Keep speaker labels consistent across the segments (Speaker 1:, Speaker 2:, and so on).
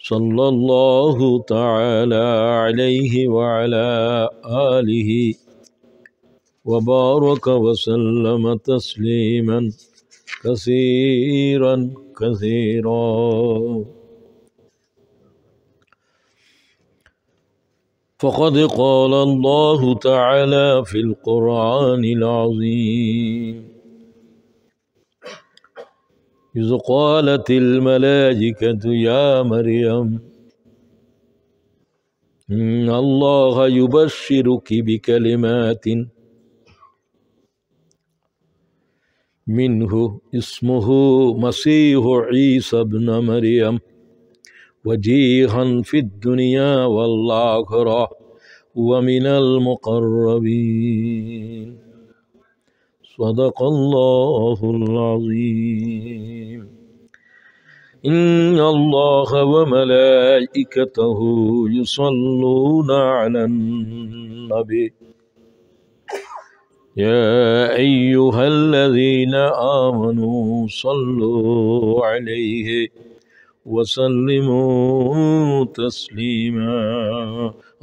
Speaker 1: صلى الله تعالى عليه وعلى آله وبارك وسلم تسليما كثيرا كثيرا. فقد قال الله تعالى في القرآن العظيم: إذ قالت الملائكة يا مريم إن الله يبشرك بكلمات منه اسمه مسيح عيسى ابن مريم وجيها في الدنيا والآخرة ومن المقربين. صدق الله العظيم. إن الله وملائكته يصلون على النبي يا أيها الذين آمنوا صلوا عليه وسلموا تسليما.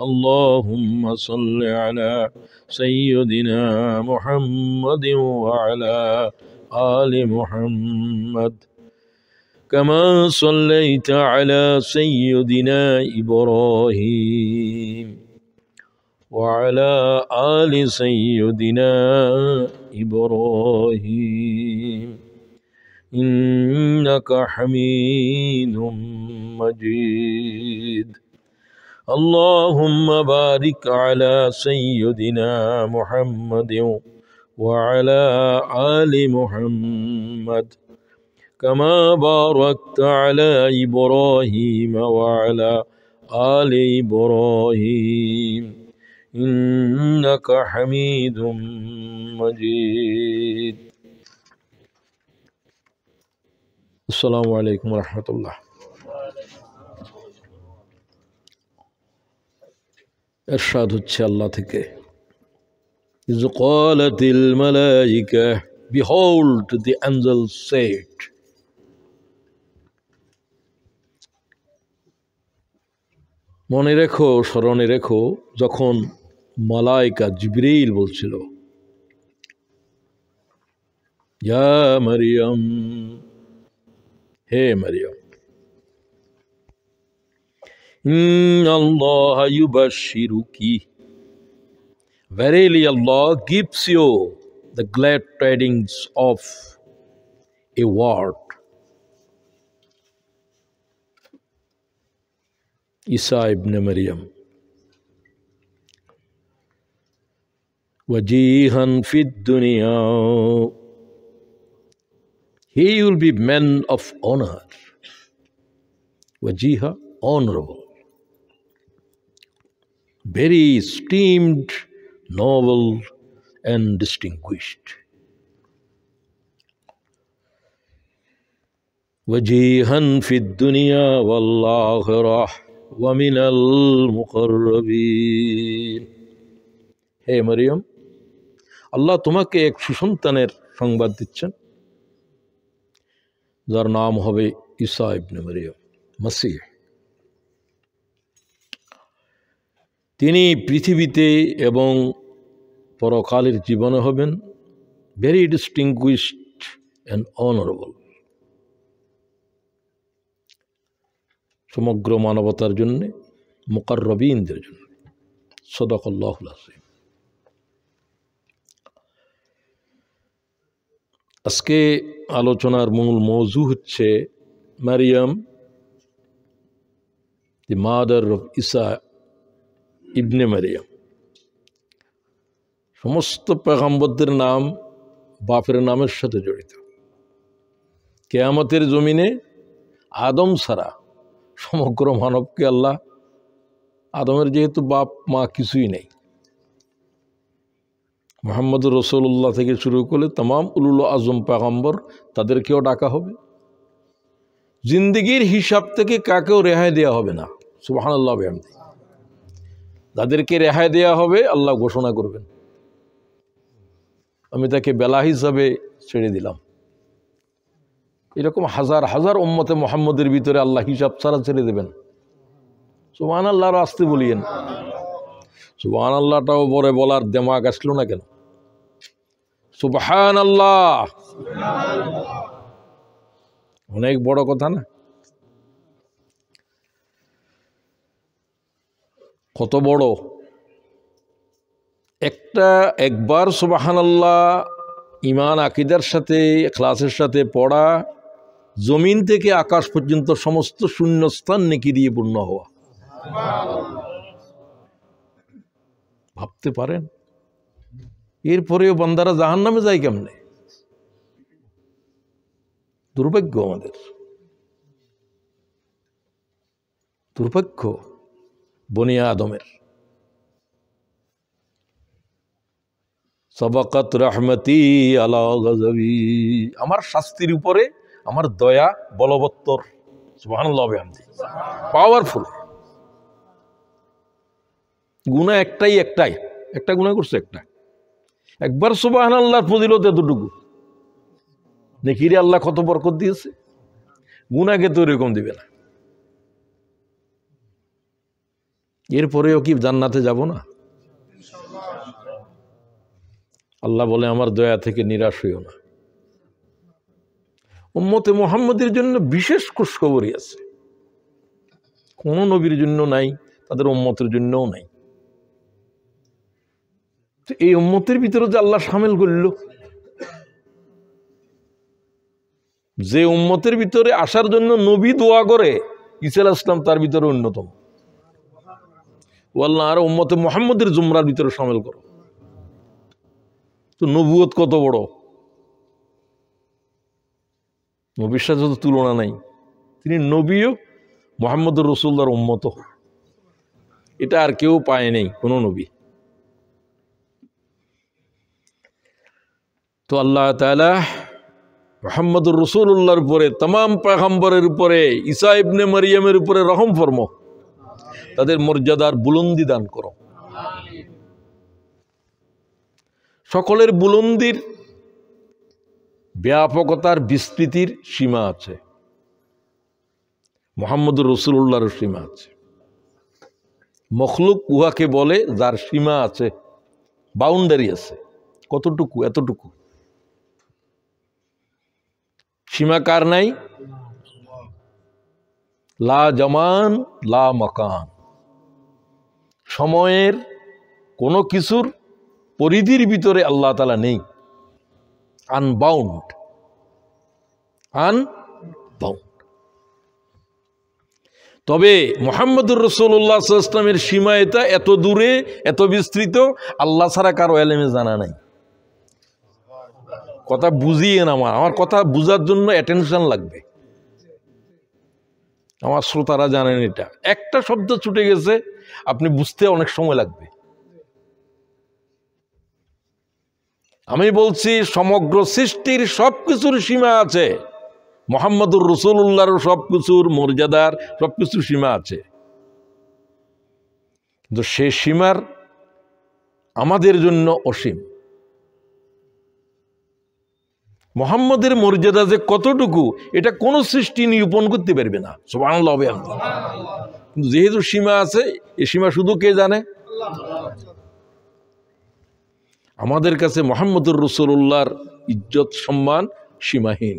Speaker 1: اللهم صل على سيدنا محمد وعلى آل محمد كما صليت على سيدنا إبراهيم وعلى آل سيدنا إبراهيم إنك حميد مجيد. اللهم بارك على سيدنا محمد وعلى آل محمد كما باركت على إبراهيم وعلى آل إبراهيم إنك حميد مجيد. السلام عليكم ورحمة الله. إرشاد হচ্ছে আল্লাহ থেকে, إذ قالت الملائكة, behold the angels said. মনে রেখো, স্মরণে রেখো, যখন মালায়েকা জিবরিল বলছিল ইয়া মারিয়াম, হে মারিয়াম, ইন্নাল্লাহা ইউবাশশিরুকি, verily Allah gives you the glad tidings of a word, Isa ibn Maryam, wajihan fid dunya, he will be man of honor, wajiha, honorable, very esteemed, noble and distinguished. wajihan fid dunya wal akhirah wa minal muqarrabin. হে মারিয়াম, আল্লাহ তোমাকে এক সুসন্তানের সংবাদ দিচ্ছেন যার নাম হবে ঈসা ইবনে মারিয়াম, মসিহ। তিনি পৃথিবীতে এবং পরকালের জীবনে হবেন ভেরি ডিস্টিংগুইশড অ্যান্ড অনারেবল, সমগ্র মানবতার জন্য, মুকাররবিনদের জন্য। সাদাকাল্লাহুল আযীম। আজকে আলোচনার মূল মওজু হচ্ছে মারিয়াম, দি মাদার অফ ঈসা ইবনে মারিয়াম। সমস্ত পয়গম্বরদের নাম বাপের নামের সাথে জড়িত। কিয়ামতের জমিনে আদম ছাড়া সমগ্র মানবকে আল্লাহ, আদমের যেহেতু বাপ মা কিছুই নেই, মুহাম্মদুর রাসূলুল্লাহ থেকে শুরু করলে तमाम উলুল আজম পয়গম্বর, তাদেরকেও ডাকা হবে। জিন্দেগির হিসাব থেকে কাকেও রেহাই দেওয়া হবে না। সুবহানাল্লাহ বিহামদি। যাদেরকে রেহাই দেওয়া হবে আল্লাহ ঘোষণা করবেন, আমি তাকে বেলা হিসাবে ছেড়ে দিলাম। এরকম হাজার হাজার উম্মতে মুহাম্মদের ভিতরে আল্লাহ হিসাব ছাড়া ছেড়ে দেবেন। সুবহানাল্লাহ আসতে বলিয়েন। সুবহানাল্লাহটাও পরে বলার দেমাগ আসলো না কেন? সুবহানাল্লাহ অনেক বড় কথা না? কত বড়! একবার সুবহানাল্লাহ ঈমান আকীদার সাথে ইখলাসের সাথে পড়া, জমিন থেকে আকাশ পর্যন্ত সমস্ত শূন্যস্থান নেকি দিয়ে পূর্ণ হওয়া। ভাবতে পারেন? এরপরেও বান্দারা জাহান্নামে যায় কেমনে? দুর্ভাগ্য আমাদের, দুর্ভাগ্য বনি আদমের। সাবাকাত রাহমাতি আলা গাযাবি, আমার শাস্তির উপরে আমার দয়া বলবত্তর। সুবহানাল্লাহ বিহামদি, পাওয়ারফুল। গুনাহ একটা গুনাহ করছে, একবার সুবহানাল্লাহর ফজিলত এতটুকু। নেকিরে আল্লাহ কত বরকত দিয়েছে, গুনাহকে তো এরকম দিবে না। এরপরেও কি জান্নাতে যাব না? আল্লাহ বলে আমার দয়া থেকে নিরাশ হইও না। উম্মতে মুহাম্মদের জন্য বিশেষ খুশখবরই আছে, কোন নবীর জন্য নাই, তাদের উম্মতের জন্যও নাই। এই উম্মতের ভিতরে যে আল্লাহ শামিল করল, যে উম্মতের ভিতরে আসার জন্য নবী দোয়া করে, ঈসা আলাইহিস সালাম তার ভিতরে অন্যতম। ও আল্লাহ আর উম্মতে মুহাম্মদের জুমরার ভিতরে শামিল করো। তো নবুয়ত কত বড়, নবীর সাথে তো তুলনা নাই। তিনি নবীও মুহাম্মদুর রাসূলুল্লাহর উম্মত, এটা আর কেউ পায় নাই, কোন নবী। তো আল্লাহ তাআলা মুহাম্মদুর রাসূলুল্লাহর উপরে, तमाम পয়গম্বরের উপরে, ঈসা ইবনে মারইয়ামের উপরে রহম ফরমাও, তাদের মর্যাদার বুলন্দি দান করো। সকলের বুলন্দির, ব্যাপকতার, বিস্তৃতির সীমা আছে, মুহাম্মদুর রাসূলুল্লাহর সীমা আছে। মখলুক উহাকে বলে যার সীমা আছে, বাউন্ডারি আছে, কতটুকু, এতটুকু। সীমা কার নাই? লা জামান লা মাকান, সময়ের কোনো কিছুর পরিধির ভিতরে আল্লাহ তাআলা নেই, আনবাউন্ড। তবে মুহাম্মদুর রাসূলুল্লাহ সাল্লাল্লাহু আলাইহি ওয়াসাল্লামের সীমা এটা এত দূরে, এত বিস্তৃত, আল্লাহ ছাড়া কারো এলেমে জানা নাই। কথা বুঝিয়েন, আমার কথা বুঝার জন্য অ্যাটেনশন লাগবে। আমার শ্রোতারা জানেন এটা, একটা শব্দ ছুটে গেছে আপনি বুঝতে অনেক সময় লাগবে। আমি বলছি সমগ্র সৃষ্টির সবকিছুর সীমা আছে, মুহাম্মদুর রাসূলুল্লাহর সবকিছুর মর্যাদার, সবকিছুর সীমা আছে। কিন্তু সে সীমার আমাদের জন্য অসীম। মুহাম্মদের মর্যাদা যে কতটুকু, এটা কোন সৃষ্টি নিরূপণ করতে পারবে না। সুবহানাল্লাহ। কিন্তু যেহেতু সীমা আছে, এই সীমা শুধু কে জানে? আমাদের কাছে মুহাম্মদুর রাসূলুল্লাহর ইজ্জত সম্মান সীমাহীন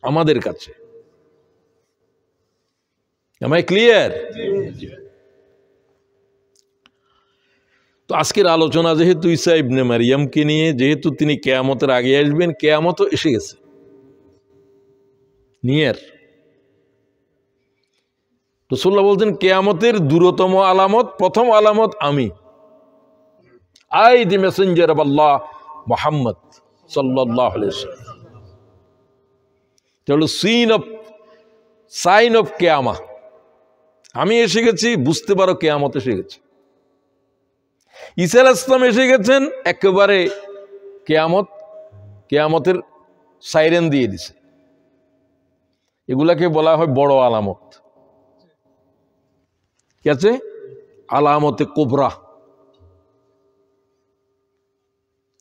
Speaker 1: আমাদের কাছে। Am I clear? তো আজকের আলোচনা যেহেতু ঈসা ইবনে মারইয়ামকে নিয়ে, যেহেতু তিনি কিয়ামতের আগে আসবেন, কিয়ামতও এসে গেছে নিয়ার। রাসূলুল্লাহ বলছেন কিয়ামতের দূরতম আলামত, প্রথম আলামত আমি, আই দি মেসেঞ্জার অফ আল্লাহ মুহাম্মদ সাল্লাল্লাহু আলাইহি ওয়াসাল্লাম। এটা হলো সাইন অফ কিয়ামা। আমি এসে গেছি, বুঝতে পারো কিয়ামত এসে গেছে। ঈসা আলাইহিস সালাম এসে গেছেন, একেবারে কিয়ামতের সাইরেন দিয়ে দিছে। এগুলাকে বলা হয় বড় আলামত। কি আছে? আলামতে কুবরা,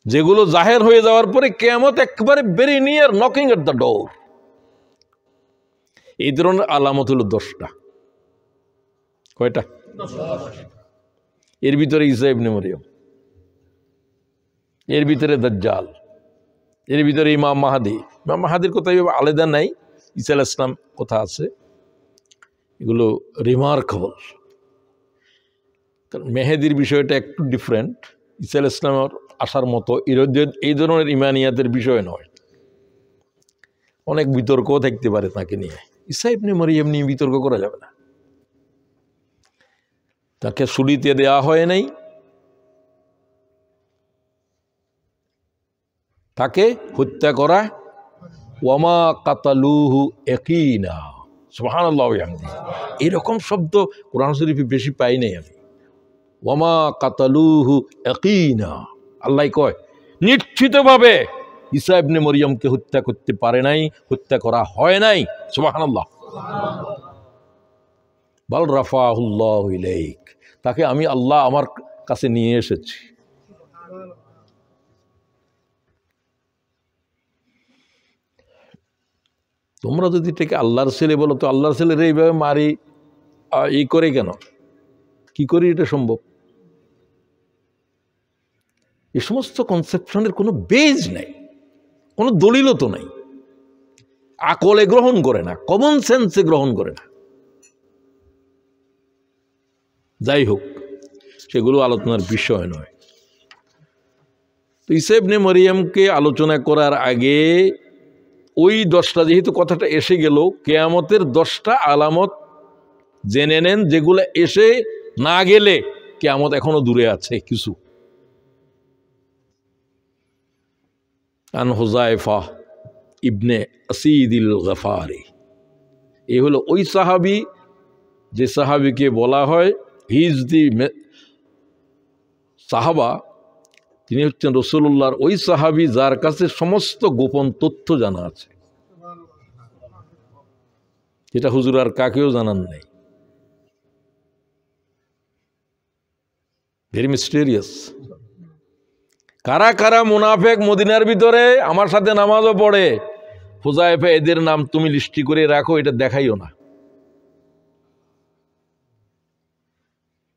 Speaker 1: যেগুলো জাহের হয়ে যাওয়ার পরে কিয়ামত একেবারে very near, knocking at the door. এই ধরনের আলামত হলো 10টা। কয়টা? এর ভিতরে ঈসা ইবনে মরিয়ম, এর ভিতরে দাজ্জাল, এর ভিতরে ইমাম মাহাদি। ইমাম মাহাদির কথা আলাদা নাই, ঈসা আলাইহিস সালাম কথা আছে। এগুলো রিমার্কেবল। কারণ মেহেদির বিষয়টা একটু ডিফারেন্ট। ঈসা আলাইহিস সালামের আসার মতো এই ধরনের ইমানিয়াতের বিষয় নয়। অনেক বিতর্কও থাকতে পারে তাকে নিয়ে। ঈসা ইবনে মরিয়ম নিয়ে বিতর্ক করা যাবে না। তাকে ছুরিতে দেওয়া হয় নাই, তাকে হত্যা করা। ওয়ামা কাতালুহু ইয়াকিনা, সুবহানাল্লাহ ওয়া বিহামদিহি। এরকম শব্দ কোরআন শরীফে বেশি পাই নাই আমি। ওয়ামা কাতালুহু ইয়াকিনা, আল্লাহ কয় নিশ্চিতভাবে ঈসা ইবনে মরিয়মকে হত্যা করতে পারে নাই, হত্যা করা হয় নাই। সুবহানাল্লাহ। বাল রাফাহুল্লাহু ইলাইক, তাকে আমি আল্লাহ আমার কাছে নিয়ে এসেছি। তোমরা যদি এটাকে আল্লাহর ছেলে বলো, তো আল্লাহর ছেলের এইভাবে মারি এই করে কেন, কি করি এটা সম্ভব? এই সমস্ত কনসেপশনের কোনো বেজ নাই, কোনো দলিলও তো নাই। আকলে গ্রহণ করে না, কমন সেন্সে গ্রহণ করে না। যাই হোক, সেগুলো আলোচনার বিষয় নয়। তো ঈসা ইবনে মরিয়মকে আলোচনা করার আগে ওই 10টা, যেহেতু কথাটা এসে গেল, কিয়ামতের 10টা আলামত জেনে নেন, যেগুলো এসে না গেলে কিয়ামত এখনো দূরে আছে কিছু। আন হুযায়ফা ইবনে আসীদিল গফারি, এই হলো ওই সাহাবী যে সাহাবীকে বলা হয় হি ইজ দি সাহাবা, তিনি হচ্ছেন রাসূলুল্লাহর ওই সাহাবী যার কাছে সমস্ত গোপন তথ্য জানা আছে, যেটা হুজুর আর কাকেও জানান নাই। Very mysterious. কারা কারা মুনাফেক মদিনার ভিতরে আমার সাথে নামাজও পড়ে, হুযায়ফা এদের নাম তুমি লিস্টি করে রাখো, এটা দেখাইও না।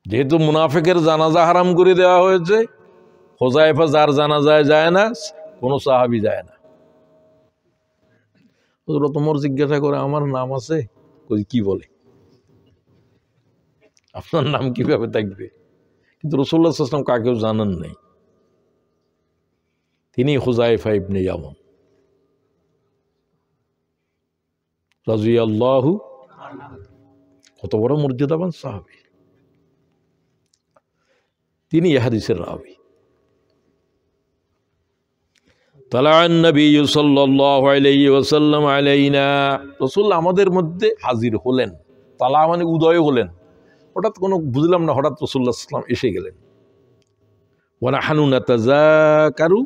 Speaker 1: যেহেতু মুনাফেকের জানাজা হারাম করে দেওয়া হয়েছে, হুযায়ফা যার জানাজায় যায় না, কোনো সাহাবী যায় না। তোমার জিজ্ঞাসা করে আমার নাম আছে, কি বলে আপনার নাম কিভাবে থাকবে? কিন্তু রাসূলুল্লাহ সাল্লাল্লাহু আলাইহি ওয়াসাল্লাম কাকেও জানান নাই। তিনি হুযায়ফা ইবনে ইয়ামান রাদিয়াল্লাহু, কত বড় মর্যাদাবান সাহাবী। তিনি এই হাদিসের রাবী। তালাআন নবী সাল্লাল্লাহু আলাইহি ওয়াসাল্লাম আলাইনা, রাসূল আমাদের মধ্যে হাজির হলেন। তালা মানে উদয় হলেন। হঠাৎ কোনো বুঝলাম না, হঠাৎ রাসূলুল্লাহ সাল্লাল্লাহু আলাইহি ওয়াসাল্লাম এসে গেলেন। ওয়া নাহনু নাতাযাকারু,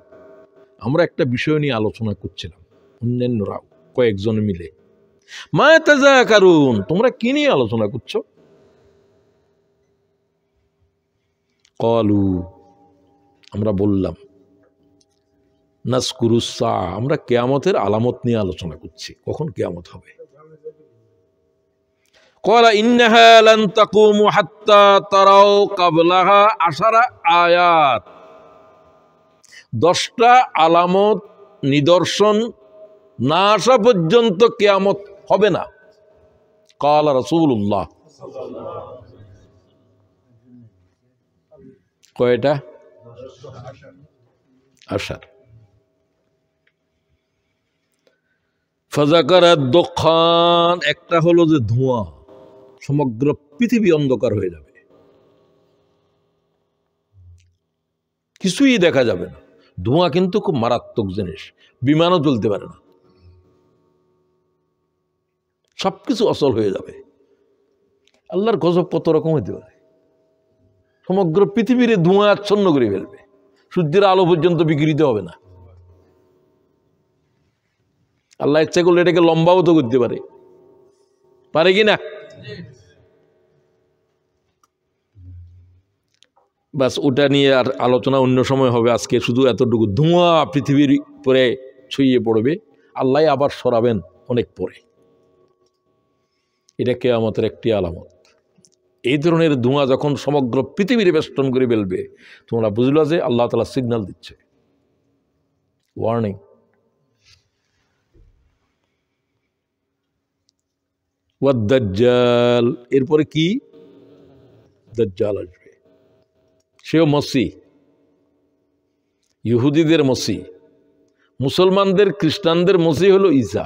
Speaker 1: আমরা একটা বিষয় নিয়ে আলোচনা করছিলাম, অন্যান্যরাও কয়েকজন মিলে। মা তাযাকারুন, তোমরা কি নিয়ে আলোচনা করছো? ক্বালু, আমরা বললাম, নাযকুরুস সাআ, আমরা কিয়ামতের আলামত নিয়ে আলোচনা করছি, কখন কিয়ামত হবে। ক্বালা ইন্নাহা লান তাকুমু হাত্তা তারাউ ক্বাবলাহা 10 আয়াত, 10টা আলামত নিদর্শন না আসা পর্যন্ত কিয়ামত হবে না। ক্বালা রাসূলুল্লাহ, কয়টা? 10। ফাযাকারাদ দুখান, একটা হলো যে ধোঁয়া, সমগ্র পৃথিবী অন্ধকার হয়ে যাবে, কিছুই দেখা যাবে না। ধোঁয়া কিন্তু খুব মারাত্মক জিনিস, বিমানও চলতে পারে না, সবকিছু অচল হয়ে যাবে। আল্লাহর গজব কত রকম হইতে পারে। সমগ্র পৃথিবীর ধোঁয়া আচ্ছন্ন করে ফেলবে, সূর্যের আলো পর্যন্ত বিকৃত হবে না। আল্লাহ ইচ্ছা করলে এটাকে লম্বাও তো করতে পারে, পারে কি না? বাস ওটা নিয়ে আর আলোচনা অন্য সময় হবে। আজকে শুধু এতটুকু, ধোঁয়া পৃথিবীর পরে ছড়িয়ে পড়বে, আল্লাহ আবার সরাবেন অনেক পরে। এটা কিয়ামতের একটি আলামত। এই ধরনের ধোঁয়া যখন সমগ্র পৃথিবীর বেষ্টন করে ফেলবে, তোমরা বুঝলো যে আল্লাহ তাআলা সিগন্যাল দিচ্ছে, ওয়ার্নিং। ওয়াদ-দাজ্জাল, এরপরে কি? দাজ্জাল আসবে, সেও মসিহ, ইহুদিদের মসিহ। মুসলমানদের খ্রিস্টানদের মসিহ হলো ঈসা,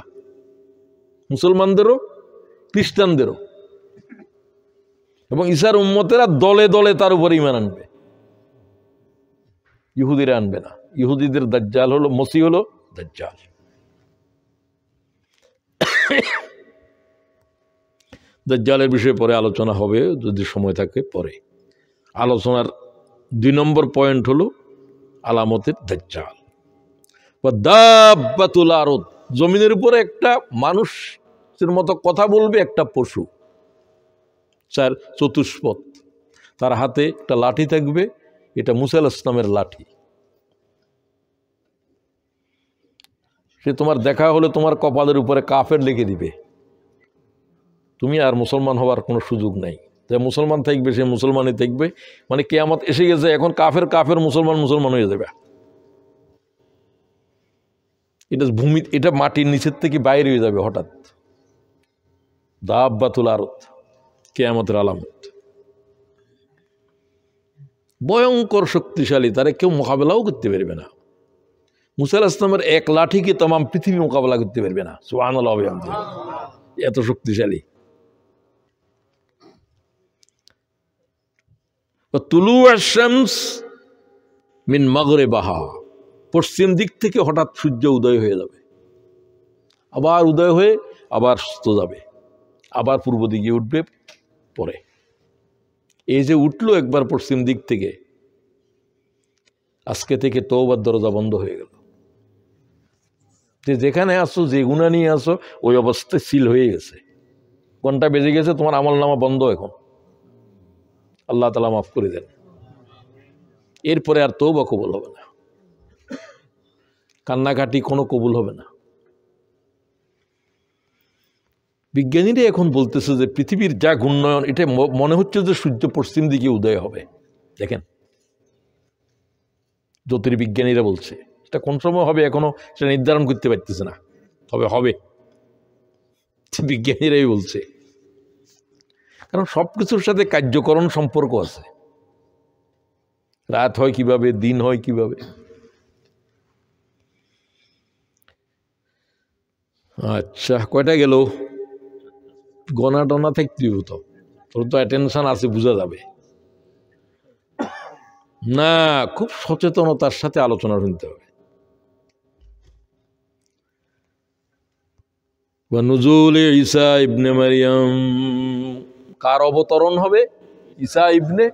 Speaker 1: মুসলমানদেরও খ্রিস্টানদেরও। এবং ঈসার উম্মতেরা দলে দলে তার উপর ঈমান আনবে, ইহুদিরা আনবে না। ইহুদিদের দাজ্জাল হলো, মসিহ হলো দাজ্জাল। দাজ্জালের বিষয়ে পরে আলোচনা হবে যদি সময় থাকে। পরে আলোচনার 2 নম্বর পয়েন্ট হলো আলামতের দাজ্জাল। দাব্বাতুল আরদ, জমিনের উপরে একটা মানুষের মতো কথা বলবে একটা পশু, চতুষ্পদ, তার হাতে একটা লাঠি থাকবে, এটা মুসা আলাইহিস সালামের লাঠি। সে তোমার দেখা হলে তোমার কপালের উপরে কাফের লিখে দিবে, তুমি আর মুসলমান হওয়ার কোনো সুযোগ নাই। যে মুসলমান থাকবে সে মুসলমানই থাকবে, মানে কিয়ামত এসে গেছে, এখন কাফের কাফের, মুসলমান মুসলমান হয়ে যাবে। এটা ভূমি, এটা মাটির নিচের থেকে বাইরে হয়ে যাবে হঠাৎ। দাব্বাতুল আরদ, কিয়ামতের আলামত, ভয়ঙ্কর শক্তিশালী, তারা কেউ মোকাবেলাও করতে পারবে না। মুসা আলাইহিস সালামের এক লাঠিকে তাম পৃথিবী মোকাবেলা করতে পারবে না। সুবহানাল্লাহ, এত শক্তিশালী। তুলু আশ-শামস মিন মাগরিবিহা, পশ্চিম দিক থেকে হঠাৎ সূর্য উদয় হয়ে যাবে, আবার উদয় হয়ে আবার অস্ত যাবে, আবার পূর্ব দিকে উঠবে। পরে এই যে উঠলো একবার পশ্চিম দিক থেকে, আজকে থেকে তওবার দরজা বন্ধ হয়ে গেল। যে যেখানে আসো, যে গুনাহ নিয়ে আসো, ওই অবস্থায় সিল হয়ে গেছে, ঘন্টা বেজে গেছে, তোমার আমলনামা বন্ধ। এখন আল্লাহ তাআলা মাফ করে দেন। এরপরে আর তওবা কবুল হবে না, কান্নাকাটি কোনো কবুল হবে না। বিজ্ঞানীরা এখন বলতেছে যে পৃথিবীর যা ঘূর্ণয়ন, এটা মনে হচ্ছে যে সূর্য পশ্চিম দিকে উদয় হবে। দেখেন, জ্যোতির্বিজ্ঞানীরা বলছে এটা কোন সময় হবে এখনো সেটা নির্ধারণ করতে পারতেছে না, তবে হবে, বিজ্ঞানীরাই বলছে। কারণ সবকিছুর সাথে কার্যকরণ সম্পর্ক আছে। রাত হয় কিভাবে, দিন হয় কিভাবে। আচ্ছা, কয়টা গেল? গনা টনা থাকতে হতো, তোর তো অ্যাটেনশন আছে, বোঝা যাবে না। খুব সচেতনতার সাথে আলোচনা শুনতে হবে। নুজুলে ঈসা ইবনে মারিয়াম, কার অবতরণ হবে? ঈসা ইবনে,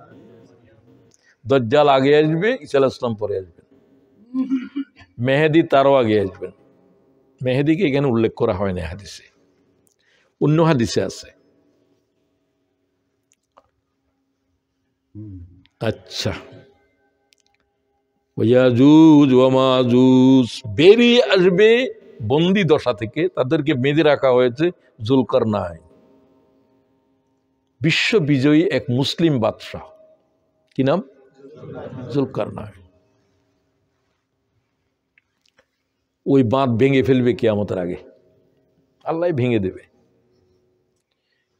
Speaker 1: দাজ্জাল আগে আসবে, ঈসা আলাইহিস সালাম পরে আসবেন। মেহেদী তারও আগে আসবেন। মেহেদীকে এখানে উল্লেখ করা হয় না হাদিসে, অন্য হাদিসে আছে। আচ্ছা, ইয়াজুজ ওয়া মাজুজ বেরিয়ে আসবে বন্দি দশা থেকে, তাদেরকে বেঁধে রাখা হয়েছে জুলকারনাইন, বিশ্ব বিজয়ী এক মুসলিম বাদশাহ। কি নাম? জুলকারনাইন। ওই বাঁধ ভেঙে ফেলবে কিয়ামতের আগে, আল্লাহ ভেঙে দেবে।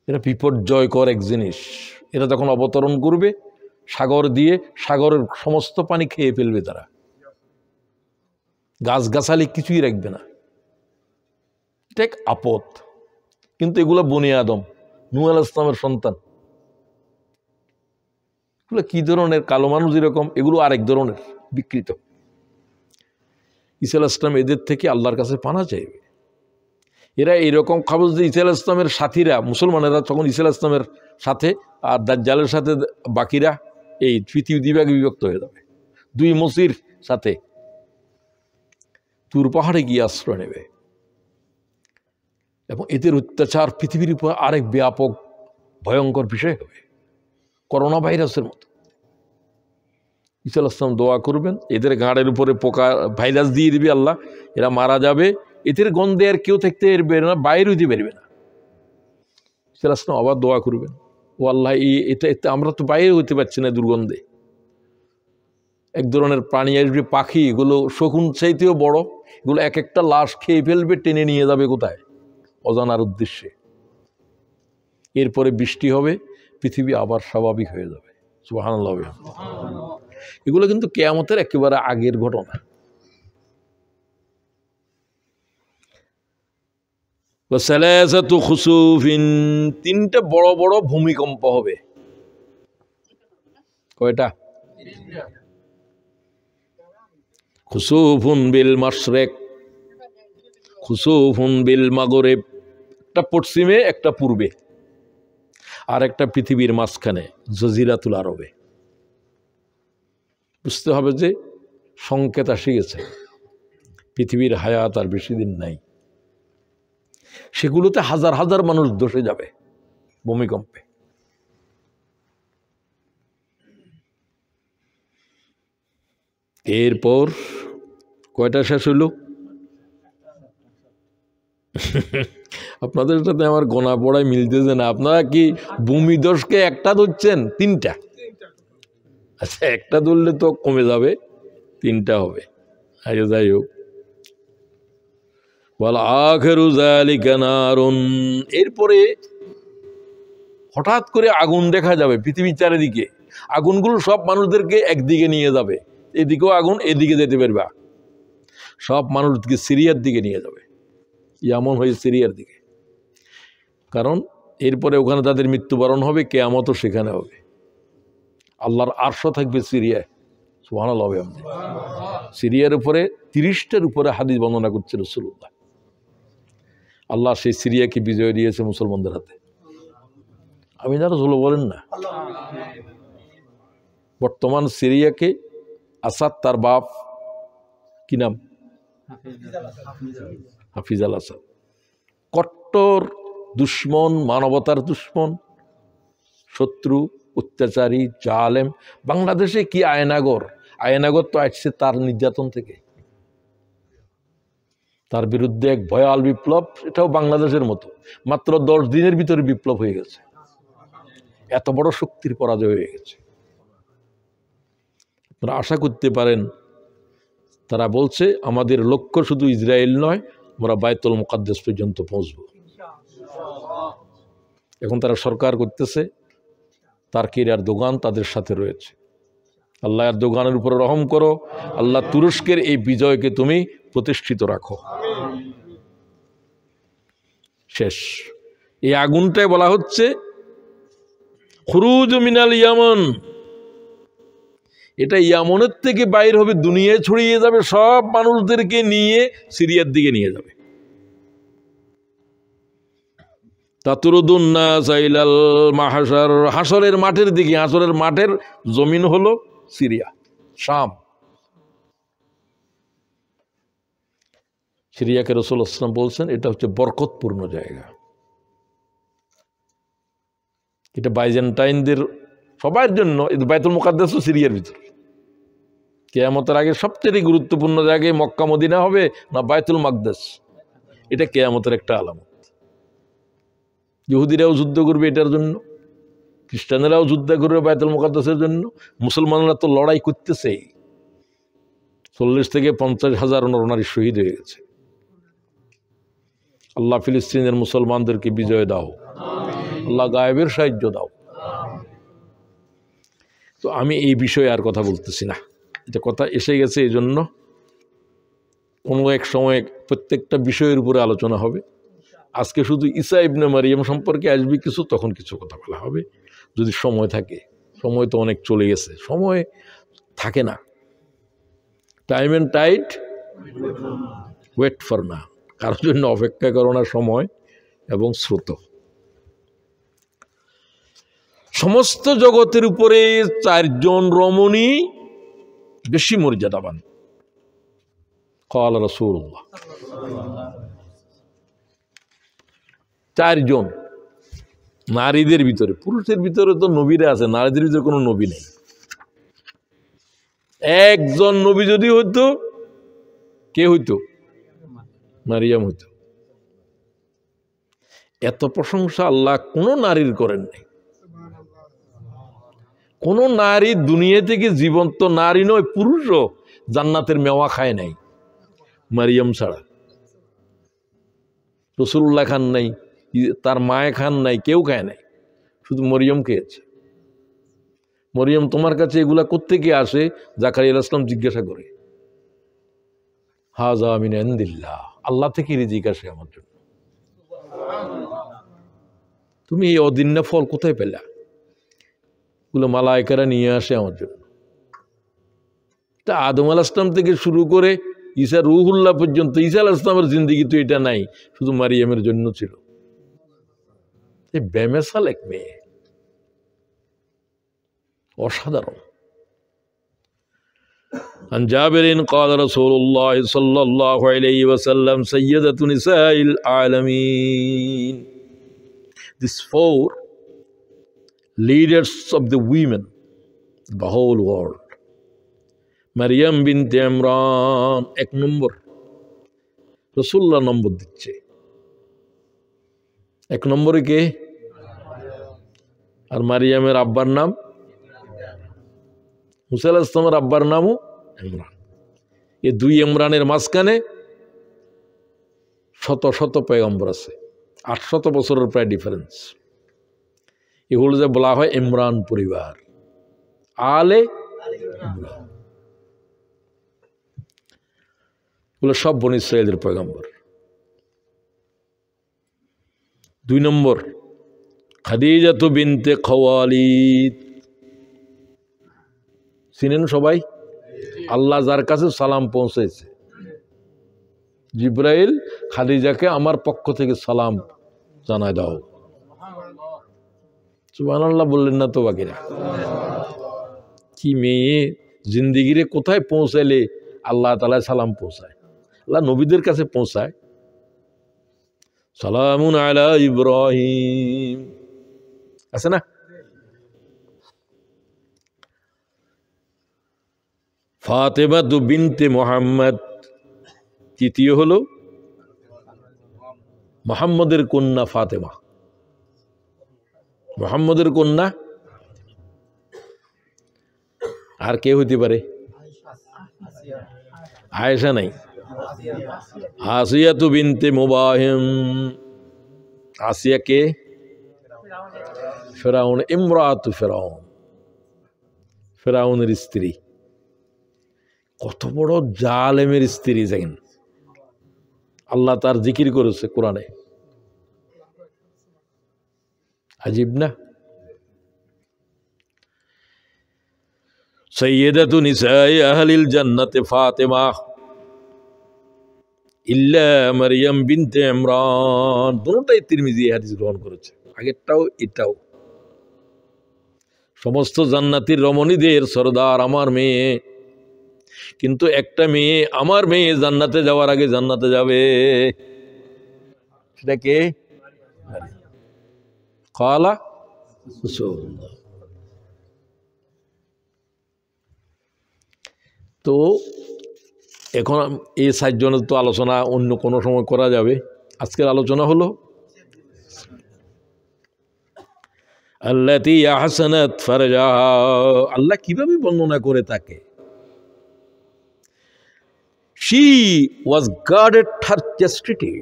Speaker 1: এরা বিপর্যয়কর এক জিনিস। এরা যখন অবতরণ করবে সাগর দিয়ে, সাগরের সমস্ত পানি খেয়ে ফেলবে তারা, গাছগাছালি কিছুই রাখবে না। এটা এক আপদ। কিন্তু এগুলো বনি আদম, নূহ আলাইহিস সালামের সন্তান। এগুলো কি ধরনের কালো মানুষ যেরকম, এগুলো আরেক ধরনের বিকৃত। ঈসা আলাইহিস সালাম এদের থেকে আল্লাহর কাছে পানা চাইবে। এরা এইরকম খবর যে ঈসা আলাইহিস সালামের সাথীরা, মুসলমানেরা তখন ঈসা আলাইহিস সালামের সাথে আর দাজ্জালের সাথে বাকিরা এই পৃথিবী বিভাগে বিভক্ত হয়ে যাবে। দুই মসির সাথে তুর পাহাড়ে গিয়ে আশ্রয় নেবে, এবং এদের অত্যাচার পৃথিবীর উপর আরেক ব্যাপক ভয়ঙ্কর বিষয় হবে, করোনা ভাইরাসের মতো। ঈসা আলাইহিস সালাম দোয়া করবেন, এদের গাঁড়ের উপরে পোকা ভাইরাস দিয়ে দিবে আল্লাহ, এরা মারা যাবে। এদের গন্ধে আর কেউ থাকতে পারবে না, বাইরে হইতে পারবে না। ঈসা আলাইহিস সালাম আবার দোয়া করবেন, ও আল্লাহ, এটা আমরা তো বাইরে হইতে পারছি না দুর্গন্ধে। এক ধরনের প্রাণী আসবে, পাখি, এগুলো শকুন চাইতেও বড়, এগুলো এক একটা লাশ খেয়ে ফেলবে, টেনে নিয়ে যাবে কোথায়? অজানার উদ্দেশ্যে। এরপরে বৃষ্টি হবে, পৃথিবী আবার স্বাভাবিক হয়ে যাবে। সুবহানাল্লাহ। এগুলো কিন্তু কিয়ামতের একেবারে আগের ঘটনা। তিনটা বড় বড় ভূমিকম্প হবে। কয়টা? খুসুফুন বিল মাশরিক, খুসুফুন বিল মাগরিব, একটা পশ্চিমে একটা পূর্বে, আর একটা পৃথিবীর মাঝখানে জজিরাতুল আরবে। বুঝতে হবে যে সংকেত আসে গেছে, পৃথিবীর হায়াত আর বেশি দিন নাই। সেগুলোতে হাজার হাজার মানুষ ধসে যাবে ভূমিকম্পে। এরপর কয়টা শেষ হইল? আপনাদের সাথে আমার গোনা পড়ায় মিলতেছে না। আপনারা কি ভূমিধসকে একটা ধরছেন? তিনটা। আচ্ছা, একটা ধরলে তো কমে যাবে, তিনটা হবে। আচ্ছা, যাই হোক। এরপরে হঠাৎ করে আগুন দেখা যাবে পৃথিবীর চারিদিকে। আগুনগুলো সব মানুষদেরকে একদিকে নিয়ে যাবে, এদিকেও আগুন, এদিকে যেতে পারবে। সব মানুষকে সিরিয়ার দিকে নিয়ে যাবে, ইয়ামন হয়ে সিরিয়ার দিকে। কারণ এরপরে ওখানে তাদের মৃত্যুবরণ হবে, কিয়ামতও সেখানে হবে। আল্লাহর আরশ থাকবে সিরিয়ায়। সুবহানাল্লাহ। সিরিয়ার উপরে 30টার উপরে হাদিস বর্ণনা করছে রাসূলুল্লাহ। আল্লাহ সেই সিরিয়াকে বিজয় দিয়েছে মুসলমানদের হাতে। আমি না রাসূল বলেন না? বর্তমান সিরিয়াকে আসাদ, তার বাপ কি নাম? হাফিজ আল আসাদ। কট্টর দুশ্মন, মানবতার দুশ্মন, শত্রু, অত্যাচারী, জালেম। বাংলাদেশে কি আয়নাগর? আয়নাগর তো আসছে তার নির্যাতন থেকে। তার বিরুদ্ধে এক ভয়াল বিপ্লব, এটাও বাংলাদেশের মতো মাত্র 10 দিনের ভিতরে বিপ্লব হয়ে গেছে। এত বড় শক্তির পরাজয় হয়ে গেছে। আপনারা আশা করতে পারেন, তারা বলছে আমাদের লক্ষ্য শুধু ইসরায়েল নয়, আমরা বায়তুল মুকাদ্দাস পর্যন্ত পৌঁছব। এখন তারা সরকার করতেছে, তার কিরার দোকান তাদের সাথে রয়েছে। আল্লাহ এর দোকানের উপরে রহম করো। আল্লাহ তুরস্কের এই বিজয়কে তুমি প্রতিষ্ঠিত রাখো। শেষ। এই আগুনটাই বলা হচ্ছে খুরুজ মিনাল ইয়ামান। এটা ইয়ামনের থেকে বাইর হবে, দুনিয়ায় ছড়িয়ে যাবে, সব মানুষদেরকে নিয়ে সিরিয়ার দিকে নিয়ে যাবে। তাতরুদুন নাস ইলাল মাহশার, হাসরের মাঠের দিকে। হাসরের মাঠের জমিন হলো সিরিয়া, শাম। সিরিয়াকে রাসূল সাল্লাল্লাহু আলাইহি ওয়াসাল্লাম বলছেন এটা হচ্ছে বরকতপূর্ণ জায়গা। এটা বাইজেন্টাইনদের সবার জন্য। বাইতুল মুকাদ্দাস সিরিয়ার ভিতর। কিয়ামতের আগে সবচেয়ে গুরুত্বপূর্ণ জায়গায় মক্কা মদিনা হবে না বাইতুল মাকদাস? এটা কিয়ামতের একটা আলামত। ইহুদিরাও যুদ্ধ করবে এটার জন্য, খ্রিস্টানেরাও যুদ্ধ করবে বাইতুল মুকাদ্দাসের জন্য। মুসলমানরা তো লড়াই করতেছে। 40 থেকে 50 হাজার নরনারী শহীদ হয়ে গেছে। আল্লাহ ফিলিস্তিনের মুসলমানদেরকে বিজয় দাও, আল্লাহ গায়েবের সাহায্য দাও। তো আমি এই বিষয়ে আর কথা বলতেছি না, এটা কথা এসে গেছে। এই জন্য কোনো এক সময় প্রত্যেকটা বিষয়ের উপরে আলোচনা হবে। আজকে শুধু ঈসা ইবনে মারিয়াম সম্পর্কে আসবে কিছু, তখন কিছু কথা বলা হবে যদি সময় থাকে। সময় তো অনেক চলে গেছে, সময় থাকে না। Time and tide wait for না, কারোর জন্য অপেক্ষা করো না সময় এবং স্রোত। সমস্ত জগতের উপরে 4 জন রমণী বেশি মর্যাদাবান। ক্বালা রাসূলুল্লাহ। 4 জন নারীদের ভিতরে। পুরুষের ভিতরে তো নবীরা আছে, নারীদের ভিতরে কোনো নবী নেই। একজন নবী যদি হইতো, কে হইতো? মারিয়াম হইতো। এত প্রশংসা আল্লাহ কোন নারীর করেন নাই। কোন নারী দুনিয়া থেকে জীবন্ত নারী নয়, পুরুষও জান্নাতের মেওয়া খায় নাই মারিয়াম ছাড়া। রাসূলুল্লাহ খান নাই, তার মায়ে খান নাই, কেউ খায় নাই, শুধু মরিয়ম খেয়েছে। মরিয়ম, তোমার কাছে এগুলা কোত্থেকে আসে? জাকারিয়া আলাইহিস সালাম জিজ্ঞাসা করে, হাযা মিন ইনদিল্লাহ, আল্লাহ থেকে রিজিক আসে আমার জন্য। তুমি এই অদিন্না ফল কোথায় পেলা? এগুলো মালায়েকারা নিয়ে আসে আমার জন্য। তা আদম আলাইহিস সালাম থেকে শুরু করে ঈসা রূহুল্লাহ পর্যন্ত ঈসা আলাইহিস সালামের জিন্দেগি তো এটা নাই, শুধু মারিয়ামের জন্য ছিল। এই বেমেসাল এক মেয়ে, অসাধারণ। عن جابر قال رسول الله صلى الله عليه وسلم سيدة نساء العالمين. These four leaders of the women, the whole world. Mariam বিনতে ইমরান এক নম্বর, রাসূলুল্লাহ নম্বর দিচ্ছে। এক নম্বরে কে? আর মারিয়ামের আব্বার নাম মুসা আলাইহিস সালামের আব্বার নামও ইমরান। এই দুই ইমরানের মাঝখানে শত শত পয়গম্বর আছে, 800 বছরের প্রায় ডিফারেন্স। এগুলো যে বলা হয় ইমরান পরিবার, আলে ইমরান, এগুলো সব বনী ইসরাঈলের পয়গম্বর। 2 নম্বর খাদিজাতু বিনতে খুওয়াইলিদ, চিনেন সবাই? আল্লাহ যার কাছে সালাম পৌঁছেছে, জিব্রাইল খাদিজাকে আমার পক্ষ থেকে সালাম জানায় দাও। সুবহানাল্লাহ বললেন না তো বাকিরা? কি মেয়ে, জিন্দিগিরে কোথায় পৌঁছাইলে আল্লাহ তাআলা সালাম পৌঁছায়, আল্লাহ নবীদের কাছে পৌঁছায়। সালামুন আলা ইব্রাহিম আছে না? ফাতেমা বিনতে মুহাম্মদ, তৃতীয় হলো মুহাম্মদের কন্যা ফাতেমা, মুহাম্মদের কন্যা। আর কে হইতে পারে? আয়েশা নাই, আসিয়াতু বিনতে মুবাহিম, আসিয়া কে? ফেরাউন, ইমরাতু ফেরাউন, ফেরাউনের স্ত্রী। কত বড় জালেমের স্ত্রী দেখেন, আল্লাহ তার জিকির করেছে কোরআনে, আজীব না? সাইয়্যিদাতু নিসাই আহলিল জান্নাতে ফাতেমা ইল্লা মারইয়াম বিনতে ইমরান। দুটোই তিরমিজি হাদিস গ্রহণ করেছে, আগেরটাও এটাও। সমস্ত জান্নাতীর রমণীদের সরদার আমার মেয়ে, কিন্তু একটা মেয়ে, আমার মেয়ে জান্নাতে যাওয়ার আগে জান্নাতে যাবে, সেটা কে? কালা রাসূলুল্লাহ। তো এখন এই 7 জনের তো আলোচনা অন্য কোনো সময় করা যাবে। আজকের আলোচনা হলো আল্লাতী আহসানাত ফারজাহা, আল্লাহ কিভাবে বর্ণনা করে তাকে। She was guarded her chastity.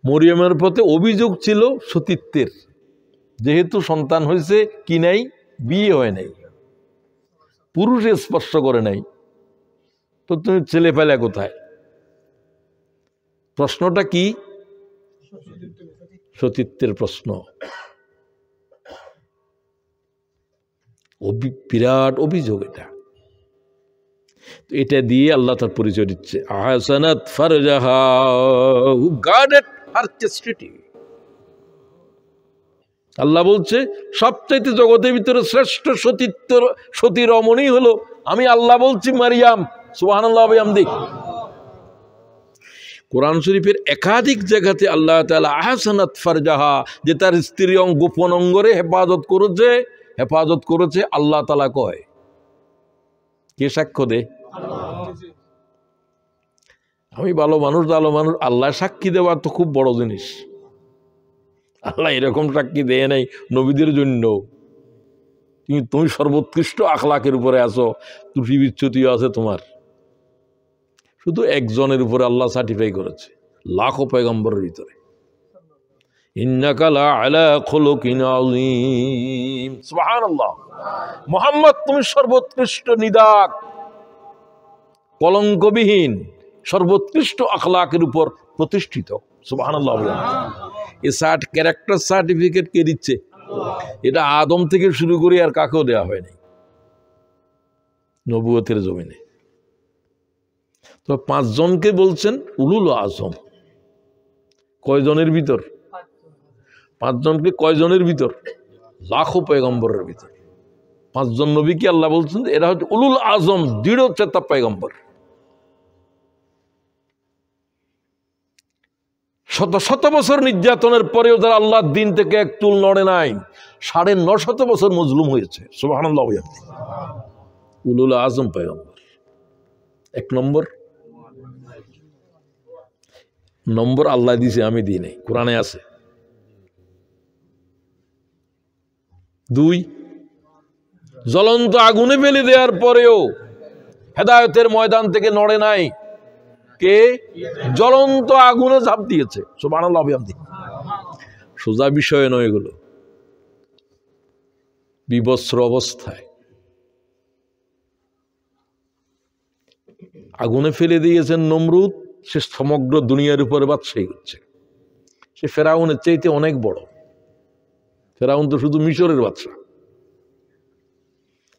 Speaker 1: মরিয়মের প্রতি অভিযোগ ছিল সতীত্বের, যেহেতু সন্তান হয়েছে কি নাই, বিয়ে হয় নাই, পুরুষে স্পর্শ করে নাই, তো তুমি ছেলে পেলে কোথায়? প্রশ্নটা কি? সতীত্বের প্রশ্ন। বিরাট অভিযোগ এটা। এটা দিয়ে আল্লাহ তার পরিচয় দিচ্ছে, আহসানাত ফারজাহা, হু গার্ডেড হার চেস্টিটি। আল্লাহ বলছে সবচাইতে জগতের ভিতরে শ্রেষ্ঠ সতীত্ব, সতী রমণী হলো আমি আল্লাহ বলছি মারিয়াম। সুবহানাল্লাহ বিহামদিহি। কোরআন শরীফের একাধিক জায়গাতে আল্লাহ তাআলা আহসানাত ফারজাহা, যে তার স্ত্রী গোপন অঙ্গরে হেফাজত করেছে আল্লাহ তাআলা কয়। কে সাক্ষ্য দে? আমি ভালো মানুষ, আল্লাহ সাক্ষী দেওয়া তো খুব বড় জিনিস। আল্লাহ এরকম সাক্ষী দেয় নাই নবীদের জন্য, তুমি সর্বোৎকৃষ্ট আখলাকের উপরে আছো, ত্রুটি বিচ্যুতিও আছে তোমার। শুধু একজনের উপরে আল্লাহ সার্টিফাই করেছে লাখো পয়গম্বরের ভিতরে, ইন্নাকা লা আলা খুলুকিন আযীম। সুবহানাল্লাহ। মুহাম্মদ তুমি সর্বোৎকৃষ্ট নিদাক, কলঙ্কবিহীন, সর্বোৎকৃষ্ট আখলাকের উপর প্রতিষ্ঠিত। সুবহানাল্লাহ। এই ক্যারেক্টার সার্টিফিকেট কে দিচ্ছে? এটা আদম থেকে শুরু করে আর কাকেও দেওয়া হয়নি নবুয়তের জমিনে। তো 5 জনকে বলছেন উলুল আজম। কয়জনের ভিতর? 5 জনকে কয়জনের ভিতর? লাখো পয়গম্বরের ভিতর 5 জন নবীকে আল্লাহ বলছেন এরা হচ্ছে উলুল আজম, দৃঢ় চেতা পয়গম্বর। শত শত বছর নির্যাতনের পরেও যারা আল্লাহর দিন থেকে এক চুল নড়ে নাই, 950 বছর মজলুম হয়েছে। সুবহানাল্লাহ। উলুল আজম পয়গম্বর। 1 নম্বর আল্লাহ দিয়েছে, আমি দিই নাই, কোরআনে আছে। 2, জ্বলন্ত আগুনে ফেলে দেওয়ার পরেও হেদায়েতের ময়দান থেকে নড়ে নাই। কে? জ্বলন্ত আগুনে ঝাঁপ দিয়েছে। সুবহানাল্লাহ। সোজা বিষয় নয় এগুলো, বিবস্ত্র অবস্থায় আগুনে ফেলে দিয়েছেন নমরুদ। সে সমগ্র দুনিয়ার উপরে বাদশাহী করছে। সে ফেরাউনের চাইতে অনেক বড়। ফেরাউন তো শুধু মিশরের বাদশা।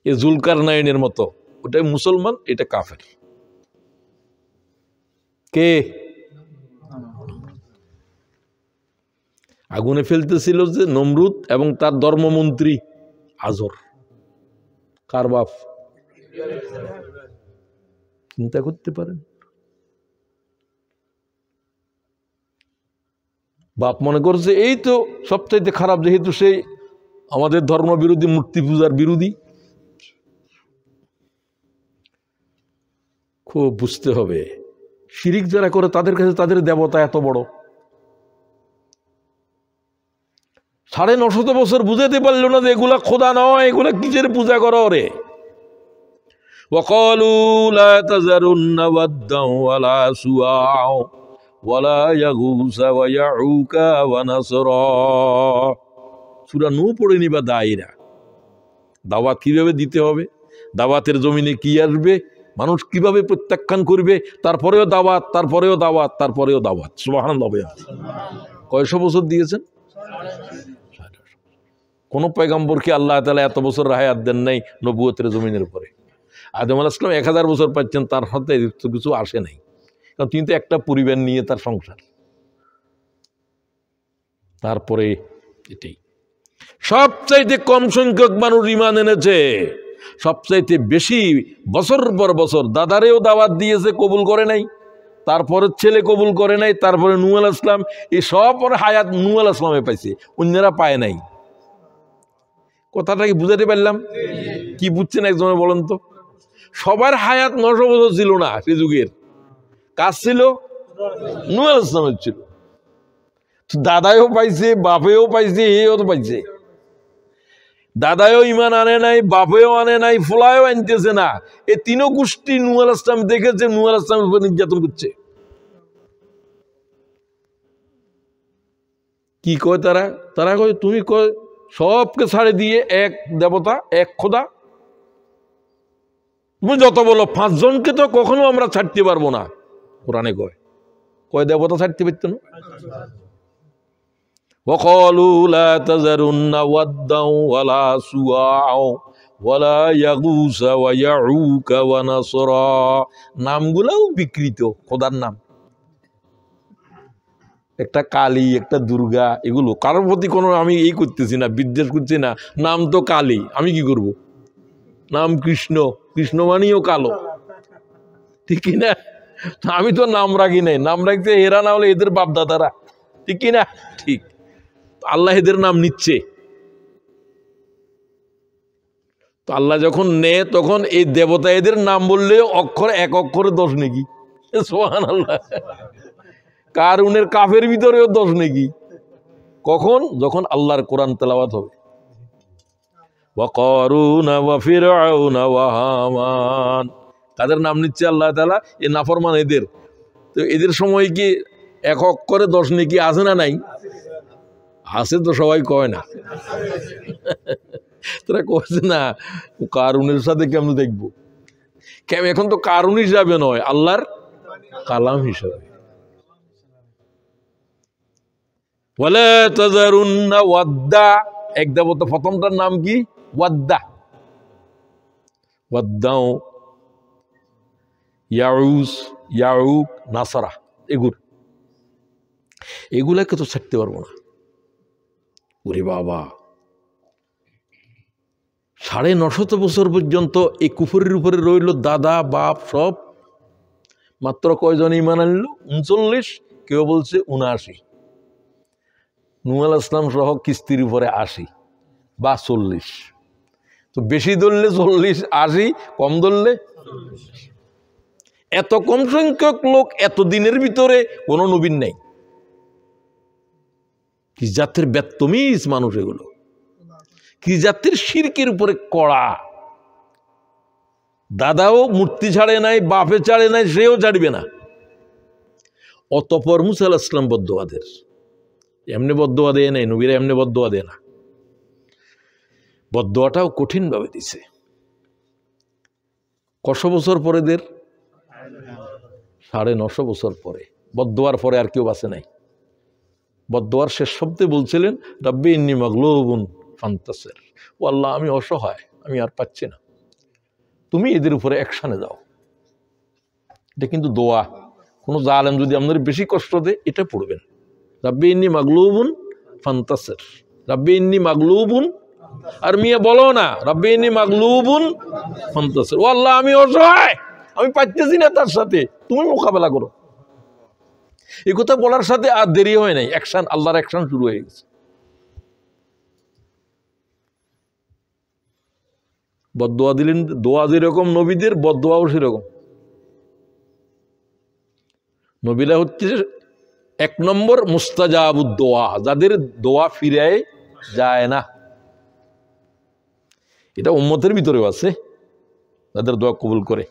Speaker 1: এ জুলকারনাইনের মতো, ওটাই মুসলমান, এটা কাফের। কে? আগুনে ফেলতেছিল যে নমরুদ এবং তার ধর্মমন্ত্রী আজর। কার বাপ? চিন্তা করতে পারেন। বাপ মনে করছে এই তো সবচাইতে খারাপ, যেহেতু সেই আমাদের ধর্ম বিরোধী, মূর্তি পূজার বিরোধী। খুব বুঝতে হবে, শিরিক যারা করে তাদের কাছে তাদের দেবতা এত বড়। 950 বছর বুঝাতে পারল না যে এগুলা খোদা নয়, এগুলা কিসের পূজা করো রে। وقالوا لا تذرن ودا ولا سواع ولا يغوث ويعوق ونسرا। সূরা নূহ পড়ে নিবা। দায়রা দাওয়াত কিভাবে দিতে হবে, দাওয়াতের জমিনে কি আসবে, মানুষ কিভাবে প্রত্যাখ্যান করবে, তারপরেও দাওয়াত, তারপরেও দাওয়াত, তারপরেও দাওয়াত। সুবহানাল্লাহ। কয়শো বছর দিয়েছেন? কোন পয়গম্বরকে আল্লাহ তাআলা এত বছর হায়াত দেন নাই নবুয়তের জমিনের উপরে। আদম আলাইহিস সালাম 1000 বছর পাচ্ছেন, তার হাতে কিছু আসে নাই, কারণ তিনি তো একটা পরিবার নিয়ে তার সংসার। তারপরে এটাই সবচাইতে কম সংখ্যক মানুষ ঈমান এনেছে, সবচাইতে বেশি বছর পর বছর দাদারেও দাওয়াত দিয়েছে, কবুল করে নাই, তারপরে ছেলে কবুল করে নাই, তারপরে নূহ আলাইহিস সালাম, এই সব পরে হায়াত নূহ আলাইহিস সালামে পাইছে, অন্যরা পায় নাই। কথাটা কি বুঝাতে পারলাম? কি বুঝছেন একজনে বলেন তো? সবার হায়াত 900 বছর ছিল না সে যুগের। কাজ ছিল নূহ আলাইহিস সালামের ছিল। দাদাও পাইছে, বাপেও পাইছে, এও তো পাইছে। দাদাও ইমান আনে নাই, বাপেও আনে নাই, ফোলায়ও আনতেছে না। এই 3 গোষ্ঠী নূহ আলাইহিস সালাম দেখেছে নূহ আলাইহিস সালামের উপর নির্যাতন করছে। কি কয় তারা? তারা কয় তুমি কয় সবকে ছাড়ে দিয়ে এক দেবতা, এক খোদা। তুমি যত বলো 5 জনকে তো কখনো আমরা ছাড়তে পারবো না। কোরআনে কয় কয় দেবতা ছাড়তে পারত না। وقالوا لا تذرن ودا ولا سواع ولا يغوث ويعوق ونسرا। নামগুলোও বিকৃত, খোদার নাম। একটা কালী, একটা দুর্গা, এগুলো কারোর প্রতি কোনো আমি এই করতেছি না, বিদ্বেষ করছি না। নাম তো কালী, আমি কি করব? নাম কৃষ্ণ, কৃষ্ণ মানেও কালো, ঠিক কিনা? আমি তো নাম রাখি নাই, নাম রাখতে এরা, না হলে এদের বাপদাদারা, ঠিক কিনা? ঠিক। আল্লাহ এদের নাম নিচ্ছে। তো আল্লাহ যখন নেয় তখন এই দেবতা এদের নাম বললে অক্ষর এক অক্ষরে দোষ নাকি? সুবহানাল্লাহ। কারুনের কাফের ভিতরেও দোষ নাকি? কখন? যখন আল্লাহর কোরআন তেলাওয়াত হবে। ওয়া কারুন ওয়া ফিরআউন ওয়া হামান। তাদের নাম নিচ্ছে আল্লাহ তাআলা, এই নাফরমান এদের। তো এদের সময় কি এক অক্ষরে 10 নেকি আছে না নাই? আছে তো, সবাই কয় না। তারা কয়েছে না কারুনের সাথে কেমন দেখবো, এখন তো কারুন হিসাবে নয়, আল্লাহর কালাম হিসাবে। ওয়ালা তাযারুন্না ওয়াদ্দা, এক দেবতা প্রথমটার নাম কি? ওয়াদ্দা। ওয়াদ্দাও, ইয়াউস, ইয়াউক, নাসারা, এগুলাকে তো ছাড়তে পারবো না। ওরে বাবা, 950 বছর পর্যন্ত এই কুফরের উপরে রইল দাদা বাপ সব। মাত্র কয়জন ঈমান আনলো? 39, কেউ বলছে 79। নূহ আলাইহিস সালাম সহ কিস্তির উপরে 80 বা 40। তো বেশি ধরলে 40, 80, কম ধরলে 40। এত কম সংখ্যক লোক এত দিনের ভিতরে কোনো নবীন নেই। কি জাতের বেত্তমিজ মানুষ এগুলো, কি জাতের শিরকের উপরে কড়া। দাদাও মূর্তি ছাড়ে নাই, বাপে ছাড়ে নাই, সেও ছাড়বে না। অতঃপর মুসা আলাইহিস সালাম বদদুয়া দেন। এমনি বদদুয়া দেয় নাই, নবীরা এমনি বদদুয়া দেয় না, বদদুয়াটাও কঠিন ভাবে দিছে। কত বছর পরে দের? 950 বছর পরে। বদদুয়ার পরে আর কেউ বাঁচে নাই। বদদুয়ার শেষ শব্দে বলছিলেন রাব্বি ইন্নী মাগলুবুন ফান্তাসির, ও আল্লাহ আমি অসহায়, আমি আর পাচ্ছি না, তুমি এদের উপরে অ্যাকশনে যাও। এটা কিন্তু দোয়া। কোনো জালেম যদি আপনাদের বেশি কষ্ট দেয়, এটা পড়বেন, রাব্বি ইন্নী মাগলুবুন ফান্তাসির, রাব্বি ইন্নী মাগলুবুন। আর মিয়া বলো না রাব্বি ইন্নী মাগলুবুন ফান্তাসির, ও আল্লাহ আমি অসহায়, আমি পাচ্ছি না তার সাথে, তুমি মোকাবেলা করো। এই কথা বলার সাথে আর দেরি হয় নাই, অ্যাকশন, আল্লাহর অ্যাকশন শুরু হয়ে গেছে। বদদুয়া দিলেন, দোয়া যেরকম নবীদের, বদদুয়াও সেরকম। নবীরা হচ্ছে 1 নম্বর মুস্তাজাবুদ দোয়া, যাদের দোয়া ফিরে যায় না। এটা উম্মতের ভিতরেও আছে, যাদের দোয়া কবুল করে।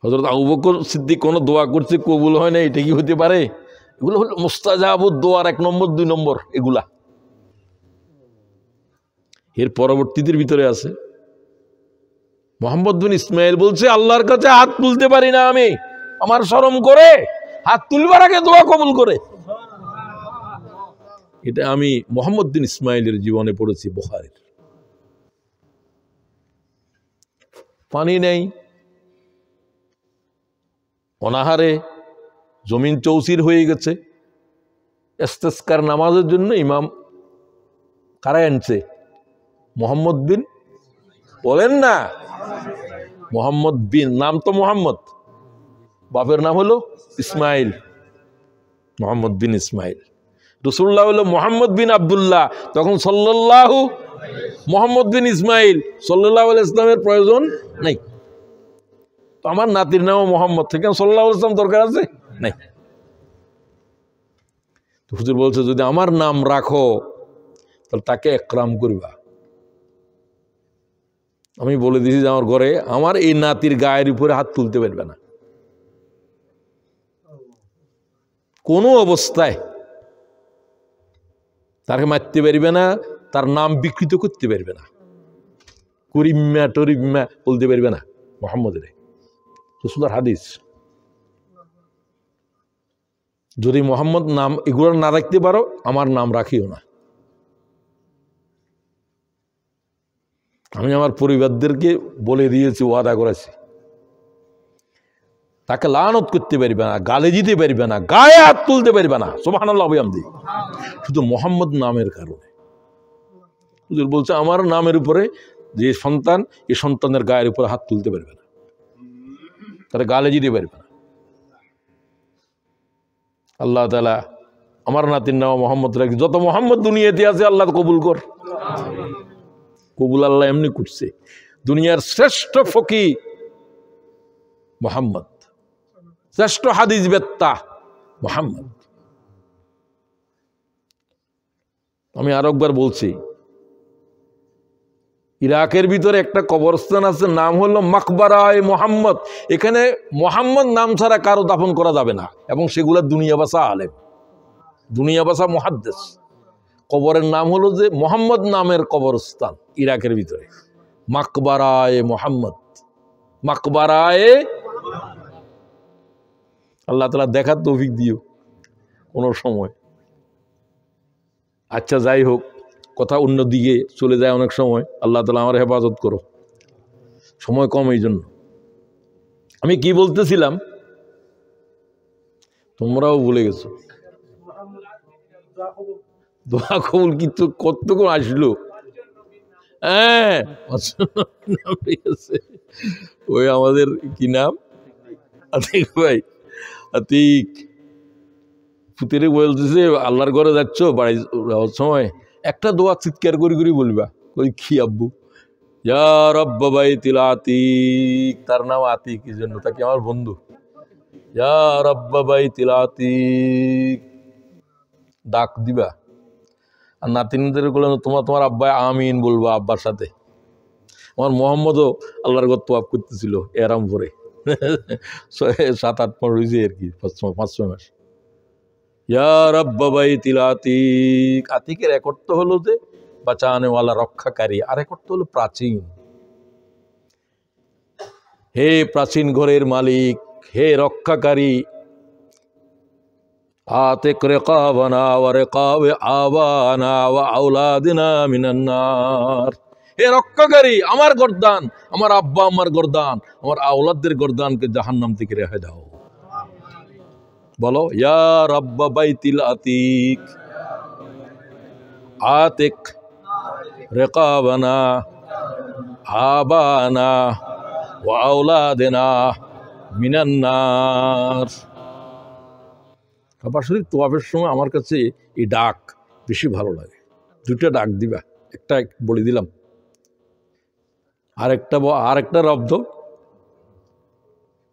Speaker 1: হযরত আবু বকর সিদ্দিক কোনো দোয়া করছে, কবুল হয় না, এটা কি হতে পারে? এগুলো হলো মুস্তাজাবুদ দোয়ার 1 নম্বর 2 নম্বর এগুলা। এর পরবর্তীদের ভিতরে আছে মুহাম্মদ বিন ইসমাইল বলছে আল্লাহর কাছে হাত তুলতে পারি না আমি, আমার শরম করে, হাত তুলবার আগে দোয়া কবুল করে। এটা আমি মুহাম্মদ বিন ইসমাইলের জীবনে পড়েছি, বুখারীর। পানি নেই, অনাহারে, জমিন চৌচির হয়ে গেছে। ইস্তেসকার নামাজের জন্য ইমাম কারাই আনছে? মুহাম্মদ বিন, বলেন না, মুহাম্মদ বিন, নাম তো মুহাম্মদ, বাপের নাম হলো ইসমাইল, মুহাম্মদ বিন ইসমাইল। রাসূলুল্লাহ হলো মুহাম্মদ বিন আব্দুল্লাহ, তখন সাল্লাল্লাহু, মুহাম্মদ বিন ইসমাইল, সাল্লাল্লাহু আলাইহি ইসলামের প্রয়োজন নাই। তো আমার নাতির নাম মোহাম্মদ, থেকে সাল্লাল্লাহু আলাইহি ইসলাম দরকার আছে? নাই। তো হুজুর বলছে যদি আমার নাম রাখো তাহলে তাকে একরাম করবা। আমি বলে দিয়েছি যে আমার ঘরে আমার এই নাতির গায়ের উপরে হাত তুলতে পারবে না, কোনো অবস্থায়। তাকে মারতে পারবে না, তার নাম বিকৃত করতে পারবে না, করিম্মা টরিম্মা বলতে পারবে না মুহাম্মদের। রাসূলের হাদিস। যদি মুহাম্মদ নাম এগুলো না রাখতে পারো, আমার নাম রাখিও না। আমি আমার পরিবারদেরকে বলে দিয়েছি, ওয়াদা করেছি, তাকে লানত করতে পারবে না, গালে দিতে পারবে না, গায়ে হাত তুলতে পারবে না। সুবহানাল্লাহ বিহামদি। শুধু মোহাম্মদ নামের কারণে। হুজুর বলছে আমার নামের উপরে যে সন্তান, এই সন্তানের গায়ের উপরে হাত তুলতে পারবে না, তারা গালে দিতে পারবে না। আল্লাহ তাআলা আমার নাতির নাম মোহাম্মদ রাখি, যত মোহাম্মদ দুনিয়াতে আছে আল্লাহ কবুল কর। কবুল আল্লাহ এমনি করছে। দুনিয়ার শ্রেষ্ঠ ফকি মুহাম্মদ, শ্রেষ্ঠ হাদিস বেত্তা মুহাম্মদ। আমি আরেকবার বলছি, ইরাকের ভিতরে একটা কবরস্থান আছে, নাম হলো মাকবারায়ে মোহাম্মদ। এখানে মোহাম্মদ নাম ছাড়া কারো দাফন করা যাবে না, এবং সেগুলা দুনিয়া বাসা আলেম, দুনিয়া বাসা মুহাদ্দিস। কবরের নাম হলো যে মোহাম্মদ নামের কবরস্থান ইরাকের ভিতরে, মাকবারায়ে মোহাম্মদ, মাকবারায়ে। আল্লাহ তাআলা দেখার তৌফিক দিও কোনো সময়। আচ্ছা, যাই হোক, কথা অন্য দিকে চলে যায় অনেক সময়। আল্লাহ তাআলা আমার হেফাজত করো, সময় কম, এই জন্য। আমি কি বলতেছিলাম তোমরাও ভুলে গেছো। দোয়া কবুল কিন্তু কতক্ষণ আসলো। হ্যাঁ, ওই আমাদের কি নাম, আতিক ভাই, আতিক পুতিরে বলতেছে আল্লাহর ঘরে যাচ্ছ, বাড়ি যাওয়ার সময় একটা দোয়া চিৎকার করি করি বলবা। কই কি আব্বু? ইয়া রব্ব বাইতিল আতিক, তার নাম আতিক এই জন্য, তাকে আমার বন্ধু। ইয়া রব্ব বাইতিল আতিক ডাক দিবা। আর নাতিনদের বললেন তোমার তোমার আব্বা আমিন বলবা আব্বার সাথে। আমার মোহাম্মদও আল্লাহর ঘর তোয়াব করতেছিল এরাম ভরে, 7-8 মাস হয়েছে আর কি, 5-6 মাস। ইয়া রব্ব বাইতিল আতিক, আতিকের এক অর্থ হলো যে বাঁচানেওয়ালা, রক্ষাকারী, আর এক অর্থ হলো প্রাচীন। হে প্রাচীন ঘরের মালিক, হে রক্ষাকারী, আতিক রিকাবানা ওয়া রিকাবে আবানা ওয়া আওলাদিনা মিনান নার। হে রক্ষাকারী, আমার গর্দান, আমার আব্বা আমার গর্দান, আমার আওলাদদের গর্দানকে জাহান্নাম থেকে রেহাই দাও। বলো ইয়া রব্ব বাইতিল আতিক, আতিক রিকাবানা আবানা ওয়া আওলাদিনা মিনান নার। কাবা শরীফ তোয়াফের সময় আমার কাছে এই ডাক বেশি ভালো লাগে। 2টা ডাক দিবা, একটা বলে দিলাম, আরেকটা রব্দ,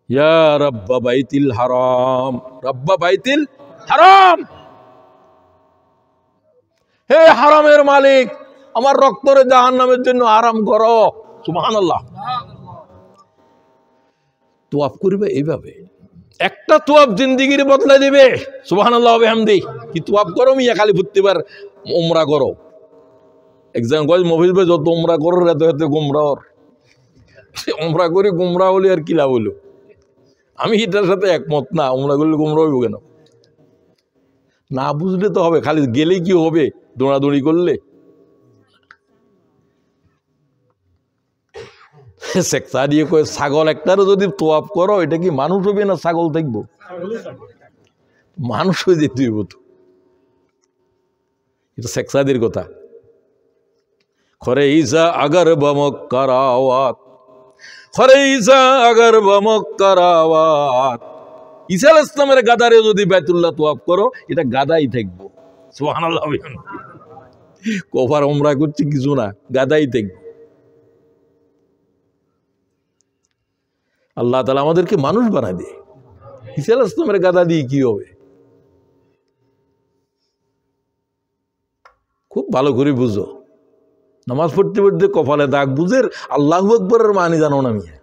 Speaker 1: ইয়া রব্বা বাইতিল হারাম, রব্বা বাইতিল হারাম, হে হারামের মালিক, আমার রক্তরে জাহান্নামের জন্য আরাম করো। সুবহানাল্লাহ। তোয়াফ করবে এইভাবে, একটা তোয়াফ জিন্দিগির বদলে দিবে। সুবহানাল্লাহ বিহামদি। কি তোয়াফ করো মিয়া, খালি প্রত্যেকবার উমরা করো। একজন কয় মফিজ ভাই যত উমরা করো এত এত গুমরাহর, উমরা করে গুমরা হলে আর কি লাভ হলো? আমি এটার সাথে একমত না। উমরা করলে গুমরা হইব কেন? না বুঝলে তো হবে, খালি গেলে কি হবে দৌড়াদৌড়ি করলে? সেক্সা দিয়ে কয় ছাগল একটারও যদি তোয়াফ করো, এটা কি মানুষ হবে না ছাগল থাকবো? মানুষ হয়ে যেতে হইব তো। এটা সেক্সাদের কথা। খরে ইসা আগর বমক করাওয়াত, খরে ইসা আগর বমক করাওয়াত। ঈসা আলাইহিস সালামের গাদারে যদি বাইতুল্লাহ তোয়াফ করো, এটা গাদাই থাকবো। সুবহানাল্লাহ। কভার উমরা করছি কিছু না, গাদাই থাকবো। আল্লাহ তাআলা আমাদেরকে মানুষ বানায় দিয়ে, ঈসা আলাইহিস সালামের গাদা দিয়ে কি হবে? খুব ভালো করে বুঝো। নামাজ পড়তে পড়তে কপালে দাগ বুঝের আল্লাহু আকবরের মানি জানো না মিয়া,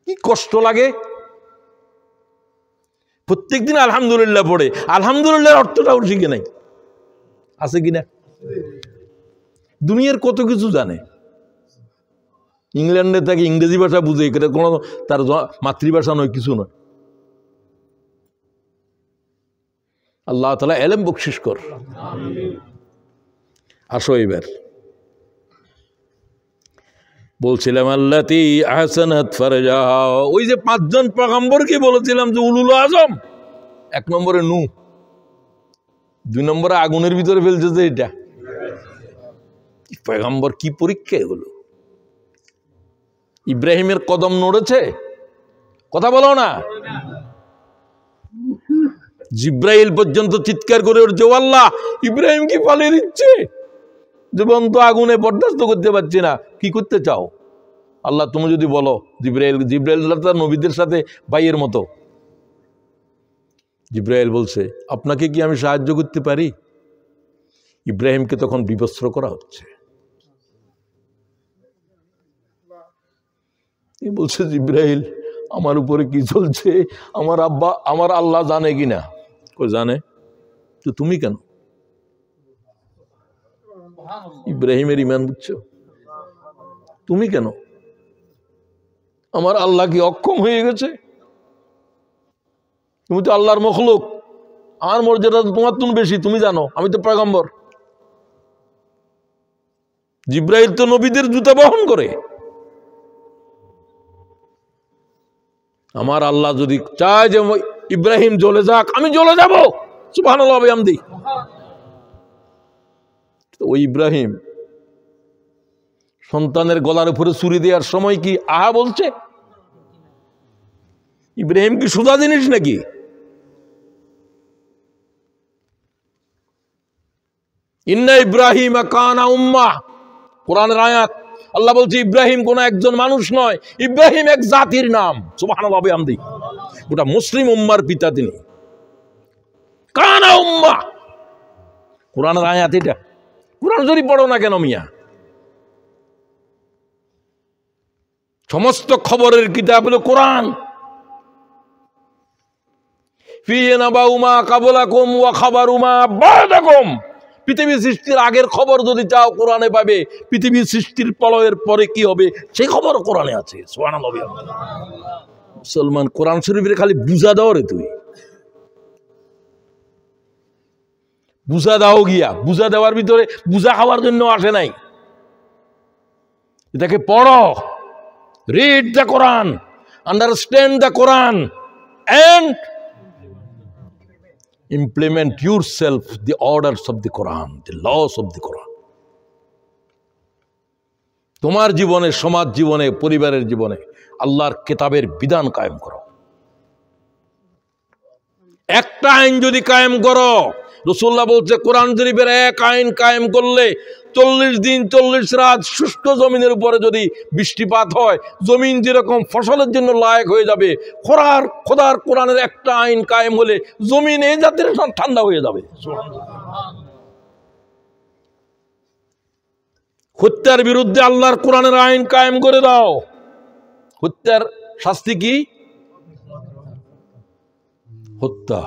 Speaker 1: কি কষ্ট লাগে। প্রত্যেকদিন আলহামদুলিল্লাহ পড়ে, আলহামদুলিল্লাহর অর্থটাও শিখে নাই, আছে কিনা? দুনিয়ার কত কিছু জানে, ইংল্যান্ডে তাকে ইংরেজি ভাষা বুঝে, এটা কোনো তার মাতৃভাষা নয়, কিছু নয়। আল্লাহ তাআলা ইলম বকশিশ কর। আসো এবার বলছিলাম আল্লাতী আহসানাত ফারজাহা, ওই যে 5 জন পয়গম্বরকে বলেছিলাম যে উলুল আজম। 1 নম্বরে নূহ, 2 নম্বরে আগুনের ভিতরে ফেলছে যে এটা পয়গম্বর। কি পরীক্ষা এগুলো! ইব্রাহিমের কদম নড়েছে, কথা বলো না। জিব্রাইল পর্যন্ত চিৎকার করে উঠছে, আল্লাহ ইব্রাহিম কি পালিয়ে দিচ্ছে, জীবন তো আগুনে বরদাস্ত করতে পারছি না, কি করতে চাও আল্লাহ? তুমি যদি বলো। জিব্রাইল তার নবীদের সাথে ভাইয়ের মতো। জিব্রাইল বলছে, আপনাকে কি আমি সাহায্য করতে পারি? ইব্রাহিমকে তখন বিবস্ত্র করা হচ্ছে। বলছে জিব্রাইল আমার উপরে কি চলছে, আমার আব্বা আমার আল্লাহ জানে কিনা? কই জানে। তো তুমি কেন? ইব্রাহিমের ইমান বুঝছো? তুমি কেন? আমার আল্লাহ কি অক্ষম হয়ে গেছে? তুমি তো আল্লাহর মখলুক, আমার মর্যাদা তোমার তুমি বেশি, তুমি জানো, আমি তো পয়গম্বর। জিব্রাইল তো নবীদের জুতা বহন করে। আমার আল্লাহ যদি চায় যে ইব্রাহিম জ্বলে যাক, আমি জ্বলে যাব, সুবহানাল্লাহ বিহামদি। ওই ইব্রাহিম সন্তানের গলার উপরে ছুরি দেওয়ার সময় কি আহা বলছে? ইব্রাহিম কি সুদা জিনিস নাকি? ইন্না ইব্রাহিম কানা উম্মাহ, কোরআনের আয়াত। আল্লাহ বলছে ইব্রাহিম কোন একজন মানুষ নয়, ইব্রাহিম এক জাতির নাম, সুবহানাল্লাহ বিহামদি। গোটা মুসলিম উম্মার পিতা তিনি, কানা উম্মাহ। কোরআনের আয়াত এটা। কোরআন যদি পড়ো না কেন মিয়া? সমস্ত খবরের কিতাব হলো কোরআন। ফিহি নাবাউ মা ক্বাবলাকুম ওয়া খাবারু মা বা'দাকুম। পৃথিবী সৃষ্টির আগের খবর যদি চাও কোরআনে পাবে, পৃথিবী সৃষ্টির প্রলয়ের পরে কি হবে সেই খবর কোরআনে আছে, সুবহানাল্লাহ। মুসলমান কোরআন শরীফের খালি বুঝা দাও রে, তুই বুঝা দাও গিয়া, বুঝা দেওয়ার ভিতরে বুঝা খাওয়ার জন্য আসে নাই। এটাকে পড়ো, read the Quran, understand the Quran and implement yourself the orders of the Quran, the laws of the Quran. তোমার জীবনে, সমাজ জীবনে, পরিবারের জীবনে আল্লাহর কিতাবের বিধান কায়েম করো। একটা আইন যদি কায়েম করো, রাসূলুল্লাহ বলছে কোরআন শরীফের এক আইন কায়েম করলে 40 দিন 40 রাত শুষ্ক জমিনের উপরে যদি বৃষ্টিপাত হয়, জমিন যেরকম ফসলের জন্য লায়ক হয়ে যাবে, খোদার কোরআনের একটা আইন কায়েম হলে জমিন এই জাতির ঠান্ডা হয়ে যাবে। হত্যার বিরুদ্ধে আল্লাহর কোরআনের আইন কায়েম করে দাও। হত্যার শাস্তি কি? হত্যা।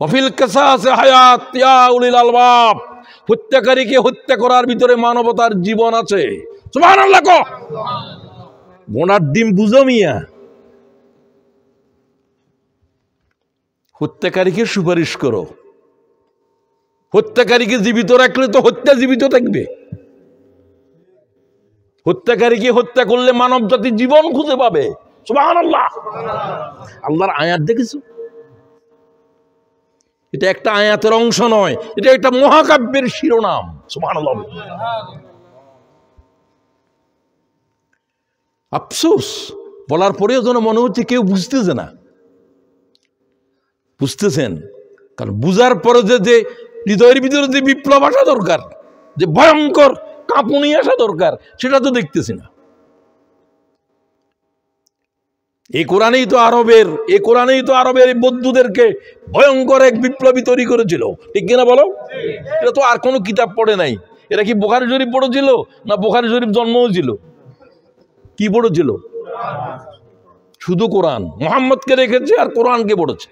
Speaker 1: ওয়াফিল কিসাসি হায়াত ইয়া উলিল আলবাব। হত্যাকারীকে হত্যা করার ভিতরে মানবতার জীবন আছে, সুবহানাল্লাহ। কো বোনার ডিম বুঝো মিয়া। হত্যাকারীকে সুপারিশ করো। হত্যাকারীকে জীবিত রাখলে তো হত্যা জীবিত থাকবে। হত্যাকারীকে হত্যা করলে মানব জাতি জীবন খুঁজে পাবে, সুবহানাল্লাহ। আল্লাহর আয়াত দেখেছো? এটা একটা আয়াতের অংশ নয়, এটা একটা মহাকাব্যের শিরোনাম, সুবহানাল্লাহ। আফসোস, বলার পরেও যেন মনে হচ্ছে কেউ বুঝতেছে না। বুঝতেছেন? কারণ বুঝার পরে যে হৃদয়ের ভিতরে যে বিপ্লব আসা দরকার, যে ভয়ঙ্কর কাঁপুনি আসা দরকার, সেটা তো দেখতেছি না। এই কোরআনেই তো আরবের বৌদ্ধদেরকে ভয়ঙ্কর এক বিপ্লবী তৈরি করেছিল, ঠিক কিনা বলো? এটা তো আর কোনো কিতাব পড়ে নাই। এরা কি বুখারী শরীফ পড়েছিল না বুখারী শরীফ জন্ম হয়েছিল? কি পড়েছিল? শুধু কোরআন। মুহাম্মদকে রেখেছে আর কোরআনকে পড়েছে।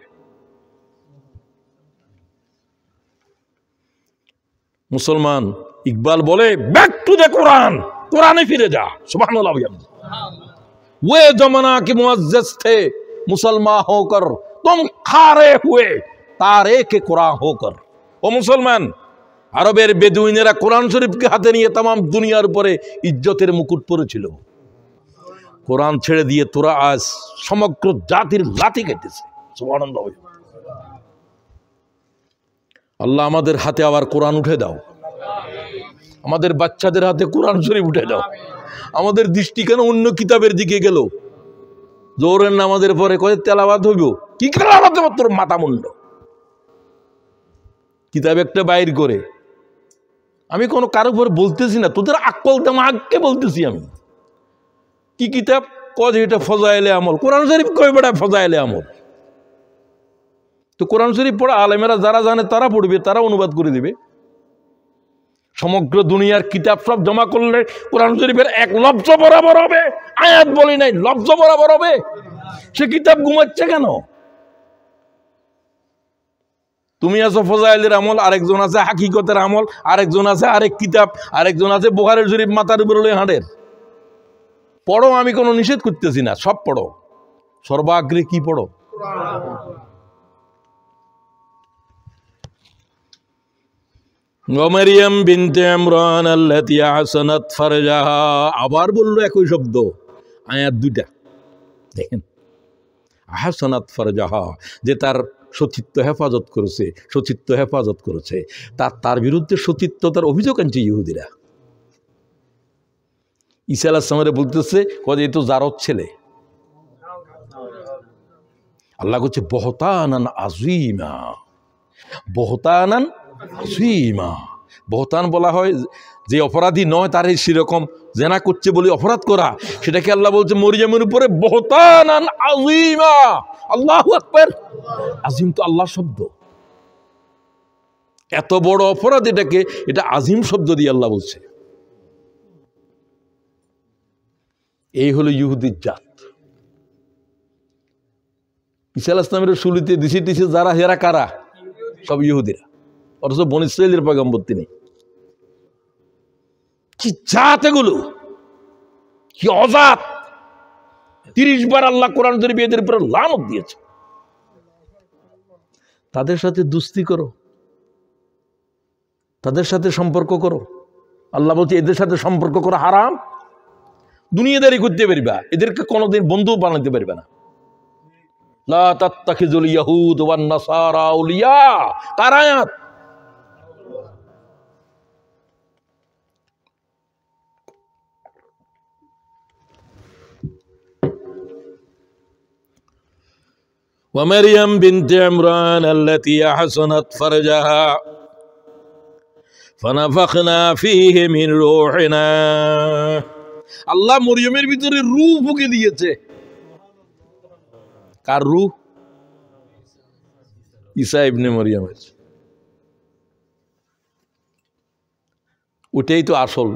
Speaker 1: মুসলমান, ইকবাল বলে ব্যাক টু দ্য কোরআন, কোরআনে ফিরে যা, সুবহানাল্লাহ। वे जमाना के मुअज्जज थे मुसलमान होकर, तुम खारे हुए तारे के कुरान होकर। ও মুসলমান, আরবের বেদুইনেরা কোরআন শরীফকে হাতে নিয়ে তামাম দুনিয়ার উপরে ইজ্জতের মুকুট পরেছিল। কোরআন ছেড়ে দিয়ে তোরা আজ সমগ্র জাতির লাথি কেটেছে, সুবহানাল্লাহ। আল্লাহ আমাদের হাতে আবার কোরআন উঠে দাও, আমাদের বাচ্চাদের হাতে কোরআন শরীফ উঠে দাও। আমাদের দৃষ্টি কেন অন্য কিতাবের দিকে গেল? জোহরের নামাজের পরে কয়ে তেলাওয়াত হইব, কি তেলাওয়াত হবে তোর মাথা মুন্ড? কিতাব একটা বাইর করে, আমি কোনো কারো উপর বলতেছি না, তোদের আকল দামাগকে বলতেছি আমি। কি কিতাব? কয় এটা ফজাইলে আমল। কোরআন শরীফ কয় বেটা ফজাইলে আমল? তো কোরআন শরীফ পড়া আলেমেরা যারা জানে তারা পড়বে, তারা অনুবাদ করে দিবে। সমগ্র দুনিয়ার কিতাব সব জমা করলে কোরআন শরীফের এক লফজ বরাবর হবে। আয়াত বলি নাই, লফজ বরাবর হবে। সে কিতাব ঘুমাচ্ছে কেন? তুমি আছো ফজাইলের আমল, আরেকজন আছে হাকিকতের আমল, আরেকজন আছে আরেক কিতাব, আরেকজন আছে বুখারী শরীফ মাথার উপর লয়ে হাঁটের। পড়ো, আমি কোনো নিষেধ করতেছি না, সব পড়ো। সর্বাগ্রে কি পড়ো? মারইয়াম বিনতে ইমরান আল্লাতী আহসানাত ফারজাহা, আবার বললো একই শব্দ, আয়াত দুইটা দেখেন। আহসানাত ফারজাহা, যে তার সতীত্ব হেফাজত করেছে, সতীত্ব হেফাজত করেছে। তার বিরুদ্ধে সতীত্বতার অভিযোগ আনছে ইহুদিরা। ঈসা আলাইহিস সালামের বলতেছে কয়ে তো জারদ ছেলে। আল্লাহ বলছে বহতানান আযীমা, বহতানান আযীমা। বহতান বলা হয় যে অপরাধী নয় তার সেরকম জেনা করছে বলে অপরাধ করা, সেটাকে আল্লাহ বলছে মরিয়মের উপরে বহতানান আযীমা। আল্লাহু আকবার। আজিম তো আল্লাহ শব্দ, এত বড় অপরাধ এটাকে, এটা আজিম শব্দ দিয়ে আল্লাহ বলছে। এই হলো ইহুদির জাত। ঈসা আলাইহিস সালামের শুলিতে দিছে দিছে যারা, হেরা কারা? সব ইহুদিরা। অথচ বনী ইসরাঈলের পয়গম্বর তিনি। কি জাত এগুলো, কি অজাত! 30 বার আল্লাহ কোরআন শরীফ এদের উপর লানত দিয়েছে। তাদের সাথে দুস্তি করো, তাদের সাথে সম্পর্ক করো। আল্লাহ বলছে এদের সাথে সম্পর্ক করা হারাম। দুনিয়াদারি করতে পারবা, এদেরকে কোনোদিন বন্ধু বানাতে পারবে না। লা তাত্তাখিযুল ইয়াহুদ ওয়ান নাসারা আউলিয়া, কার আয়াত? ومريم بنت عمران التي أحصنت فرجها فنفخنا فيه من روحنا। আল্লাহ মরিয়মের ভিতরে রূহ ফুঁকে দিয়েছে। কার রূহ? ঈসা ইবনে মরিয়মের। ওটাই তো আসল।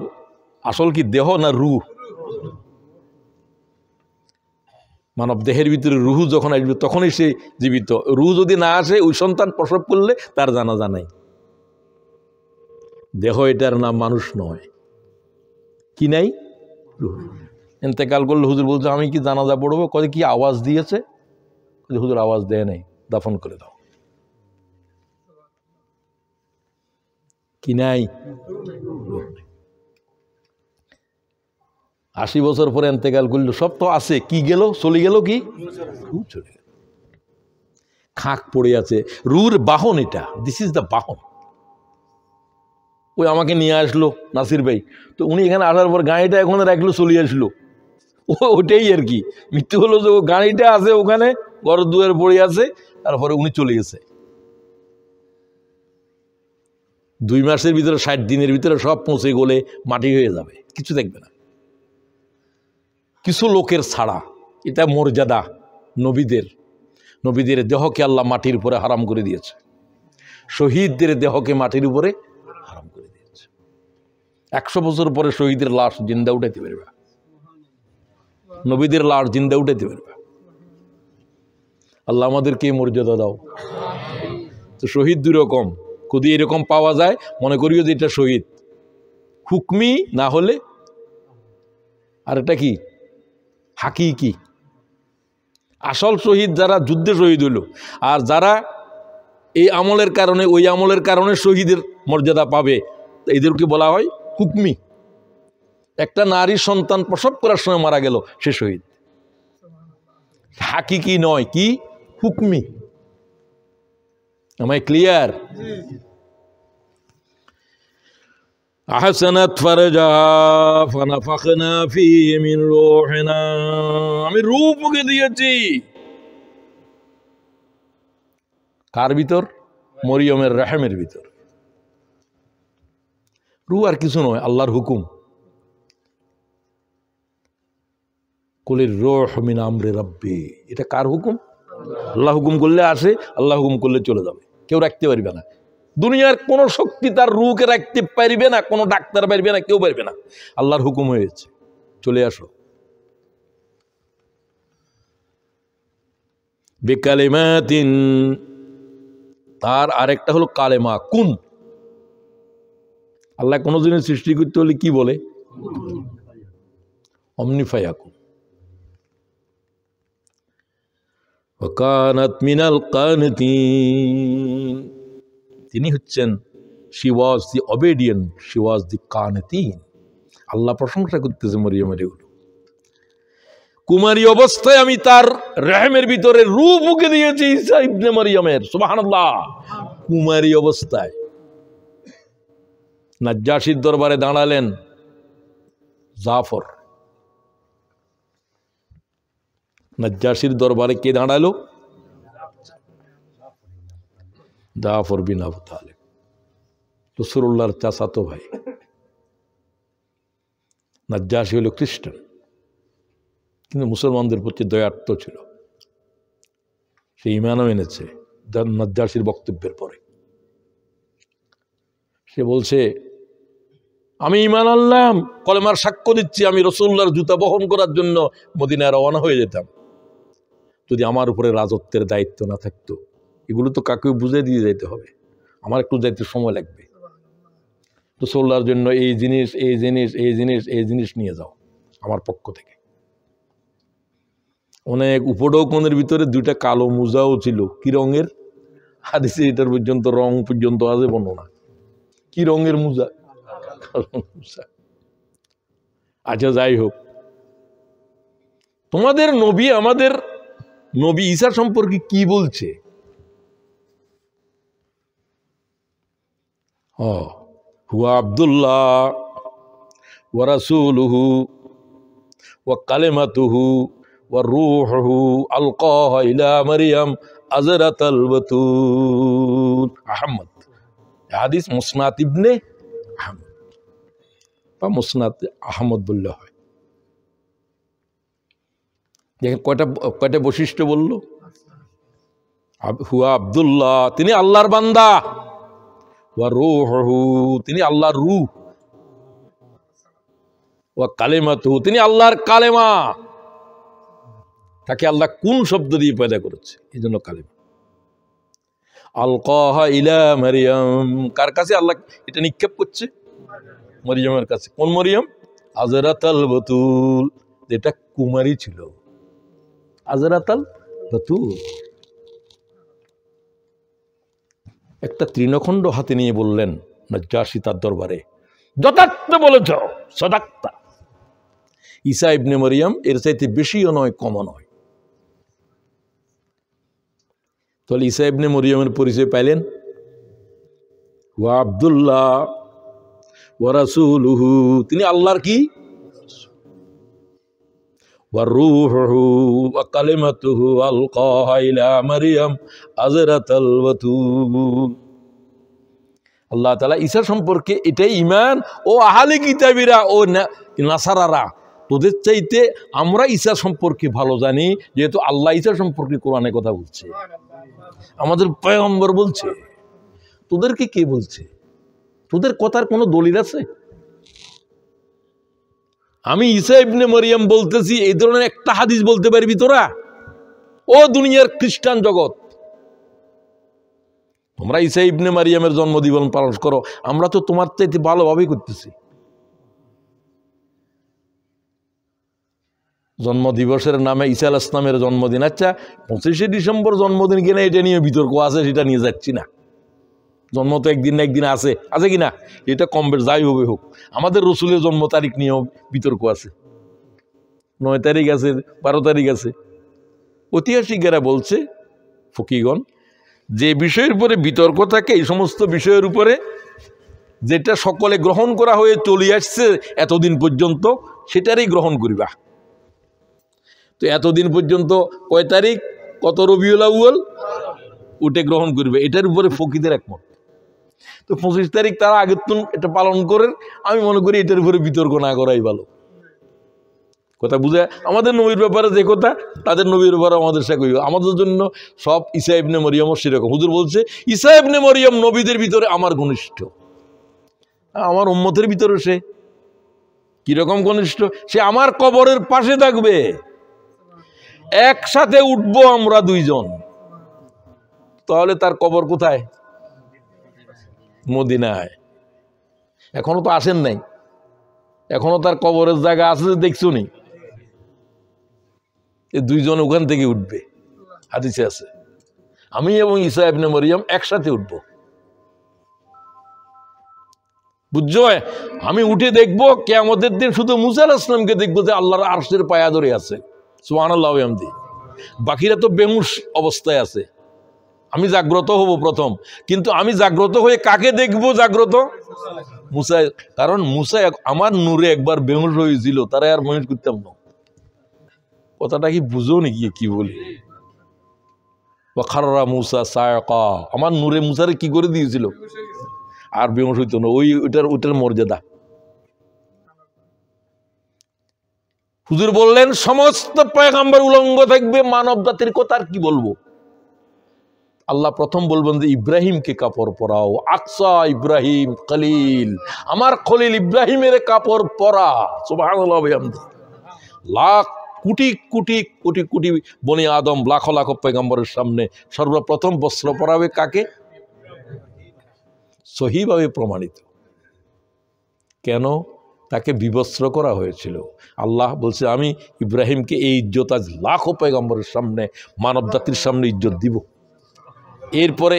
Speaker 1: আসল কি দেহ না রূহ? মানব দেহের ভিতরে রুহু যখন আসবে তখনই সে জীবিত। রুহু যদি না আসে, ওই সন্তান প্রসব করলে তার জানাজা নাই। দেহ, এটার নাম মানুষ নয়। কি নাই? রুহু। ইন্তেকাল করলে হুজুর বলছে আমি কি জানাজা পড়বো? কয়ে কি আওয়াজ দিয়েছে? হুজুর আওয়াজ দেয় নাই, দাফন করে দাও। কি নাই? 80 বছর পরে ইন্তেকাল করলো, সব তো আছে, কি গেল? চলে গেল কি? চলে গেল। খাক পড়ে আছে। রুর বাহন এটা, দিস ইজ দ্য বাহন। ওই আমাকে নিয়ে আসলো নাসির ভাই, তো উনি এখানে আসার পর গাড়িটা এখানে রাখলো, চলে আসলো। ওটাই আর কি। মৃত্যু হলো যে ও গাড়িটা আছে ওখানে, ঘর দুয়ার পড়ে আছে, তারপরে উনি চলে গেছে। 2 মাসের ভিতরে, 60 দিনের ভিতরে সব পৌঁছে গলে মাটি হয়ে যাবে, কিছু দেখবে না। কিছু লোকের ছাড়া, এটা মর্যাদা নবীদের। নবীদের দেহকে আল্লাহ মাটির উপরে হারাম করে দিয়েছে, শহীদদের দেহকে মাটির উপরে হারাম করে দিয়েছে। 100 বছর পরে শহীদের লাশ জিন্দা উঠাইতে পারবে, নবীদের লাশ জিন্দা উঠাইতে পারবে। আল্লাহ আমাদেরকে মর্যাদা দাও। তো শহীদ 2 রকম, যদি এরকম পাওয়া যায় মনে করিও যে এটা শহীদ, হুকমি না হলে আর এটা কি হাকিকি। আসল শহীদ যারা যুদ্ধে শহীদ হইল, আর যারা এই আমলের কারণে ওই আমলের কারণে শহীদের মর্যাদা পাবে, এদেরকে বলা হয় হুকমি। একটা নারী সন্তান প্রসব করার সময় মারা গেল, সে শহীদ। হাকিকি নয়, কি? হুকমি। আমায় ক্লিয়ার? আহসানাত ফারজাহা ফানাফাখনা ফীহি মিন রূহিনা, আমি রূহ ফুঁকে দিয়েছি। কার ভিতর? মরিয়মের রহমের ভিতর। রূহ আর কিছু নয়, আল্লাহর হুকুম। কুলির রূহ মিন আমরি রাব্বি, এটা কার হুকুম? আল্লাহ হুকুম করলে আসে, আল্লাহ হুকুম করলে চলে যাবে, কেউ রাখতে পারবে না। দুনিয়ার কোন শক্তি তার রূহকে রাখতে পারবে না, কোনো ডাক্তার পারবে না, কেউ পারবে না। আল্লাহর হুকুম হয়েছে, চলে আসো। বিকালিমাতিন, তার আরেকটা হলো কালেমা, কুন। আল্লাহ কোনো জিনিস সৃষ্টি করতে হলে কি বলে? অমনি ফায়াকুন। ওয়াকানাত মিনাল কানিতিন, তিনি হচ্ছেন, she was the obedient, she was the কানিতিন। আল্লাহ প্রশংসা করতেছে মরিয়মের। এগুলো কুমারী অবস্থায় আমি তার রহমের ভিতরে রূহ মুখে দিয়েছি ঈসা ইবনে মরিয়মের। সুবহানাল্লাহ। কুমারী অবস্থায় নাজ্জাশীর দরবারে দাঁড়ালেন জাফর। নাজ্জাশীর দরবারে কে দাঁড়ালো? জাফর বিন আবু তালেব, রাসূলুল্লাহর চাচাতো ভাই। নাজ্জাশী হলো খ্রিস্টান, কিন্তু মুসলমানদের প্রতি দয়ার্থ ছিল। সে ঈমানও এনেছে নাজ্জাশীর বক্তব্যের পরে। সে বলছে, আমি ঈমান আনলাম, কলেমার সাক্ষ্য দিচ্ছি, আমি রাসূলুল্লাহর জুতা বহন করার জন্য মদিনায় রওনা হয়ে যেতাম যদি আমার উপরে রাজত্বের দায়িত্ব না থাকতো। এগুলো তো কাকেও বুঝে দিয়ে যেতে হবে, আমার একটু যাইতে সময় লাগবে। রাসূলুল্লাহর জন্য এই জিনিস, এই জিনিস, এই জিনিস, এই জিনিস নিয়ে যাও আমার পক্ষ থেকে। অনেক উপঢৌকনের ভিতরে দুইটা কালো মোজাও ছিল। কি রঙের? হাদিসে এটার পর্যন্ত রং পর্যন্ত আছে বর্ণনা। কি রঙের মোজা? কালো মোজা। আচ্ছা, যাই হোক, তোমাদের নবী আমাদের নবী ঈসা সম্পর্কে কি বলছে? হুয়া আব্দুল্লাহ ওয়া রাসূলুহু ওয়া কালিমাতুহু ওয়া রূহুহু আলকাহা ইলা মারইয়াম আযরাতাল বাতুল। আহমদ, হাদিস মুসনাদ ইবনে আহমদ বা মুসনাদ আহমদ বললে হয়। দেখেন কয়টা বৈশিষ্ট্য বলল। হুয়া আব্দুল্লাহ, তিনি আল্লাহর বান্দা। ওয়া রূহুহু, তিনি আল্লাহর রূহ। ওয়া কালিমাতুহু, তিনি আল্লাহর কালেমা। তাকে আল্লাহ কোন শব্দ দিয়ে পয়দা করেছে? এই জন্য কালেমা। আলকাহা ইলা মারইয়াম, কার কাছে আল্লাহ এটা নিক্ষেপ করছে? মরিয়মের কাছে। কোন মরিয়ম? আযরাতাল বাতুল, যেটা কুমারী ছিল। আযরাতাল বাতুল। একটা তৃণখণ্ড হাতে নিয়ে বললেন নাজ্জাশী তার দরবারে, যথার্থ বলেছ, সাদাক্তা। ঈসা ইবনে মরিয়ম এর চাইতে বেশিও নয়, কমও নয়। তাহলে ঈসা ইবনে মরিয়মের পরিচয় পাইলেন। ওয়া আব্দুল্লাহ ওয়া রাসূলুহু, তিনি আল্লাহর কি? ওয়া রূহুহু ওয়া কালিমাতুহু আলকাহা ইলা মারইয়াম আযরাতাল বাতুল। আল্লাহ তাআলা ঈসা সম্পর্কে এটাই ঈমান। ও আহলে কিতাবীরা, ও নাসারারা, তোদের চাইতে আমরা ঈসা সম্পর্কে ভালো জানি, যেহেতু আল্লাহ ঈসা সম্পর্কে কোরআনে কথা বলছে, আমাদের পয়গম্বর বলছে। তোদেরকে কে বলছে? তোদের কথার কোনো দলিল আছে? আমি ঈসা ইবনে মরিয়ম বলতেছি, এই ধরনের একটা হাদিস বলতে পারবি তোরা? ও দুনিয়ার খ্রিস্টান জগৎ, তোমরা ঈসা ইবনে মারিয়ামের জন্মদিবস পালন করো, আমরা তো তোমার চাইতে ভালোভাবেই করতেছি। জন্মদিবসের নামে ঈসা আলাইহিস সালামের জন্মদিন, আচ্ছা 25শে ডিসেম্বর জন্মদিন কিনা এটা নিয়ে বিতর্ক আছে, সেটা নিয়ে যাচ্ছি না। জন্ম তো একদিন না একদিন আছে, আছে কিনা? এটা কম বেশ যাই হবে হোক, আমাদের রসুলের জন্ম তারিখ নিয়েও বিতর্ক আছে। 9 তারিখ আছে, 12 তারিখ আছে। ঐতিহাসিকেরা বলছে, ফকিগণ, যে বিষয়ের উপরে বিতর্ক থাকে, এই সমস্ত বিষয়ের উপরে যেটা সকলে গ্রহণ করা হয়ে চলে আসছে এতদিন পর্যন্ত, সেটারই গ্রহণ করিবা। তো এতদিন পর্যন্ত কয় তারিখ, কত রবিউল আউয়াল, ওটা গ্রহণ করবে, এটার উপরে ফকিদের একমত। তো 25 তারিখ তারা আগের তো এটা পালন করেন, আমি মনে করি এটার উপরে বিতর্ক না করাই ভালো। কথা বুঝে? আমাদের নবীর ব্যাপারে যে কথা, তাদের নবীর ব্যাপারে আমাদের সে কইব। আমাদের জন্য সব ঈসা ইবনে মরিয়মও সেরকম। হুজুর বলছে ঈসা ইবনে মরিয়ম নবীদের ভিতরে আমার ঘনিষ্ঠ, আমার উম্মতের ভিতরে সে কিরকম ঘনিষ্ঠ? সে আমার কবরের পাশে থাকবে, একসাথে উঠবো আমরা দুইজন। তাহলে তার কবর কোথায়? মদিনায়। এখনো তো আসেন নাই, এখনো তার কবরের জায়গা আছে, দেখছো নি? এই দুইজন ওখান থেকে উঠবে, হাদিসে আছে। আমি এবং ঈসা ইবনে মরিয়ম একসাথে উঠবো, বুঝছো? আমি উঠে দেখবো কিয়ামতের দিন শুধু মুসা আলাইহিস সালামকে দেখবো যে আল্লাহর আরশের পায়া ধরে আছে, সুবহানাল্লাহ ওয়া বিহামদিহি। বাকিরা তো বেহুশ অবস্থায় আছে। আমি জাগ্রত হব প্রথম, কিন্তু আমি জাগ্রত হয়ে কাকে দেখবো? জাগ্রত মুসা, কারণ মুসা আমার নূরে একবার বেহুশ হয়েছিল, তারা আর বেহুশ করতাম না। কথাটা কি বুঝো নাকি কি বলি? খাররা মুসা সায়কা, আমার নূরে মুসারে কি করে দিয়েছিল, আর বেহুশ হইতো না। ওইটার মর্যাদা। হুজুর বললেন সমস্ত পয়গম্বর উলঙ্গ থাকবে, মানব জাতির কথা আর কি বলবো? আল্লাহ প্রথম বলবেন যে ইব্রাহিমকে কাপড় পরাও, আকসা ইব্রাহিম খলিল, আমার খলিল ইব্রাহিমের কাপড় পরা, সুবহানাল্লাহ ওয়া বিহামদিহি। লাখ কোটি কোটি কোটি কোটি বনি আদম, লাখ লাখ পয়গম্বরের সামনে সর্বপ্রথম বস্ত্র পরাবে কাকে? সহিভাবে প্রমাণিত। কেন? তাকে বিবস্ত্র করা হয়েছিল। আল্লাহ বলছে আমি ইব্রাহিমকে এই ইজ্জত আজ লাখো পয়গম্বরের সামনে, মানব জাতির সামনে ইজ্জত দিব। এরপরে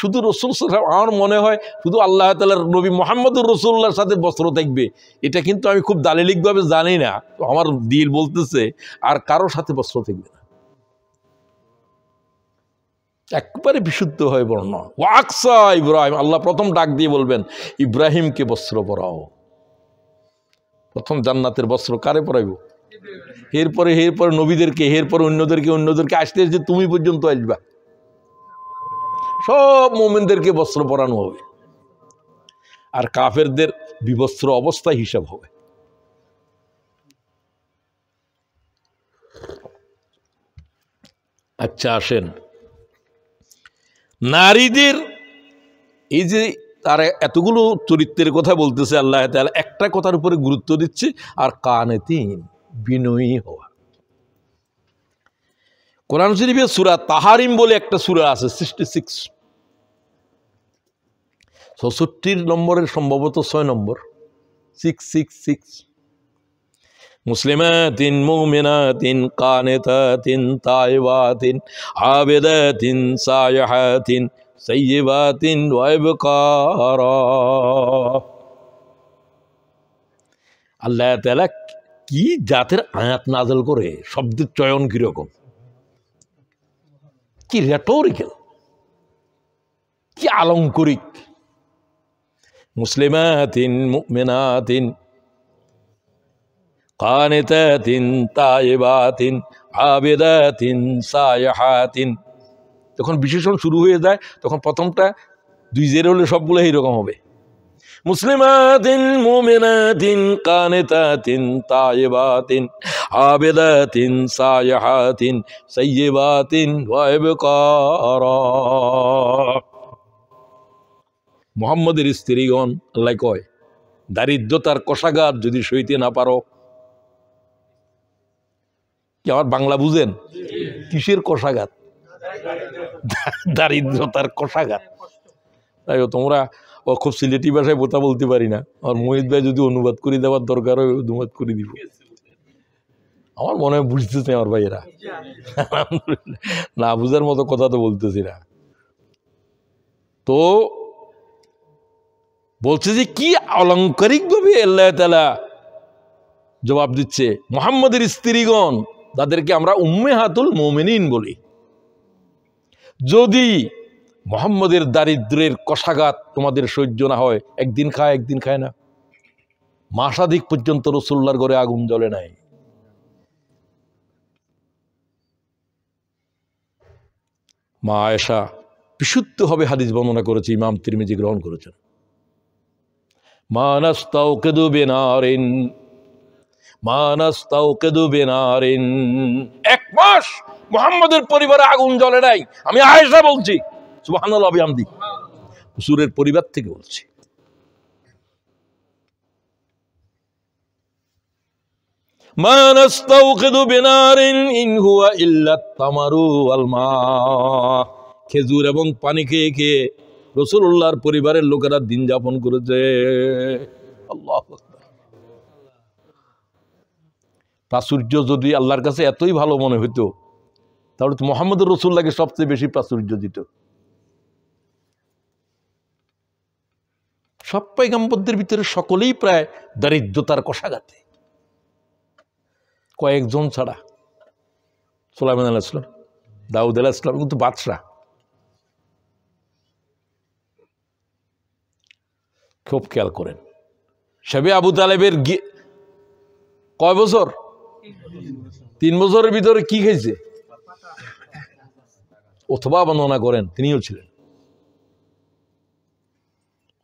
Speaker 1: শুধু রসুল, আমার মনে হয় শুধু আল্লাহ তাআলার নবী মুহাম্মদুর রাসূলুল্লাহর সাথে বস্ত্র থাকবে, এটা কিন্তু আমি খুব দালিলিকভাবে জানি না, আমার দিল বলতেছে আর কারোর সাথে বস্ত্র থাকবে না, একবারে বিশুদ্ধ হয়ে বর্ণনা। ওয়াকসা ইব্রাহিম, আল্লাহ প্রথম ডাক দিয়ে বলবেন ইব্রাহিমকে বস্ত্র পরাও। প্রথম জান্নাতের বস্ত্র কারে পরাইব? এরপরে নবীদেরকে, এরপরে অন্যদেরকে আসতে আসতে তুমি পর্যন্ত আসবা, সব মুমিনদেরকে বস্ত্র পরানো হবে, আর কাফেরদের বিবস্ত্র অবস্থায় হিসাব হবে। আচ্ছা আসেন, নারীদের এই যে তার এতগুলো চরিত্রের কথা বলতেছে আল্লাহ তাআলা, একটা কথার উপরে গুরুত্ব দিচ্ছে, আর কানেতিন, বিনয়ী হওয়া। কোরআন শরীফে সূরা তাহারিম বলে একটা সূরা আছে, 66, 66 নম্বরের সম্ভবত 6 নম্বর, 666। মুসলিমাতিন মুমিনাতিন কানিতাতিন তাইবাতিন আবিদাতিন সায়হাতিন সাইয়্যিবাতিন ওয়া ইবকারা। আল্লাহ তাআলা কি জাতের আয়াত নাযিল করে, শব্দের চয়ন কিরকম, কি রেটরিক্যাল, কি আলংকারিক। মুসলিমাতিন মুমিনাতিন কানিতাতিন তাইবাতিন আবিদাতিন সায়হাতিন। যখন বিশেষণ শুরু হয়ে যায় তখন প্রথমটা 2 জের হলে সবগুলো এইরকম হবে। মুসলিমাতিন মুমিনাতিন কানিতাতিন তাইবাতিন আবিদাতিন সায়হাতিন সাইয়্যিবাতিন ওয়া ইবকারা। মুহাম্মদের স্ত্রীগণ, আল্লাহ কয় দারিদ্রতার কষাঘাত যদি সইতে না পারো, কি আমার বাংলা বুঝেন? কিসের কষাঘাত? দারিদ্রতার কষাঘাত। তাই তোমরা খুব সিলেটি ভাষায় কথা বলতে পারি না, আমার মোহিত ভাই যদি অনুবাদ করে দেওয়ার দরকার হয় অনুবাদ করে দিব। আমার মনে হয় বুঝতেছে আমার ভাইয়েরা, না বুঝার মতো কথা তো বলতেছি না। তো বলছে যে কি অলংকারিক ভাবে আল্লাহ তাআলা জবাব দিচ্ছে। মুহাম্মদের স্ত্রীগণ, তাদেরকে আমরা উম্মাহাতুল মুমিনিন বলি, যদি মুহাম্মদের দারিদ্রের কষাঘাত তোমাদের সহ্য না হয়, একদিন খায় একদিন খায় না, মাসাধিক পর্যন্ত রাসূলুল্লাহর ঘরে আগুন জ্বলে নাই। মা আয়েশা বিশুদ্ধভাবে হাদিস বর্ণনা করেছে, ইমাম তিরমিজি গ্রহণ করেছেন। মা নাস্তাউকিদু বিনারিন মা নাস্তাউকিদু বিনারিন, 1 মাস মুহাম্মদের পরিবারে আগুন জ্বলে নাই। আমি আয়েশা বলছি, সুবহানাল্লাহ বিহামদি, হুজুরের পরিবার থেকে বলছি। মা নাস্তাউকিদু বিনারিন ইন হুয়া ইল্লা তামারু ওয়াল মা, খেজুর এবং পানি খেয়ে খেয়ে রাসূলুল্লাহর পরিবারের লোকেরা দিন যাপন করেছে। আল্লাহু আকবার। প্রাচুর্য যদি আল্লাহর কাছে এতই ভালো মনে হইতো, তাহলে তো মুহাম্মদুর রাসূলুল্লাহকে সবচেয়ে বেশি প্রাচুর্য দিত। সব পয়গম্বরদের ভিতরে সকলেই প্রায় দারিদ্রতার কষাঘাতে, কয়েকজন ছাড়া, সুলাইমান আলাইহিস সালাম, দাউদ আলাইহিস সালাম কিন্তু বাদশাহ। খুব খেয়াল করেন, শবে আবু তালেবের কয় বছর? 3 বছরের ভিতরে কি খেয়েছে? অথবা বর্ণনা করেন তিনিও ছিলেন।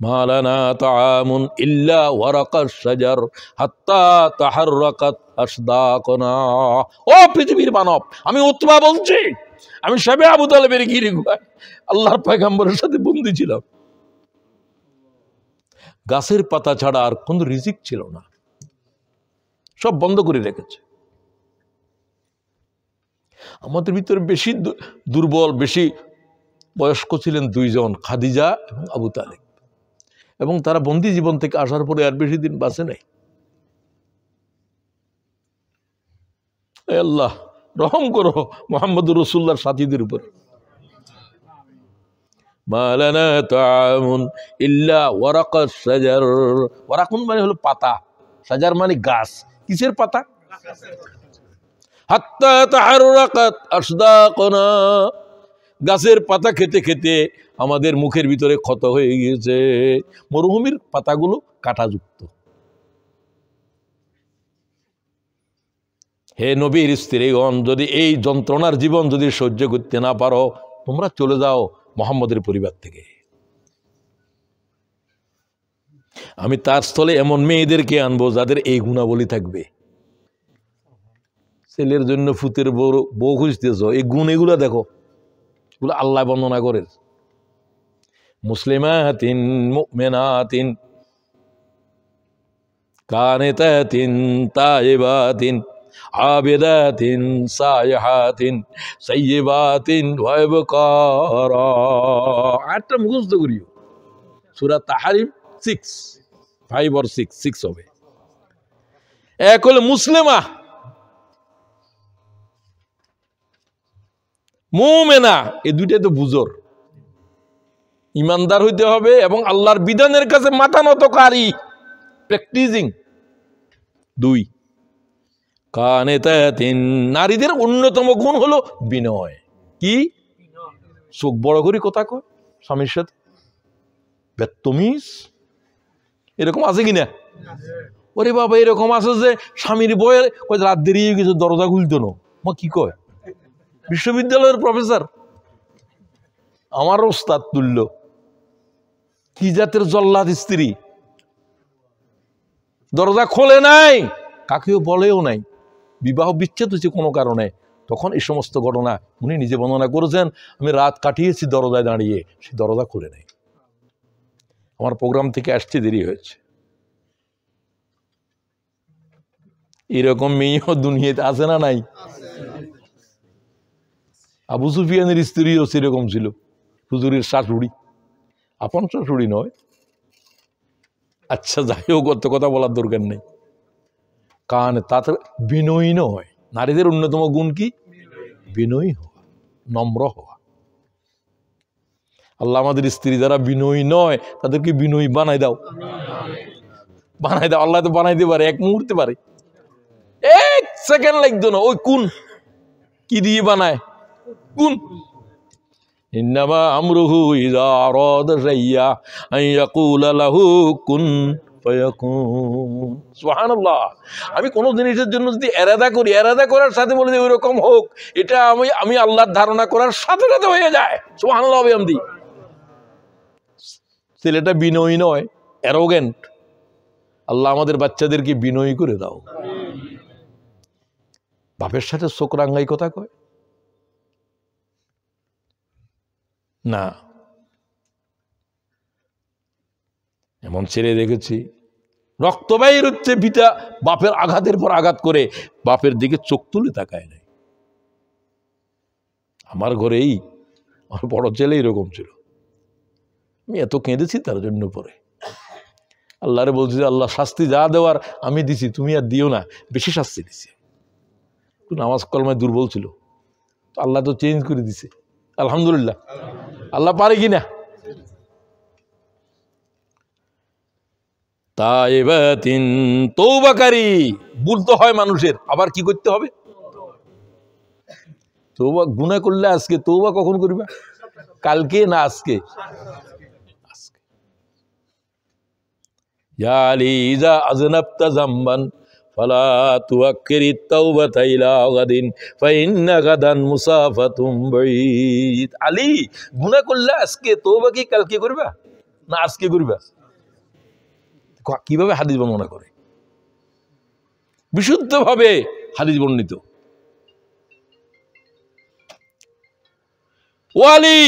Speaker 1: মালানা তাআমুন ইল্লা ওয়ারাকাশ শাজার হাত্তা তাহাররাকাত আসদাকনা। ও পৃথিবীর মানব, আমি উতবা বলছি, আমি শবে আবু তালেবের গিরিগুহায় আল্লাহর পয়গম্বরের সাথে বন্দী ছিলাম। গাছের পাতা ছাড়া আর কোন রিজিক ছিল না, সব বন্ধ করে রেখেছে। আমাদের ভিতরে বেশি দুর্বল, বেশি বয়স্ক ছিলেন 2 জন, খাদিজা এবং আবু তালেব, এবং তারা বন্দী জীবন থেকে আসার পরে আর বেশি দিন বাঁচে নাই। আল্লাহ রহম করো মুহাম্মদুর রাসূলুল্লাহর সাথীদের উপর। মালানা তাআমুন ইল্লা ওয়ারাকাশ শাজার, ওয়ারাকুন মানে হলো পাতা, শাজার মানে গাছ। কিসের পাতা? হাত্তা তাহাররাকাত আসদাকনা, গাছের পাতা খেতে খেতে আমাদের মুখের ভিতরে ক্ষত হয়ে গিয়েছে। মরুভূমির পাতাগুলো কাঁটাযুক্ত। হে নবীর স্ত্রীগণ, যদি এই যন্ত্রণার জীবন যদি সহ্য করতে না পারো, তোমরা চলে যাও মুহাম্মদের পরিবার থেকে। আমি তার স্থলে এমন মেয়েদেরকে আনবো যাদের এই গুণাবলী থাকবে। ছেলের জন্য ফুতের বউ খুঁজতেছ, এই গুণ এগুলা দেখো, এগুলো আল্লাহ বর্ণনা করেন। মুসলিমাতিন মুমিনাতিন কানিতাতিন তাইবাতিন আবিদাতিন সাইহাতিন সাইয়্যিবাতিন ওয়া ইবকারা। আটটা মুখস্থ করিও, সূরা তাহরিম 6, 5 or 6 হবে। এক হলো মুসলিমা, মুমিনা, এই দুইটাই তো বুজুর, ইমানদার হইতে হবে এবং আল্লাহর বিধানের কাছে মাথা নতকারী, প্র্যাকটিসিং। 2 কানিতাতিন, নারীদের অন্যতম গুণ হলো বিনয়। কি? চোখ বড় করে কথা কয় স্বামীর সাথে, বেত্তমিজ। এরকম আছে কিনা? ওরে বাবা, এরকম আছে যে স্বামীর বয়ে রাত দেরি গেছে, দরজা খুলতো না। মা কি কয়? বিশ্ববিদ্যালয়ের প্রফেসর, আমার ওস্তাদ তুল্য। কি জাতের জল্লাদ স্ত্রী! দরজা খোলে নাই, কাকেও বলেও নাই, বিবাহ বিচ্ছেদ হয়েছে কোনো কারণে। তখন এই সমস্ত ঘটনা উনি নিজে বর্ণনা করেছেন। আমি রাত কাটিয়েছি দরজায় দাঁড়িয়ে, সে দরজা খুলে নাই। আমার প্রোগ্রাম থেকে আসতে দেরি হয়েছে। এরকম মেয়েও দুনিয়াতে আছে না নাই? আবু সুফিয়ানের স্ত্রীও সেরকম ছিল, হুজুরের শাশুড়ি, আপন শাশুড়ি নয়। আচ্ছা, যাই হোক, অত কথা বলার দরকার নেই। কারণ তাতে বিনয়ী নয়। নারীদের অন্যতম গুণ কি? বিনয়ী হওয়া, নম্র হওয়া। আল্লাহ আমাদের স্ত্রী যারা বিনয়ী নয় তাদেরকে বিনয়ী বানাই দাও, বানাই দাও। আল্লাহ তো বানাইতে পারে, 1 মুহূর্তে পারে, 1 সেকেন্ড লাগতো না। ওই কোন কি দিয়ে বানায়? কোন ইন্নামা আমরুহু ইযা আরাদা শাইআ আন ইয়াকুলা লাহু কুন ফায়াকুন। সুবহানাল্লাহ। আমি কোন জিনিসের জন্য যদি এরাদা করি, এরাদা করার সাথে বলে যে ওইরকম হোক, এটা আমি আল্লাহর ধারণা করার সাথে সাথে হয়ে যায়। সুবহানাল্লাহ বিহামদি। ছেলেটা বিনয়ী নয়, অ্যারোগেন্ট। আল্লাহ আমাদের বাচ্চাদেরকে বিনয়ী করে দাও। বাপের সাথে চোখ রাঙ্গাই কথা কয় না। এমন ছেলে দেখেছি রক্ত বাইর হচ্ছে, পিতা বাপের আঘাতের পর আঘাত করে বাপের দিকে চোখ তুলে তাকায় নাই। আমার ঘরেই আমার বড় ছেলে এরকম ছিল, আমি এত কেঁদেছি তার জন্য। পরে আল্লাহরে বলছি, আল্লাহ শাস্তি যা দেওয়ার আমি দিছি, তুমি আর দিও না, বেশি শাস্তি দিছি। একটু নামাজ কলমায় দুর্বল ছিল, তো আল্লাহ তো চেঞ্জ করে দিছে, আলহামদুলিল্লাহ। আল্লাহ পারে কিনা? তাইবাতিন, তওবাকারী। ভুল তো হয় মানুষের, আবার কি করতে হবে? তওবা। গুনাহ করলে আজকে তওবা কখন করবা? কালকে না আজকে? আজকে। ইয়া আলী ইযা আযনাবতা যামবান ফালা তুআক্কিরিত তাওবাতা ইলা গাদিন ফাইন্না গাদান মুসাফাতুম বাঈদ। আলী, গুনাহ করলে আজকে, তওবা কি কালকে করবা না আজকে করবা? কিভাবে হাদিস বর্ণনা করে? বিশুদ্ধভাবে হাদিস বর্ণিত। ওয়ালি,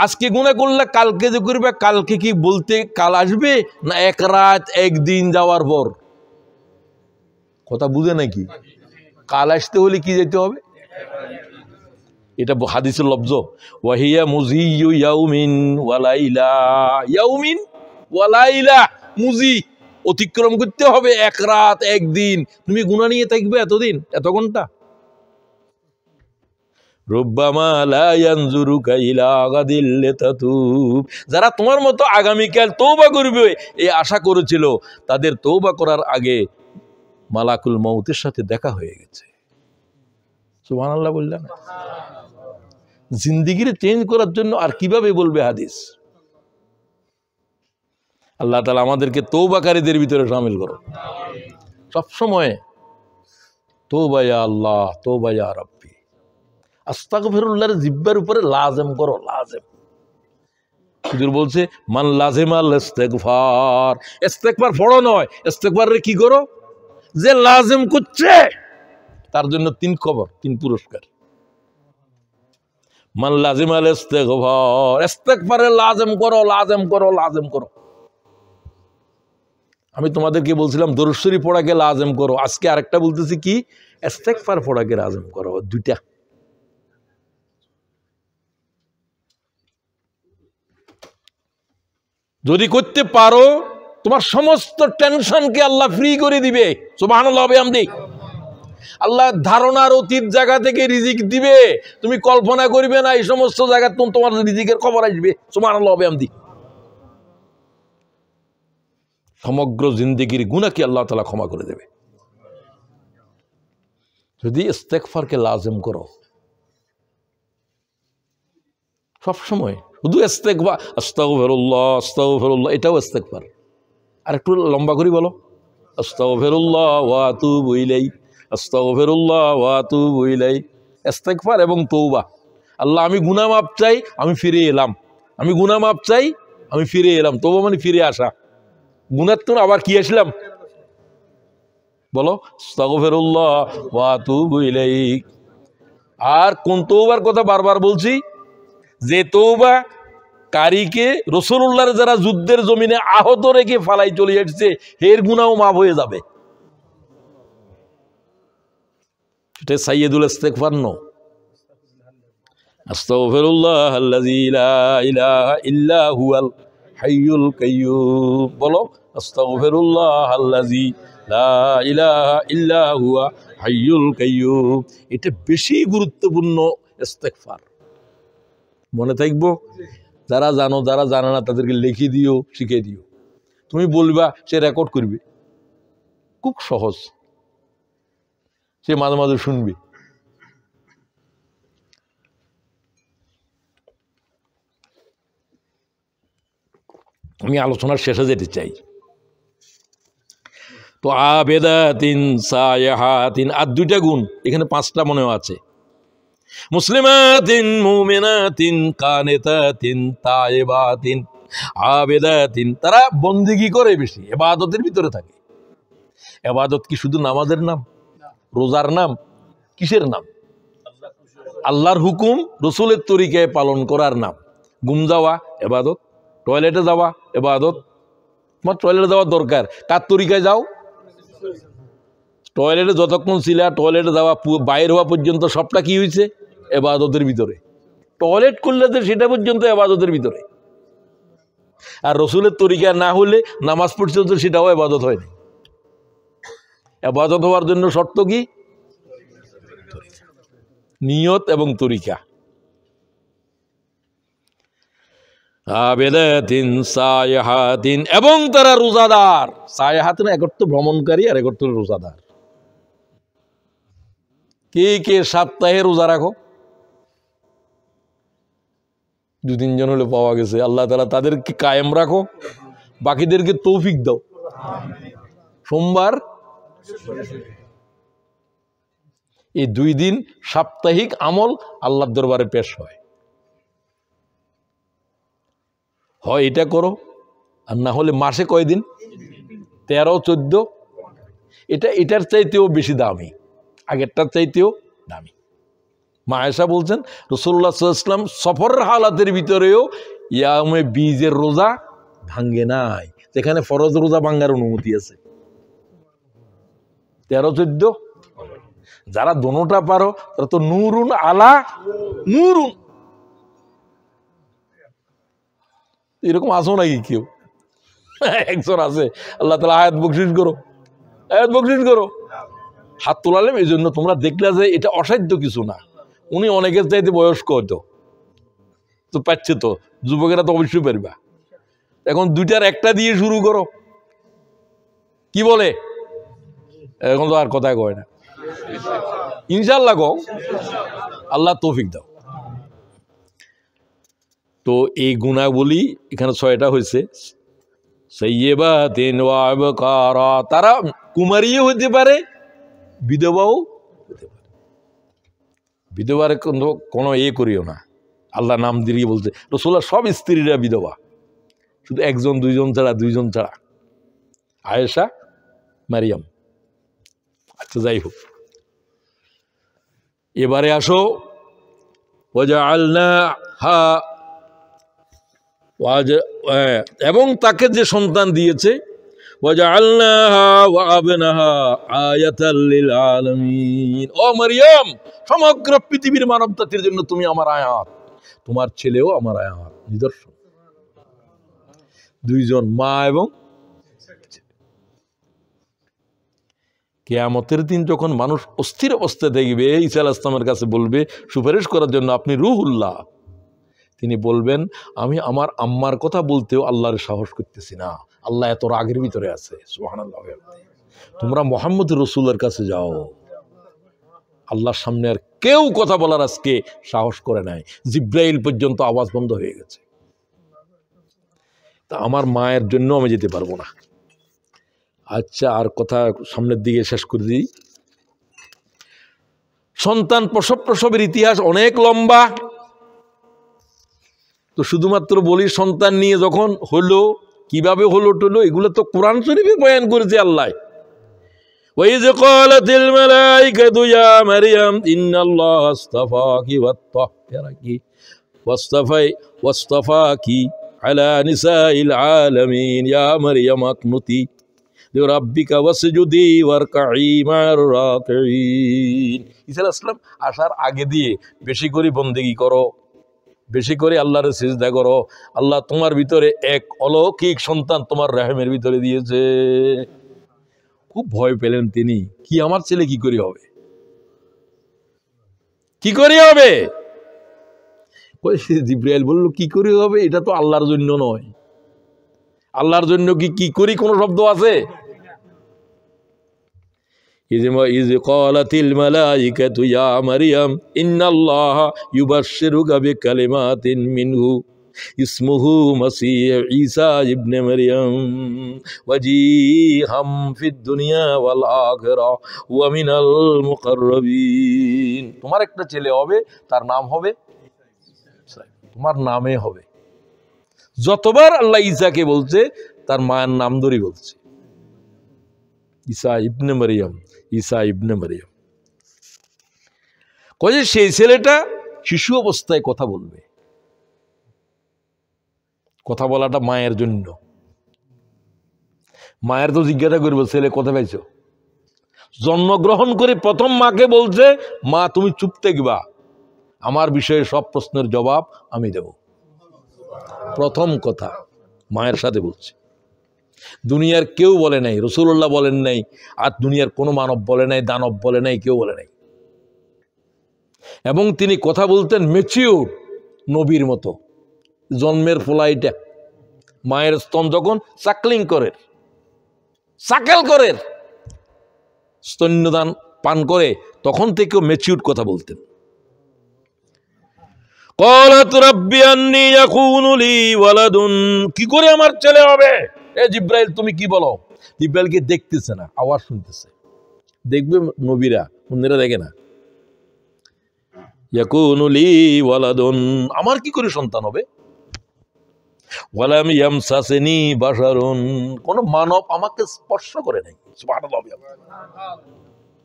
Speaker 1: আজকে গুনাহ করলে কালকে যে করবে, কালকে কি বলতে কাল আসবে না এক রাত একদিন যাওয়ার পর? কথা বুঝে নাকি? কাল আসতে হলে কি যেতে হবে? এটা হাদিসের লফজ। ওয়াহিয়া মুজিয়ু ইয়াউমিন ওয়ালাইলা। ইয়াউমিন ওয়ালাইলা, মুজি অতিক্রম করতে হবে এক রাত একদিন। তুমি গুনাহ নিয়ে থাকবে এতদিন, এত ঘন্টা। রুব্বামা লা ইয়ানজুরুকা ইলা গাদিল লিতাতুব। যারা তোমার মতো আগামীকাল তওবা করবে এই আশা করেছিল, তাদের তওবা করার আগে মালাকুল মউতের সাথে দেখা হয়ে গেছে। সুবহানাল্লাহ বললেন না? জিন্দেগিরে চেঞ্জ করার জন্য আর কিভাবে বলবে হাদিস? আল্লাহ তাআলা আমাদেরকে তওবাকারীদের ভিতরে শামিল করো। সব সময় তওবা ইয়া আল্লাহ, তওবা ইয়া রাব্বি। আস্তাগফিরুল্লাহর জিহ্বার উপরে লাজম করো, লাজম। হুজুর বলছে মান লাজিমাল ইস্তিগফার। ইস্তিগফার পড়ো নয়, ইস্তিগফারে কি করো? যে লাজম করছে তার জন্য 3 খবর, 3 পুরস্কার। মান লাজিমাল ইস্তিগফার, ইস্তিগফারে লাজম করো, লাজম করো, লাজম করো। আমি তোমাদেরকে বলছিলাম দরুদ শরীফ পড়াকে লাজম করো, আজকে আরেকটা বলতেছি কি, ইস্তিগফার পড়াকে লাজম করো। দুইটা। যদি করতে পারো তোমার সমস্ত টেনশনকে আল্লাহ ফ্রি করে দিবে। সুবহানাল্লাহ বিহামদি। আল্লাহ ধারণার অতীত জায়গা থেকে রিজিক দিবে, তুমি কল্পনা করবে না এই সমস্ত জায়গা তোমার রিজিকের খবর আসবে। সুবহানাল্লাহ বিহামদি। সমগ্র জিন্দেগির গুনাহকে আল্লাহ তাআলা ক্ষমা করে দেবে যদি ইস্তিগফারকে লাজিম করো। সব সময় শুধু ইস্তিগফার, আস্তাগফিরুল্লাহ, আস্তাগফিরুল্লাহ, এটাও ইস্তিগফার। আর একটু লম্বা করে বলো, আস্তাগফিরুল্লাহ ওয়া আতুবু ইলাইহি, আস্তাগফিরুল্লাহ ওয়া আতুবু ইলাইহি। ইস্তিগফার এবং তওবা। আল্লাহ আমি গুনাহ মাপ চাই, আমি ফিরে এলাম। আমি গুনাহ মাপ চাই, আমি ফিরে এলাম। তওবা মানে ফিরে আসা। গুনাহ তো আবার কি আসলাম? বলো আস্তাগফিরুল্লাহ ওয়া আতুবু ইলাইহি। আর কোন তওবার কথা বারবার বলছি? যে তওবা কারীকে রাসূলুল্লাহর যারা যুদ্ধের জমিনে আহত রেখে ফালাই চলে আসছে, এর গুনাহও মাফ হয়ে যাবে। এটা সাইয়্যিদুল ইস্তিগফার নয়। আস্তাগফিরুল্লাহ আল্লাযী লা ইলাহা ইল্লা হুয়াল হাইয়ুল কাইয়্যুম। বলো আস্তাগফিরুল্লাহ আল্লাযী লা ইলাহা ইল্লা হুয়া হাইয়ুল কাইয়্যুম। এটা বেশি গুরুত্বপূর্ণ ইস্তিগফার। মনে থাকবো? যারা জানো, যারা জানে না তাদেরকে লিখে দিও, শিখে দিও। তুমি বলবা, সে রেকর্ড করবে, খুব সহজ। সে মাঝে মাঝে শুনবে। আমি আলোচনার শেষে যেতে চাই। তো আবেদাতিন সায়াহাতিন, আর 2টা গুণ এখানে, 5টা মনেও আছে। মুসলিমাতিন মুমিনাতিন কানিতাতিন তাইবাতিন আবেদাতিন। তারা বন্দেগী করে বেশি, ইবাদতের ভিতরে থাকে। ইবাদত কি শুধু নামাজের নাম, রোজার নাম? কিসের নাম? আল্লাহর হুকুম রসুলের তরিকায় পালন করার নাম। ঘুম যাওয়া এবাদত, টয়লেটে যাওয়া এবাদত। তোমার টয়লেটে যাওয়ার দরকার, কার তরিকায় যাও? টয়লেটে যতক্ষণ ছিলা, টয়লেটে যাওয়া বাইর হওয়া পর্যন্ত সবটা কি হয়েছে? এবাদতের ভিতরে। টয়লেট করলে যে সেটা পর্যন্ত এবাদতের ভিতরে। আর রসুলের তরিকা না হলে নামাজ পর্যন্ত সেটাও এবাদত হয়নি। এবাদত হওয়ার জন্য শর্ত কি? নিয়ত এবং তরিকা। আবেদাতিন সায়াহাতিন, এবং তারা রোজাদার। সায়াহাতিন এক অর্থ ভ্রমণকারী আর এক অর্থ রোজাদার। কে কে সপ্তাহে রোজা রাখো? 2-3 জন হলে পাওয়া গেছে। আল্লাহ তাআলা তাদেরকে কায়েম রাখো, বাকিদেরকে তৌফিক দাও। সোমবার এই 2 দিন সাপ্তাহিক আমল আল্লাহর দরবারে পেশ হয়। হয় এটা করো, আর না হলে মাসে কয়দিন? 13-14। এটার চাইতেও বেশি দামি, আগেরটার চাইতেও দামি। মা আয়েশা বলছেন রাসূলুল্লাহ সাল্লাল্লাহু আলাইহি ওয়াসাল্লাম সফরের হালাতের ভিতরেও ইয়ামে বীজের রোজা ভাঙ্গে নাই, যেখানে ফরজ রোজা ভাঙ্গার অনুমতি আছে। 13-14। যারা দোনোটা পারো তারা তো নূরুন আলা নূরুন। এরকম আসো নাকি কেউ? একজন আছে। আল্লাহ তাআলা আয়াত বকশিশ করো, আয়াত বকশিশ করো। হাত তোলালেম। এই জন্য তোমরা দেখলে যে এটা অসাধ্য কিছু না। উনি অনেকের চাইতে বয়স্ক হয়তো, তো পাচ্ছে তো, যুবকেরা তো অবশ্যই পারবা। এখন 2টার একটা দিয়ে শুরু করো। কি বলে? এখন তো আর কথা কয় না। ইনশাআল্লাহ কও, আল্লাহ তৌফিক দাও। তো এই গুণাবলী এখানে 6টা হয়েছে। সাইয়্যিবাতিন ওয়া আবকারা, তারা কুমারীও হতে পারে, বিধবাও হতে পারে। বিধবার কোনো করিও না, আল্লাহ নাম দিয়ে বলছে। রাসূলুল্লাহ সব স্ত্রীরা বিধবা, শুধু 1-2 ছাড়া, 2 ছাড়া, আয়েশা, মারিয়াম। আচ্ছা, যাই হোক, এবারে আসো। ওয়াজআলনাহা, এবং তাকে যে সন্তান দিয়েছে, ওয়াজআলনাহা ওয়া আবনাহা আয়াতাল লিল আলামিন। ও মারিয়াম, সমগ্র পৃথিবীর মানব জাতির জন্য তুমি আমার আয়াত, তোমার ছেলেও আমার আয়াত, নিদর্শন। 2 জন, মা এবং কিয়ামতের দিন যখন মানুষ অস্থির অবস্থায় দেখবে, ঈসা আলাইহিস সালামের কাছে বলবে সুপারিশ করার জন্য, আপনি রূহুল্লাহ। তিনি বলবেন, আমি আমার আম্মার কথা বলতেও আল্লাহর সাহস করতেছি না, আল্লাহ এত রাগের ভিতরে আছে। সুবহানাল্লাহ। তোমরা মুহাম্মদ রাসূলের কাছে যাও। আল্লাহর সামনে আর কেউ কথা বলার আজকে সাহস করে নাই। জিব্রাইল পর্যন্ত আওয়াজ বন্ধ হয়ে গেছে। তা আমার মায়ের জন্য আমি যেতে পারবো না। আচ্ছা, আর কথা সামনের দিকে শেষ করে দিই। সন্তান প্রসবের ইতিহাস অনেক লম্বা। তো শুধুমাত্র বলি, সন্তান নিয়ে যখন হলো, কিভাবে হলো টলো, এগুলো তো কোরআন শরীফে বয়ান করেছে আল্লাহ। وَإِذْ قَالَتِ الْمَلَائِكَةُ يَا مَرْيَمُ إِنَّ اللَّهَ اصْطَفَاكِ وَطَهَّرَكِ وَاصْطَفَاكِ عَلَى نِسَاءِ الْعَالَمِينَ يَا مَرْيَمُ اقْنُتِي لِرَبِّكَ وَاسْجُدِي وَارْكَعِي مَعَ الرَّاكِعِينَ। ঈসা আলাইহিস সালাম আসার আগে দিয়ে বেশি করে বন্দেগী করো, বেশি করে আল্লাহর সিজদা করো। আল্লাহ তোমার ভিতরে এক অলৌকিক সন্তান তোমার রহমের ভিতরে দিয়েছে। খুব ভয় পেলেন তিনি, কি আমার ছেলে কি করে হবে, কি করে হবে? জিবরাইল বলল, কি করে হবে? এটা তো আল্লাহর জন্য নয়। আল্লাহর জন্য কি করি কোন শব্দ আছে? إذ قالت الملائكة يا مريم إن الله يبشرك بكلمات منه اسمه مسيح عيسى ابن مريم وجيها في الدنيا والآخرة ومن المقربين। তোমার একটা ছেলে হবে, তার নাম হবে, তোমার নামে হবে। যতবার আল্লাহ ঈসাকে বলছে, তার মায়ের নাম ধরে বলছে, ঈসা ইবনে মারিয়াম, ঈসা ইবনে মারিয়াম। কয়ে যে সেই ছেলেটা শিশু অবস্থায় কথা বলবে। কথা বলাটা মায়ের জন্য। মায়ের তো জিজ্ঞাসা করবো, ছেলে কথা পাইছো? জন্মগ্রহণ করে প্রথম মাকে বলছে, মা তুমি চুপ থাকবা, আমার বিষয়ে সব প্রশ্নের জবাব আমি দেব। প্রথম কথা মায়ের সাথে বলছে। দুনিয়ার কেউ বলে নাই, রাসূলুল্লাহ বলেন নাই, আর দুনিয়ার কোনো মানব বলে নাই, দানব বলে নাই, কেউ বলে নাই। এবং তিনি কথা বলতেন ম্যাচিউর নবীর মতো। জন্মের ফোলাইটা মায়ের স্তন যখন সাকলিং করে, সাকেল করে, স্তন্যদান পান করে, তখন থেকেও ম্যাচিউর কথা বলতেন। কি করে আমার ছেলে হবে? এ জিব্রাইল তুমি কি বলো? জিব্রাইলকে দেখতেছে না, আওয়াজ শুনতেছে। দেখবে নবীরা, অন্যরা দেখে না। ইয়াকুনু লি ওয়ালাদুন, আমার কি করে সন্তান হবে? ওয়ালাম ইয়ামসাসনি বাশারুন, কোন মানব আমাকে স্পর্শ করে নাই। সুবহানাল্লাহ।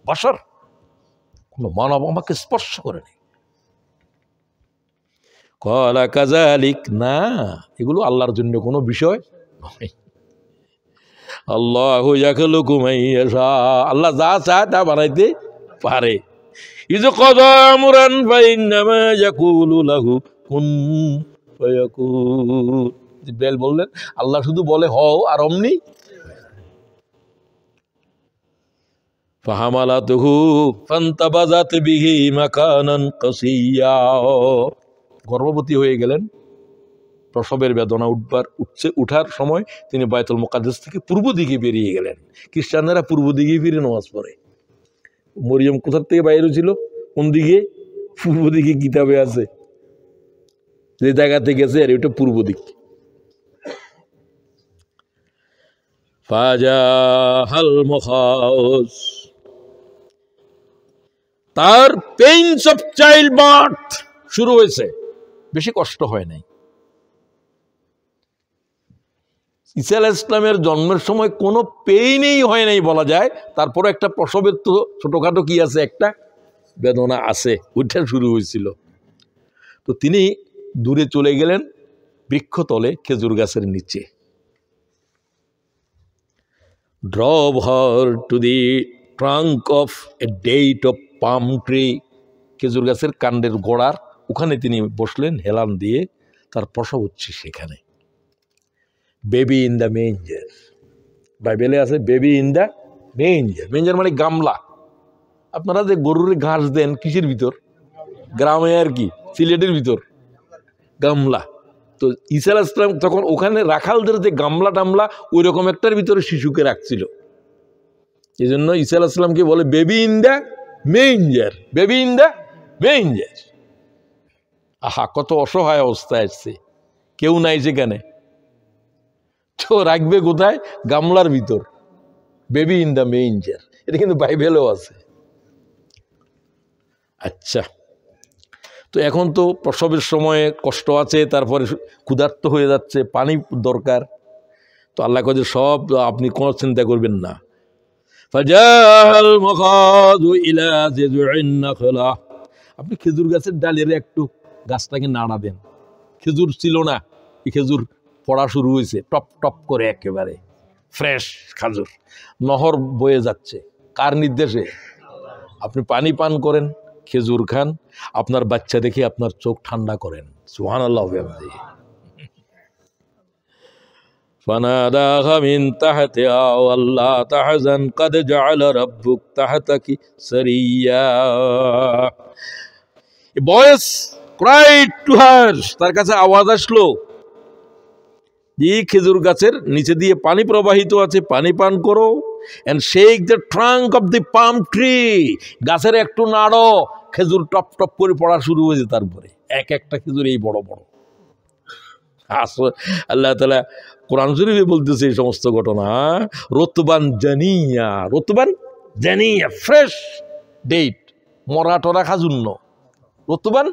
Speaker 1: বাশার, কোন মানব আমাকে স্পর্শ করে নাই। ক্বালা কাযালিক, না, এগুলো আল্লাহর জন্য কোনো বিষয় নয়। আল্লাহু ইয়াখলুকু মা ইয়াশা, আল্লাহ যা চায় তা বানাইতে পারে। ইযা ক্বাদা আমরান ফাইন্নামা ইয়াকুলু লাহু কুন ফায়াকুন। জিব্রাইল বললেন, আল্লাহ শুধু বলে হও, আর অমনি। ফাহামালাতুহু ফান্তাবাযাত বিহি মাকানান কাসিয়্যা, গর্ভবতী হয়ে গেলেন। প্রসবের বেদনা উঠার সময় তিনি বাইতুল মুকাদ্দাস থেকে পূর্ব দিকে বেরিয়ে গেলেন। খ্রিস্টানরা পূর্ব দিকে ফিরে নামাজ পড়ে। মরিয়ম কোথার থেকে বাইরে ছিল? কোন দিকে? পূর্ব দিকে কিতাবে আছে, যে জায়গাতে গেছে আর এটা পূর্ব দিক। ফাজাহাল মুখাউস, তার পেইনস অফ চাইল্ড বার্থ শুরু হয়েছে। বেশি কষ্ট হয় নাই। ঈসা আলাইহিস সালামের জন্মের সময় কোনো পেইনই হয় নাই বলা যায়। তারপরে একটা প্রসবের তো ছোটখাটো কি আছে, একটা বেদনা আছে, ওইটা শুরু হয়েছিল। তো তিনি দূরে চলে গেলেন বৃক্ষতলে, খেজুর গাছের নিচে। Drove her to the trunk of a date of palm tree, খেজুর গাছের কাণ্ডের গোড়ার ওখানে তিনি বসলেন হেলান দিয়ে। তার প্রসব হচ্ছে সেখানে। বেবি ইন দ্য মেঞ্জার, বাইবেলে আছে বেবি ইন দ্য মেঞ্জার। মেঞ্জার মানে গামলা। আপনারা যে গরুর ঘাস দেন কিসের ভিতর? গ্রামে আর কি, সিলেটের ভিতর গামলা। তো ঈসা আলাইহিস সালাম তখন ওখানে রাখালদের যে গামলা টামলা, ওই রকম একটার ভিতরে শিশুকে রাখছিল। এই জন্য ঈসা আলাইহিস সালামকে বলে baby in the manger, baby in the manger. আহা, কত অসহায় অবস্থায় আসছে, কেউ নাই সেখানে, তো রাখবে কোথায়? গামলার ভিতর। বেবি ইন দ্য মেঞ্জার, এটা কিন্তু বাইবেলেও আছে। আচ্ছা, তো এখন তো প্রসবের সময়ে কষ্ট আছে, তারপরে ক্ষুধার্ত হয়ে যাচ্ছে, পানি দরকার। তো আল্লাহ কাছে সব আপনি কোনো চিন্তা করবেন না। আপনি খেজুর গাছের ডালের একটু গাছটাকে নাড়াবেন। খেজুর ছিল না, এই খেজুর পড়া শুরু হয়েছে, টপ টপ করে একেবারে ফ্রেশ খেজুর, নহর বয়ে যাচ্ছে। কার নির্দেশে? আপনি পানি পান করেন, খেজুর খান, আপনার বাচ্চা দেখে আপনার চোখ ঠান্ডা করেন। সুবহানাল্লাহ। ফানাদাহা মিন তাহতিহা আল্লা তাহজান কাদ জাআলা রাব্বুক তাহতাকি সারিয়া। A voice cried to her, তার কাছে আওয়াজ আসলো, এই খেজুর গাছের নিচে দিয়ে পানি প্রবাহিত আছে, পানি পান করো। and shake the trunk of the palm tree, গাছের একটু নাড়ো। খেজুর টপ টপ করে পড়া শুরু হয়েছে। তারপরে এক একটা খেজুর এই বড় বড়। আল্লাহ তাআলা কোরআন শরীফে বলতেছে এই সমস্ত ঘটনা। রতবান জানিয়া, রতবান জানিয়া, ফ্রেশ ডেট, মরা টরা খাজুর ন, রতবান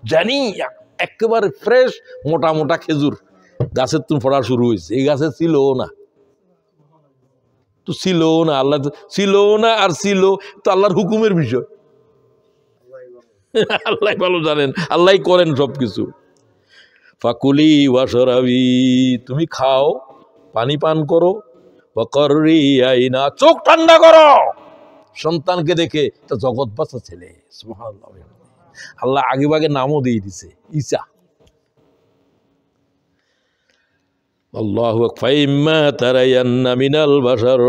Speaker 1: জানিয়া, একেবারে ফ্রেশ মোটা মোটা খেজুর গাছের তুমি পড়া শুরু হয়েছে। এই গাছে ছিল না, তো ছিল না, আল্লাহ ছিল না, আর ছিল তো আল্লাহর হুকুমের বিষয়। আল্লাহ ভালো জানেন, আল্লাহ করেন সবকিছু। ফাকুলি ওয়াশরাবি, তুমি খাও, পানি পান করো, ওয়াকররি আইনা, চোখ ঠান্ডা করো সন্তানকে দেখে। তা জগৎ বাঁচা ছেলে, সুবহানাল্লাহ। আল্লাহ আগে ভাগে নামও দিয়ে দিছে, ঈসা। আল্লাহু ফাইম্মা তারায়ান্না মিনাল বাশার,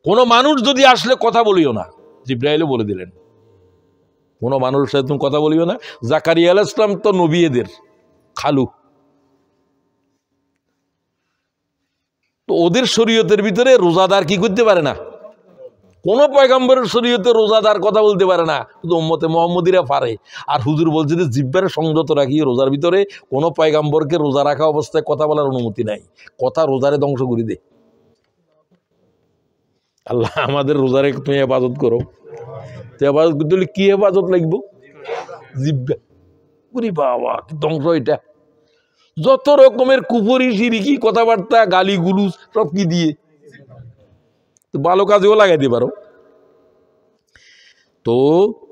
Speaker 1: কোন মানুষ যদি আসলে কথা বলিও না, জিবরাইলও বলে দিলেন কোন মানুষের সাথে তুমি কথা বলিও না। জাকারিয়া আলাইহিস সালাম তো নবীদের খালু, তো ওদের শরীয়তের ভিতরে রোজাদার কি করতে পারে না, কোন পয়গম্বরের শরীয়তে রোজাদার কথা বলতে পারে না, শুধু উম্মতে মুহাম্মদীরা পারে। আর হুজুর বলছে যে জিহ্বার সংযত রাখি, রোজার ভিতরে কোন পয়গম্বরকে রোজা রাখা অবস্থায় কথা বলার অনুমতি নাই, কথা রোজারে ধ্বংস করে দে। আল্লাহ আমাদের রোজারে তুমি হেফাজত করো। তো হেফাজত করতে হলে কি হেফাজত লাগবো, জিহ্বা। ওরে বাবা কি ধ্বংস এটা, যত রকমের কুফরি শিরিকি কথাবার্তা গালি গুলুজ সব কি দিয়ে, তো ভালো কাজেও লাগাইতে পারো, তো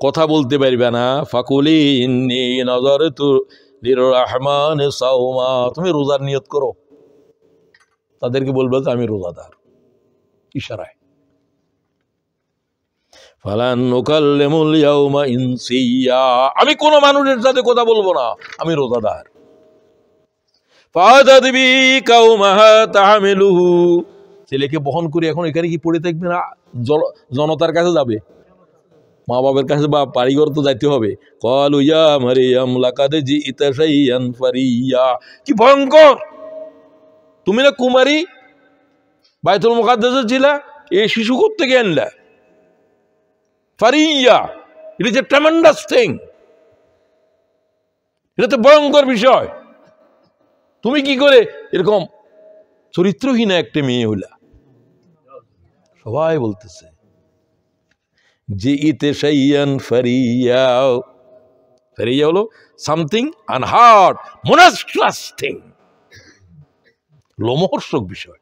Speaker 1: কথা বলতে পারবে না। ফাকুলি ইন্নী নাযারতু লিররহমান সাওমা, তুমি রোজার নিয়ত করো, তাদেরকে বলবে যে আমি রোজাদার, ইশারায়। ফালান নুকাল্লিমুল ইয়াউমা ইনসিয়া, আমি কোন মানুষের সাথে কথা বলবো না, আমি রোজাদার। ফাআতাত বি কাওমাহা তাহমিলুহু, ছেলেকে বহন করে এখন এখানে কি পড়ে থাকবে না, জনতার কাছে যাবে, মা বাবার কাছে বা বাড়িঘর তো যাইতে হবে। ক্বালু ইয়া মারইয়াম লাকাদ জিইতা শাইআন ফারিয়া, কি ভয়ঙ্কর, তুমি না কুমারী, বাইতুল মুকাদ্দাসে ছিলা, এই শিশু কোথা থেকে আনলা, Faria, it is a tremendous thing, এটা তো ভয়ঙ্কর বিষয়। তুমি কি করে এরকম চরিত্রহীন একটা মেয়ে হইলা। সবাই বলতেছে যে ইতে শাইয়ান ফারিয়া, ফারিয়া হলো সামথিং আনহার্ড, মনস্ট্রাস থিং, লোমহর্ষক বিষয়।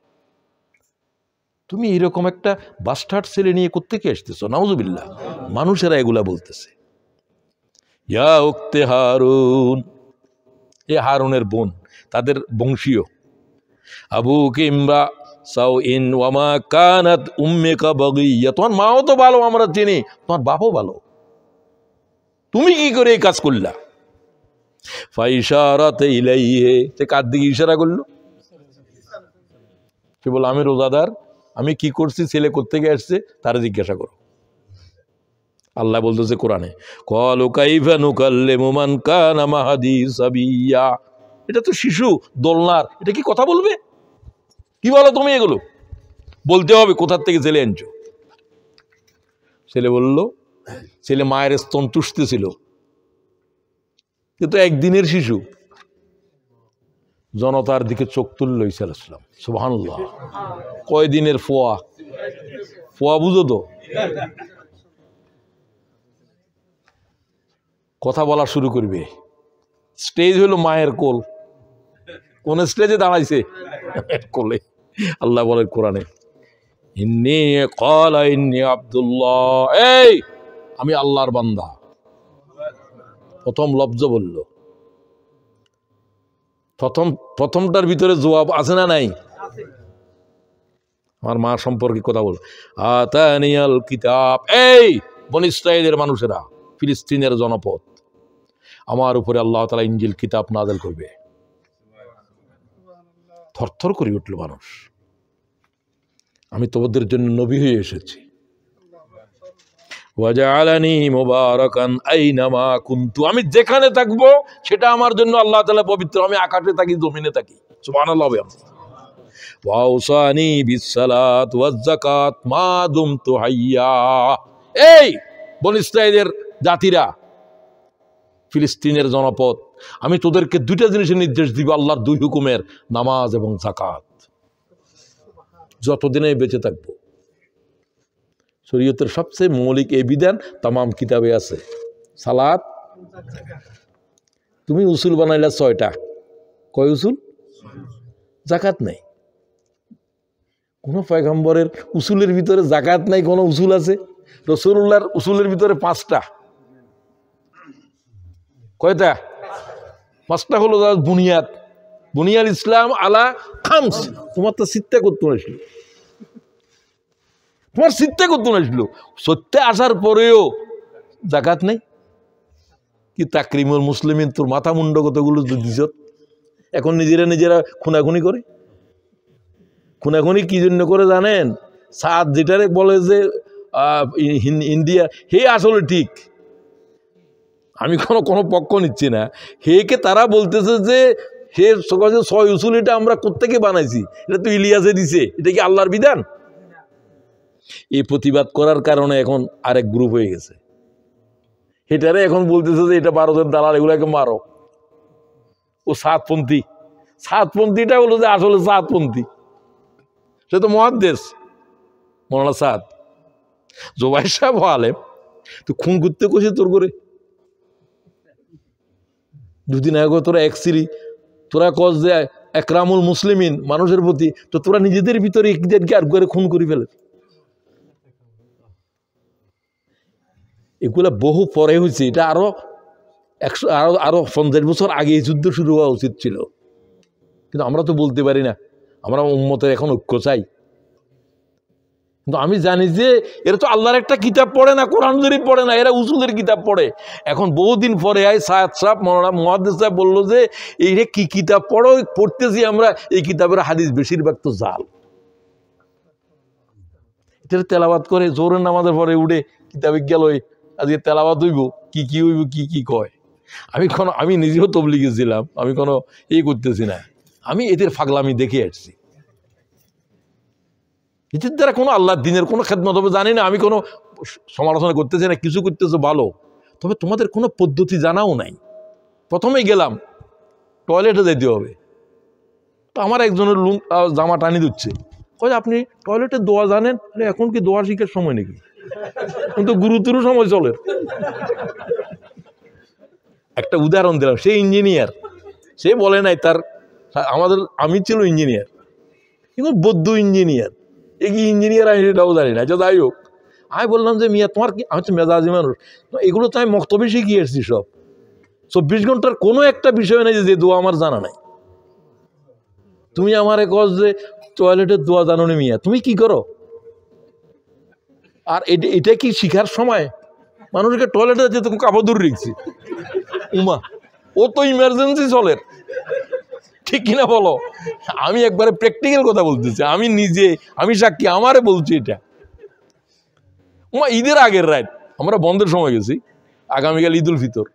Speaker 1: তুমি এরকম একটা বাস্টার্ড ছেলে নিয়ে কোত্থেকে আসতেছো, নাউজুবিল্লাহ। মানুষেরা এগুলা বলতেছে। ইয়া উক্তে হারুন, এ হারুনের বোন, তাদের বংশীয়। আবু কিমরা সাও ইন ওয়ামা কানাত উম্মিকা বাগিয়া, তোমার মাও তো ভালো আমরা চিনি, তোমার বাপও ভালো, তুমি কি করে এই কাজ করলা। ফাইশারাতে ইলাইহি, সে কার দিকে ইশারা করলো, সে বলল আমি রোজাদার, আমি কি করছি, ছেলে কোত্থেকে আসছে তারা জিজ্ঞাসা করো। আল্লাহ বলতেছে কোরআনে, ক্বালু কাইফা নুকাল্লিমু মান কানা মাহাদি সাবিয়া, এটা তো শিশু দোলনার, এটা কি কথা বলবে, কি বলো তুমি এগুলো, বলতে হবে কোথার থেকে ছেলে আনছো। ছেলে বলল, ছেলে মায়ের স্তন চুষতেছিল, কিন্তু একদিনের শিশু। জনতার দিকে চোখ তুলল ঈসা আলাইহিস সালাম, সুবহানাল্লাহ। কয়দিনের ফোয়া, ফোয়া বুঝো তো, কথা বলা শুরু করবে। স্টেজ হলো মায়ের কোল, কোন স্টেজে দাঁড়াইছে, কোলে। আল্লাহ বলেন কোরআনে, ইন্নী ক্বালা ইন্নী আব্দুল্লাহ, এই আমি আল্লাহর বান্দা। প্রথম লফজ বলল, প্রথমটার ভিতরে জবাব আছে না নাই, আমার মা সম্পর্কে কথা বল। আতানিয়াল কিতাব, এই বনী ইসরাঈলের মানুষেরা, ফিলিস্তিনের জনপদ, আমার উপরে আল্লাহ তাআলা ইনজিল কিতাব নাযিল করবে। থরথর করে উঠল মানুষ, আমি তোমাদের জন্য নবী হয়ে এসেছি। ওয়াজআলানি মুবারাকান আইনামা কুনতু, আমি যেখানে থাকবো সেটা আমার জন্য আল্লাহ তাআলা পবিত্র, আমি আকাশে থাকি জমিনে থাকি, সুবহানাল্লাহ। ওয়াউসানি বিসসালাত ওয়াজ যাকাত মা দুমতু হাইয়া, এই বনী ইসরাঈলের জাতিরা, ফিলিস্তিনের জনপদ, আমি তোদেরকে দুইটা জিনিসের নির্দেশ দিব, আল্লাহর দুই হুকুমের, নামাজ এবং যাকাত, যতদিনে বেঁচে থাকবো। শরীয়তের সবচেয়ে মৌলিক এই বিধান তামাম কিতাবে আছে, সালাত। তুমি উসুল বানাইলা 6টা, কয় উসুল, যাকাত নাই। কোন পয়গম্বরের উসুলের ভিতরে যাকাত নাই, কোন উসুল আছে? রাসূলুল্লাহর উসুলের ভিতরে 5টা, কয়টা? পাঁচটা হলো বুনিয়াদ। বুনিয়াল ইসলাম আলা খামস। তোমার তো চিন্তা করতে আসলো, তোমার চিন্তা করতে আসলো, সত্যি আসার পরেও জাকাত নেই। কি তাকরিমুল মুসলিমিন, তোর মাথা মুন্ড কতগুলো দিছ। এখন নিজেরা নিজেরা খুনাখুনি করে। খুনাখুনি কি জন্য করে জানেন? সাদ যেটারে বলে যে ইন্ডিয়া, হে আসলে ঠিক, আমি কোনো পক্ষ নিচ্ছি না। হেকে তারা বলতেছে যে হে ছয় উসুল এটা আমরা কোত্থেকে বানাইছি, এটা তো ইলিয়াসে দিছে, এটা কি আল্লাহর বিধান? এই প্রতিবাদ করার কারণে এখন আরেক গ্রুপ হয়ে গেছে। এটারে এখন বলতেছে যে এটা ভারতের দালাল, এগুলাকে মারো। ও সাতপন্থী। সাতপন্থীটা হলো যে আসলে সাতপন্থী, সে তো মুহাদ্দিস মৌলানা সাদ জোবাইর সাহেব আলেম। তো খুন করতে কষে তোর করে দুদিন আগে তোরা একসিরি, তোরা কস যে একরামুল মুসলিমিন মানুষের প্রতি, তো তোরা নিজেদের ভিতরে একজনকে আর করে খুন করে ফেলে। এগুলা বহু পরে হয়েছে, এটা আরো 50 বছর আগে এই যুদ্ধ শুরু হওয়া উচিত ছিল, কিন্তু আমরা তো বলতে পারি না। আমরা উম্মতের এখন ঐক্য চাই। কিন্তু আমি জানি যে এরা তো আল্লাহর একটা কিতাব পড়ে না, কোরআন শরীফ পড়ে না, এরা উসুলের কিতাব পড়ে। এখন বহুদিন পরে সায়েদ সাহেব মৌলানা মুহাদ্দিস সাহেব বললো যে এই রে কি কিতাব পড়ো, পড়তেছি আমরা এই কিতাবের হাদিস বেশিরভাগ তো জাল। এটা তেলাওয়াত করে জোরের নামাজের পরে উঠে কিতাবে গেল, আজকে তেলাওয়াত হইব, কি হইব, কি কয়। আমি নিজেও তবলিগে ছিলাম, আমি কোনো করতেছি না, আমি এদের ফাগলামি দেখে আসছি। এদের দ্বারা কোনো আল্লাহর দিনের কোনো খেদমত হবে জানি না, আমি কোনো সমালোচনা করতেছি না, কিছু করতেছে ভালো, তবে তোমাদের কোনো পদ্ধতি জানাও নাই। প্রথমেই গেলাম টয়লেটে যেতে হবে, তো আমার একজনের জামা টানি দিচ্ছে, কয় আপনি টয়লেটে দোয়া জানেন? এখন কি দোয়া শিখার সময় নাকি? কিন্তু গুরুতর সময় চলে। একটা উদাহরণ দিলাম, সে ইঞ্জিনিয়ার, সে বলে নাই তার আমি ছিল ইঞ্জিনিয়ার, কিন্তু বৌদ্ধ ইঞ্জিনিয়ার, কি ইঞ্জিনিয়ার আমি সেটাও জানি না। আচ্ছা যাই হোক, আমি বললাম যে মিয়া তোমার কি, আমি তো মেজাজি মানুষ, এগুলো তো আমি মক্তবে শিখিয়ে এসেছি সব, 24 ঘন্টার কোনো একটা বিষয় নেই যে দোয়া আমার জানা নাই। তুমি আমার কস যে টয়লেটের দোয়া জানো না মিয়া, তুমি কি করো? আর এটা কি শিখার সময়? মানুষকে টয়লেটে যেতে কাপড় দূর রেখেছি, উমা ও তো ইমার্জেন্সি চলে, ঠিক কিনা বলো? আমি একবারে প্র্যাকটিক্যাল কথা বলতেছি, আমি নিজে, আমি সাক্ষী, আমারে বলছি এটা। উমা ঈদের আগের রাত আমরা বন্ধের সময় গেছি, আগামীকাল ঈদ উল ফিতর,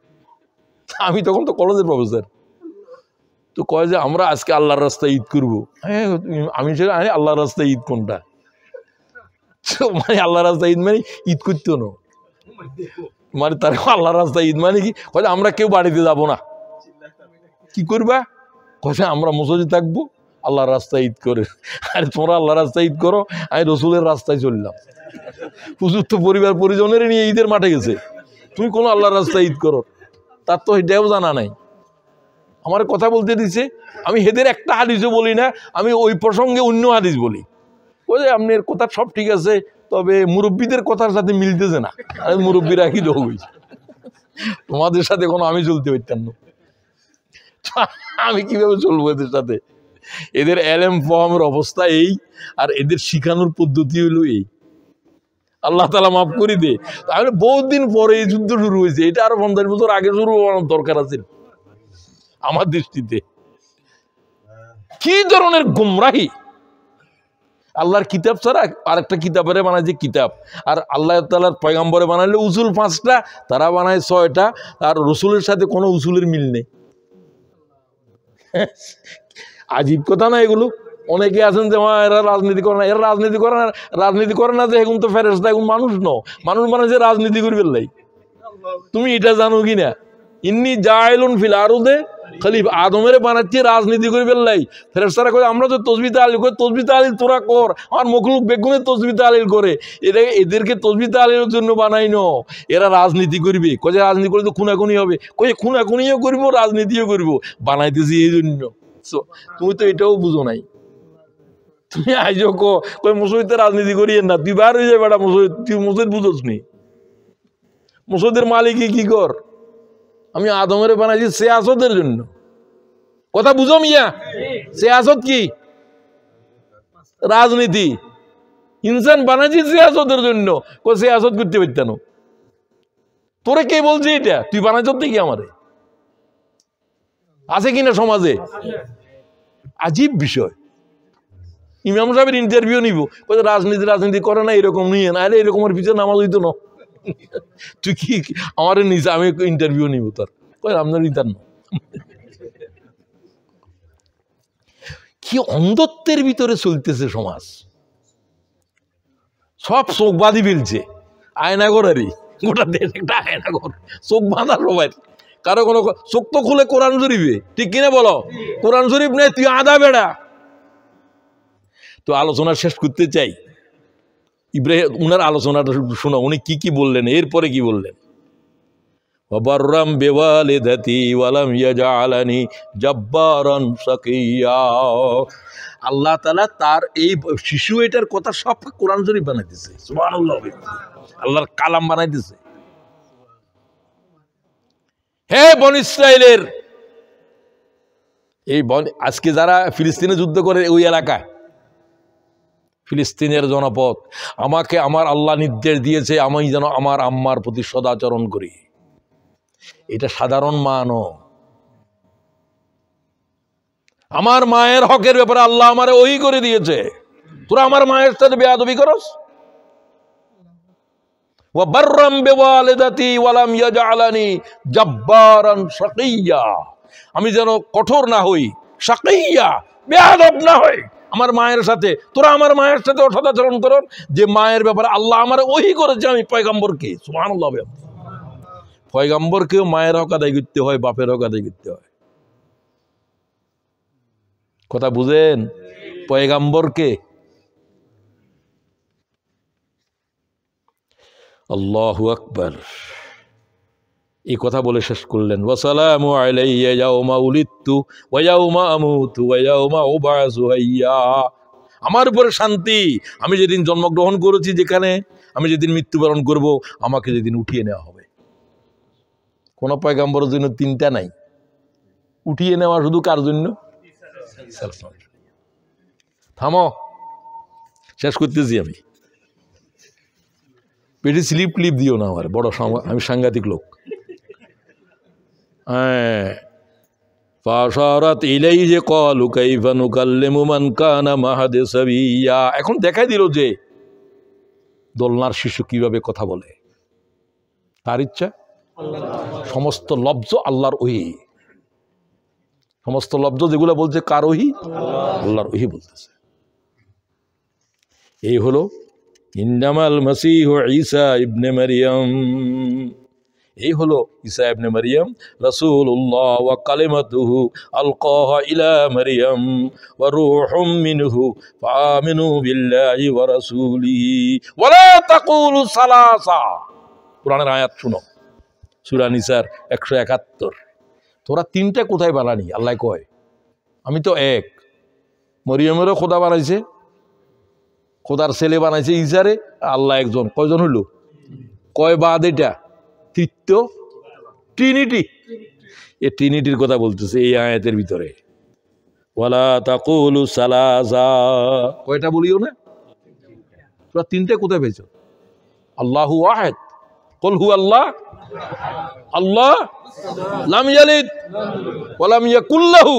Speaker 1: আমি তখন তো কলেজের প্রফেসর, তো কয় যে আমরা আজকে আল্লাহর রাস্তায় ঈদ করবো। আমি আল্লাহর রাস্তায় ঈদ কোনটা? মানে আল্লাহর রাস্তায় ঈদ মানে ঈদ করতো না, মানে তার আল্লাহর রাস্তায় ঈদ মানে কি? কয় আমরা কেউ বাড়িতে যাব না। কি করবা? কয় আমরা মসজিদে থাকবো, আল্লাহর রাস্তায় ঈদ করে। আরে তোমরা আল্লাহর রাস্তায় ঈদ করো, আমি রসুলের রাস্তায় চললাম। হুজুর তো পরিবার পরিজনের নিয়ে ঈদের মাঠে গেছে, তুমি কোনো আল্লাহর রাস্তায় ঈদ করো, তার তো এটাও জানা নাই। আমার কথা বলতে দিছে, আমি হেদের একটা হাদিসও বলি না, আমি ওই প্রসঙ্গে অন্য হাদিস বলি। ওই যে আপনার কথা সব ঠিক আছে, তবে মুরব্বীদের কথার সাথে মিলতেছে না। আরে মুরব্বীরা কি লোক হয়েছে, তোমাদের সাথে কোনো আমি চলতে পারতাম না, আমি কিভাবে চলবো এদের সাথে? এদের এলেম ফহমের অবস্থা এই, আর এদের শিখানোর পদ্ধতি হলো এই। আল্লাহ তাআলা মাফ করে দে। তাহলে বহুত দিন পরে এই যুদ্ধ শুরু হয়েছে, এটা আরো 50 বছর আগে শুরু হওয়ার দরকার আছে আমার দৃষ্টিতে। কি ধরনের গুমরাহি! আল্লাহর কিতাব ছাড়া আরেকটা কিতাবের বানায় যে কিতাব, আর আল্লাহ তাআলার পয়গম্বরে বানাইলে উসুল 5টা, তারা বানায় 6টা, আর রসুলের সাথে কোনো উসুলের মিল নেই। আজীব কথা না এগুলো? অনেকে আছেন যে এরা রাজনীতি করে না, এরা রাজনীতি করে না যে এখন তো ফেরেশতা, এখন মানুষ মানুষ মানে যে রাজনীতি করবে লাই। তুমি এটা জানো কি না? ইন্নী জাইলুন ফিল আরদে খলিফা, আদমের বানাচ্ছি রাজনীতি করবে লাই। ফেরেশতারা কয় আমরা তো তসবিহ তাহলিল করি, তসবিহ তাহলিল তোরা কর, আর মখলুক বেগুনে তসবিহ তাহলিল করে, এদেরকে তসবিহ তাহলিলের জন্য বানাইনো, এরা রাজনীতি করবে। কয় যে রাজনীতি করলে তো খুনাখুনি হবে, কয় খুনাখুনিও করবো রাজনীতিও করবো, বানাইতেছি এই জন্য। তুমি তো এটাও বুঝো নাই। তুমি আইজো কই মসজিদে রাজনীতি করিয়েন না, তুই বার হয়ে যাবে বেটা মসজিদ, তুই মসজিদ বুঝোস নি? মসজিদের মালিক কি কর? আমি আদমের বানাইছি সিয়াসতের জন্য। কথা বুঝো মিয়া, সিয়াসত কি? রাজনীতি। ইনসান বানাইছি সিয়াসতের জন্য, সিয়াসত করতে পারতেন। তোরে কে বলছে এটা? তুই বানাইছ কি আমারে? আছে কিনা সমাজে? আজীব বিষয়। ইমাম সাহেবের ইন্টারভিউ নিব, রাজনীতি রাজনীতি করে না, এরকম নিয়ে না, এরকমের পিছনে নামাজ হইতো না। তুই কি আমার নিজে আমি ইন্টারভিউ নিব তোর? আপনার ইন্টার না। কি অন্ধত্বের ভিতরে চলতেছে সমাজ। সব চোখ বাঁধি ফেলছে, আয়নাগরেরই গোটা দেশ একটা আয়নাগর, চোখ বাঁধা সবাই। কারো কোনো চোখ তো খুলে কোরআন শরীফে, ঠিক কিনা বলো? কোরআন শরীফ নেই, তুই আধা বেড়া। তো আলোচনা শেষ করতে চাই, ইব্রাহিম উনার আলোচনাটা শোনা, উনি কি কি বললেন, এরপরে কি বললেন? ওয়াবাররাম বিওয়ালিদাতি ওয়ালাম ইয়াজআলানি জাব্বারান শাকিয়্যা। আল্লাহ তাআলা তার এই শিশু এটার কথা সব কোরআন শরীফ বানাইতেছে। সুবহানাল্লাহ, আল্লাহর কালাম বানাইতেছে। হে বনী ইসরাইলের, এই আজকে যারা ফিলিস্তিনে যুদ্ধ করে ওই এলাকায়, ফিলিস্তিনের জনপদ, আমাকে আমার আল্লাহ নির্দেশ দিয়েছে আমি যেন আমার আম্মার প্রতি সদাচরণ করি। এটা সাধারণ মা নয়। আমার মায়ের হকের ব্যাপারে আল্লাহ আমারে ওই করে দিয়েছে, তোরা আমার মায়ের সাথে বেয়াদবি করস। ওয়াবাররাম বিওয়ালিদাতি ওয়ালাম ইয়াজআলানি জাব্বারান শাকিয়্যা। আমি যেন কঠোর না হই, শাকিয়্যা বেয়াদব না হই আমার মায়ের সাথে। তোরা আমার মায়ের সাথে অসদাচরণ করন, যে মায়ের ব্যাপারে আল্লাহ আমারে ওই করেছে আমি পয়গম্বরকে। সুবহানাল্লাহ। পয়গম্বরকেও মায়ের হক আদায় করতে হয়, বাপের হক আদায় করতে হয়। কথা বুঝেন? পয়গম্বরকে। আল্লাহু আকবার। এই কথা বলে শেষ করলেন, ওয়াসালামু আলাইয়া ইয়াউমা উলিদতু ওয়া ইয়াউমা আমুতু ওয়া ইয়াউমা উবআসু হাইয়্যা। আমার উপরে শান্তি, আমি যেদিন জন্মগ্রহণ করেছি, যেখানে আমি যেদিন মৃত্যুবরণ করব, আমাকে যেদিন উঠিয়ে নেওয়া হবে। কোন পয়গম্বরের জন্য তিনটা নাই, উঠিয়ে নেওয়া শুধু কার জন্য? থামো, শেষ করতেছি আমি। পেটে স্লিপ ক্লিপ দিও না আমার, বড় আমি সাংঘাতিক লোক। ফাশারাত ইলাইহি ক্বালু কাইফা নুকাল্লিমু মান কানা মাহাদা সাবিয়্যা। এখন দেখাই দিল যে দোলনার শিশু কিভাবে কথা বলে, তার ইচ্ছা। সমস্ত লব্জ আল্লাহর ওহী, সমস্ত লব্জ যেগুলো বলছে কার ওহী? আল্লাহর ওহী বলতেছে। এই হলো ইন্নামাল মাসীহু ঈসা ইবনে মারইয়াম। এই হলো ঈসা ইবনে মারইয়াম রাসূলুল্লাহ ওয়া কালিমাতুহু আলকাহা ইলা মারইয়াম ওয়া রূহুম মিনহু ফাআমিনু বিল্লাহি ওয়া রাসূলিহি ওয়া লা তাকুলু সালাসা। কুরআনের আয়াত শুনো, সূরা নিসার 171। তোরা তিনটা কোথায় বানানি? আল্লাহ কয় আমি তো এক। মরিয়মেরও খোদা বানাইছে, খোদার ছেলে বানাইছে ঈসারে, আল্লাহ একজন। কয়জন হইল? কয় বাদ? এটা তৃতীয় ট্রিনিটি। এই ট্রিনিটির কথা বলতেছে এই আয়াতের ভিতরে। ওয়ালা তাকুলু সালাসা, কয়টা বলিও না? তোরা তিনটা কোথায় পেয়েছ? আল্লাহু ওয়াহিদ, কুল হু আল্লাহ, আল্লাহ লাম ইয়ালিদ ওয়া লাম ইয়াকুল লাহু।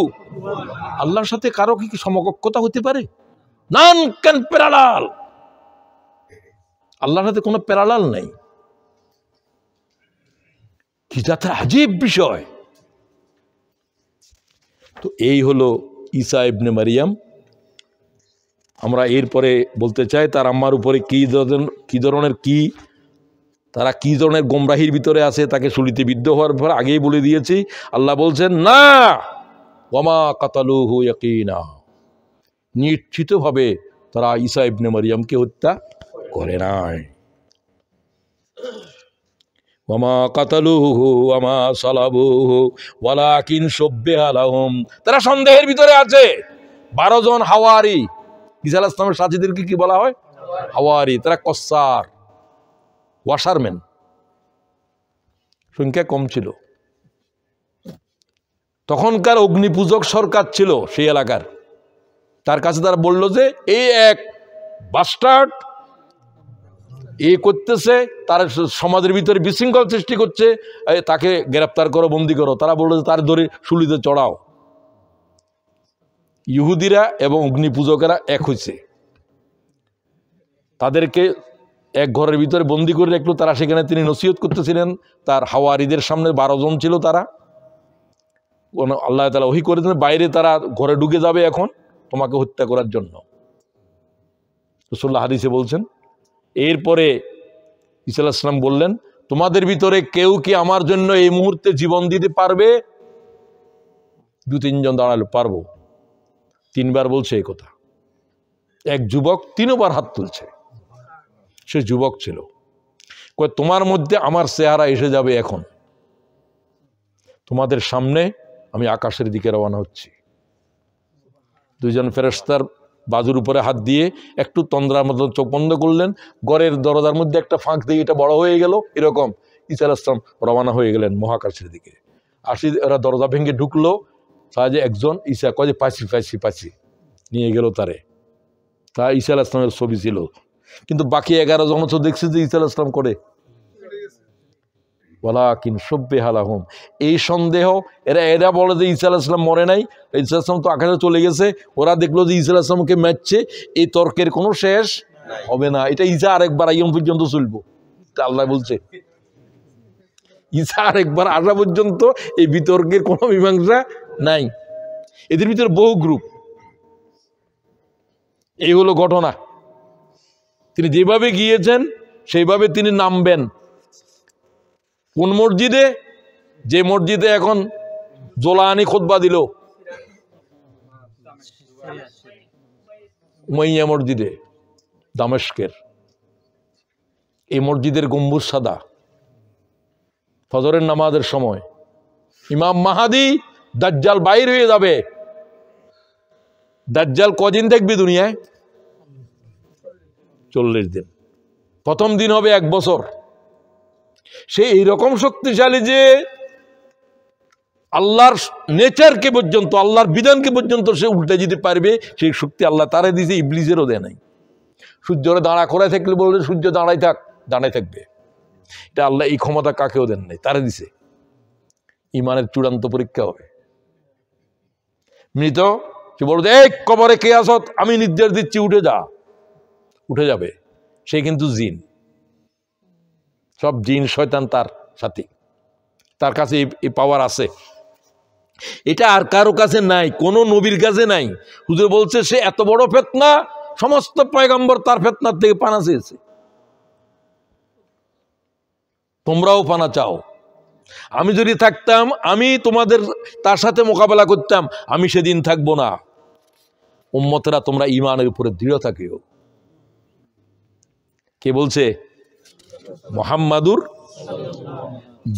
Speaker 1: আল্লাহর সাথে কারো কি সমকক্ষতা হতে পারে? None can parallel. আল্লাহর সাথে কোনো প্যারালাল নাই। কি যাতে আজীব বিষয়। তো এই হলো ঈসা ইবনে মারইয়াম। আমরা এরপরে বলতে চাই তার আম্মার উপরে তারা কি ধরনের গোমরাহির ভিতরে আছে, তাকে শুলিতে বিদ্ধ হওয়ার পর আগেই বলে দিয়েছি। আল্লাহ বলছেন না, ওয়ামা কাতালুহু ইয়াকিনা, নিশ্চিতভাবে তারা ঈসা ইবনে মারইয়ামকে হত্যা করে নাই। ওয়ামা কাতালুহু ওয়ামা সালাবুহু ওয়ালাকিন শুব্বিহা লাহুম। তারা সন্দেহের ভিতরে আছে। 12 জন হাওয়ারি, ঈসা আলাইহিস সালামের সাথীদেরকে কি বলা হয়? হাওয়ারি। তারা কসার, ওয়াশারম্যান, সংখ্যা কম ছিল। তখনকার অগ্নিপূজক সরকার ছিল সেই এলাকার, তার কাছে তারা বলল যে এই এক বাস্টার্ড এ করতেছে, তার সমাজের ভিতরে বিশৃঙ্খল সৃষ্টি করছে, তাকে গ্রেপ্তার করো, বন্দি করো। তারা বলল যে তার ধরে শুলিতে চড়াও। ইহুদিরা এবং অগ্নিপূজকেরা এক হয়েছে, তাদেরকে এক ঘরের ভিতরে বন্দি করে রাখলো। তারা সেখানে তিনি নসিহত করতেছিলেন, তার হাওয়ারিদের সামনে 12 জন ছিল তারা। আল্লাহ তাআলা ওহী করে দিলেন বাইরে তারা ঘরে ঢুকে যাবে এখন তোমাকে হত্যা করার জন্য। রাসূলুল্লাহ হাদিসে বলছেন, এরপরে ঈসা আলাইহিস সালাম বললেন, তোমাদের ভিতরে কেউ কি আমার জন্য এই মুহূর্তে জীবন দিতে পারবে? 2-3 জন দাঁড়ালো, পারবো। 3 বার বলছে এই কথা। এক যুবক 3 বার হাত তুলছে, সে যুবক ছিল। কয় তোমার মধ্যে আমার চেহারা এসে যাবে এখন, তোমাদের সামনে আমি আকাশের দিকে রওনা হচ্ছি। 2 জন ফেরেশতার বাজুর উপরে হাত দিয়ে একটু তন্দ্রার মতো চোখ বন্ধ করলেন, ঘরের দরজার মধ্যে একটা ফাঁক দিয়ে এটা বড় হয়ে গেল, এরকম ঈসা আলাইহিস সালাম রওনা হয়ে গেলেন মহাকাশের দিকে। এরা দরজা ভেঙে ঢুকলো, সাহায্যে একজন ঈসা কয় যে পাইছি নিয়ে গেল তারে। তা ঈসা আলাইহিস সালামের ছবি ছিল, কিন্তু বাকি 11 জন তো দেখছে যে ঈসা আলাইহিস সালাম করে। ওয়ালাকিন শুব্বিহা লাহুম, এই সন্দেহ এরা বলে যে ঈসা আলাইহিস সালাম মরে নাই, ঈসা আলাইহিস সালাম তো আকাশে চলে গেছে। ওরা দেখলো যে ঈসা আলাইহিস সালামকে মারছে, এই তর্কের কোনো শেষ হবে না, এটা ঈসা আরেকবার আইয়ম পর্যন্ত চলবো। আল্লাহ বলছে ঈসা আরেকবার আসা পর্যন্ত এই বিতর্কের কোনো মীমাংসা নাই। এদের ভিতরে বহু গ্রুপ। এই হলো ঘটনা। তিনি যেভাবে গিয়েছেন সেইভাবে তিনি নামবেন। কোন মসজিদে? যে মসজিদে এখন জোলানি খুতবা দিল, উমাইয়া মসজিদে দামেস্কের। এই মসজিদের গম্বুজ সাদা। ফজরের নামাজের সময় ইমাম মাহাদি দাজ্জাল বাইর হয়ে যাবে। দাজ্জাল কদিন থাকবে দুনিয়ায়? 40 দিন। প্রথম দিন হবে 1 বছর। সে এইরকম শক্তিশালী যে আল্লাহর নেচারকে পর্যন্ত, আল্লাহর বিধানকে পর্যন্ত সে উল্টে যেতে পারবে, সেই শক্তি আল্লাহ তারে দিয়েছে, ইবলিসেরও দেয় নাই। সূর্যরে দাঁড়া করে থাকলে বলবে সূর্য দাঁড়াই থাকবে, এটা আল্লাহ এই ক্ষমতা কাকেও দেন নাই, তারে দিছে। ইমানের চূড়ান্ত পরীক্ষা হবে। মৃত সে বলবে এই কবরে কে আসত, আমি নির্দেশ দিচ্ছি উঠে যাবে। সে কিন্তু জিন, সব জিন শয়তান তার সাথী, তার কাছে এই পাওয়ার আছে। এটা আর কারো কাছে নাই, কোনো নবীর কাছে নাই। হুজুর বলছে সে এত বড় ফিতনা, সমস্ত পয়গম্বর তার ফিতনার থেকে পানা চেয়েছে। তোমরাও পানা চাও। আমি যদি থাকতাম, আমি তোমাদের তার সাথে মোকাবেলা করতাম, আমি সেদিন থাকবো না। উম্মতেরা তোমরা ঈমানের উপরে দৃঢ় থাকিও। কে বলছে? মুহাম্মাদুর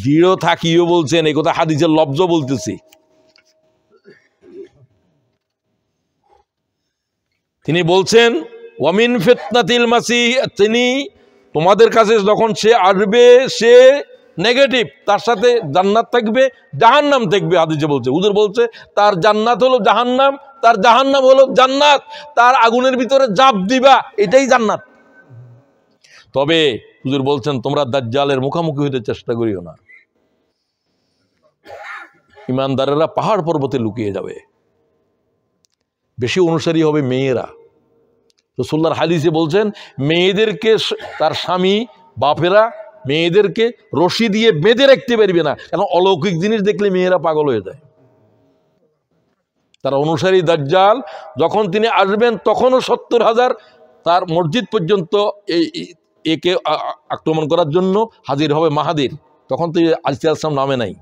Speaker 1: দৃঢ় থাকিও বলছেন। এই কথা হাদিসের লফজ বলতেছি। তিনি বলছেন ওয়ামিন ফিতনাতিল মাসিহ, তিনি তোমাদের কাছে যখন সে আসবে সে নেগেটিভ, তার সাথে জান্নাত থাকবে, জাহান্নাম থাকবে। হাদিসে বলছে, হুজুর বলছে তার জান্নাত হলো জাহান্নাম, তার জাহান্নাম হলো জান্নাত, তার আগুনের ভিতরে জাপ দিবা, এটাই জান্নাত। তবে হুজুর বলছেন তোমরা দাজ্জালের মুখোমুখি হতে চেষ্টা করিও না। ইমানদারেরা পাহাড় পর্বতে লুকিয়ে যাবে। বেশি অনুসারী হবে মেয়েরা। রাসূলুল্লাহর হাদিসে বলছেন মেয়েদেরকে তার স্বামী বাপেরা মেয়েদেরকে রশি দিয়ে বেঁধে রাখতে পারবে না, কারণ অলৌকিক জিনিস দেখলে মেয়েরা পাগল হয়ে যায়। তার অনুসারী দাজ্জাল যখন তিনি আসবেন তখনও 70,000 তার মসজিদ পর্যন্ত একে আক্রমণ করার জন্য হাজির হবে মাহাদির। তখন তো ঈসা আলাইহিস সালাম নামে নাই।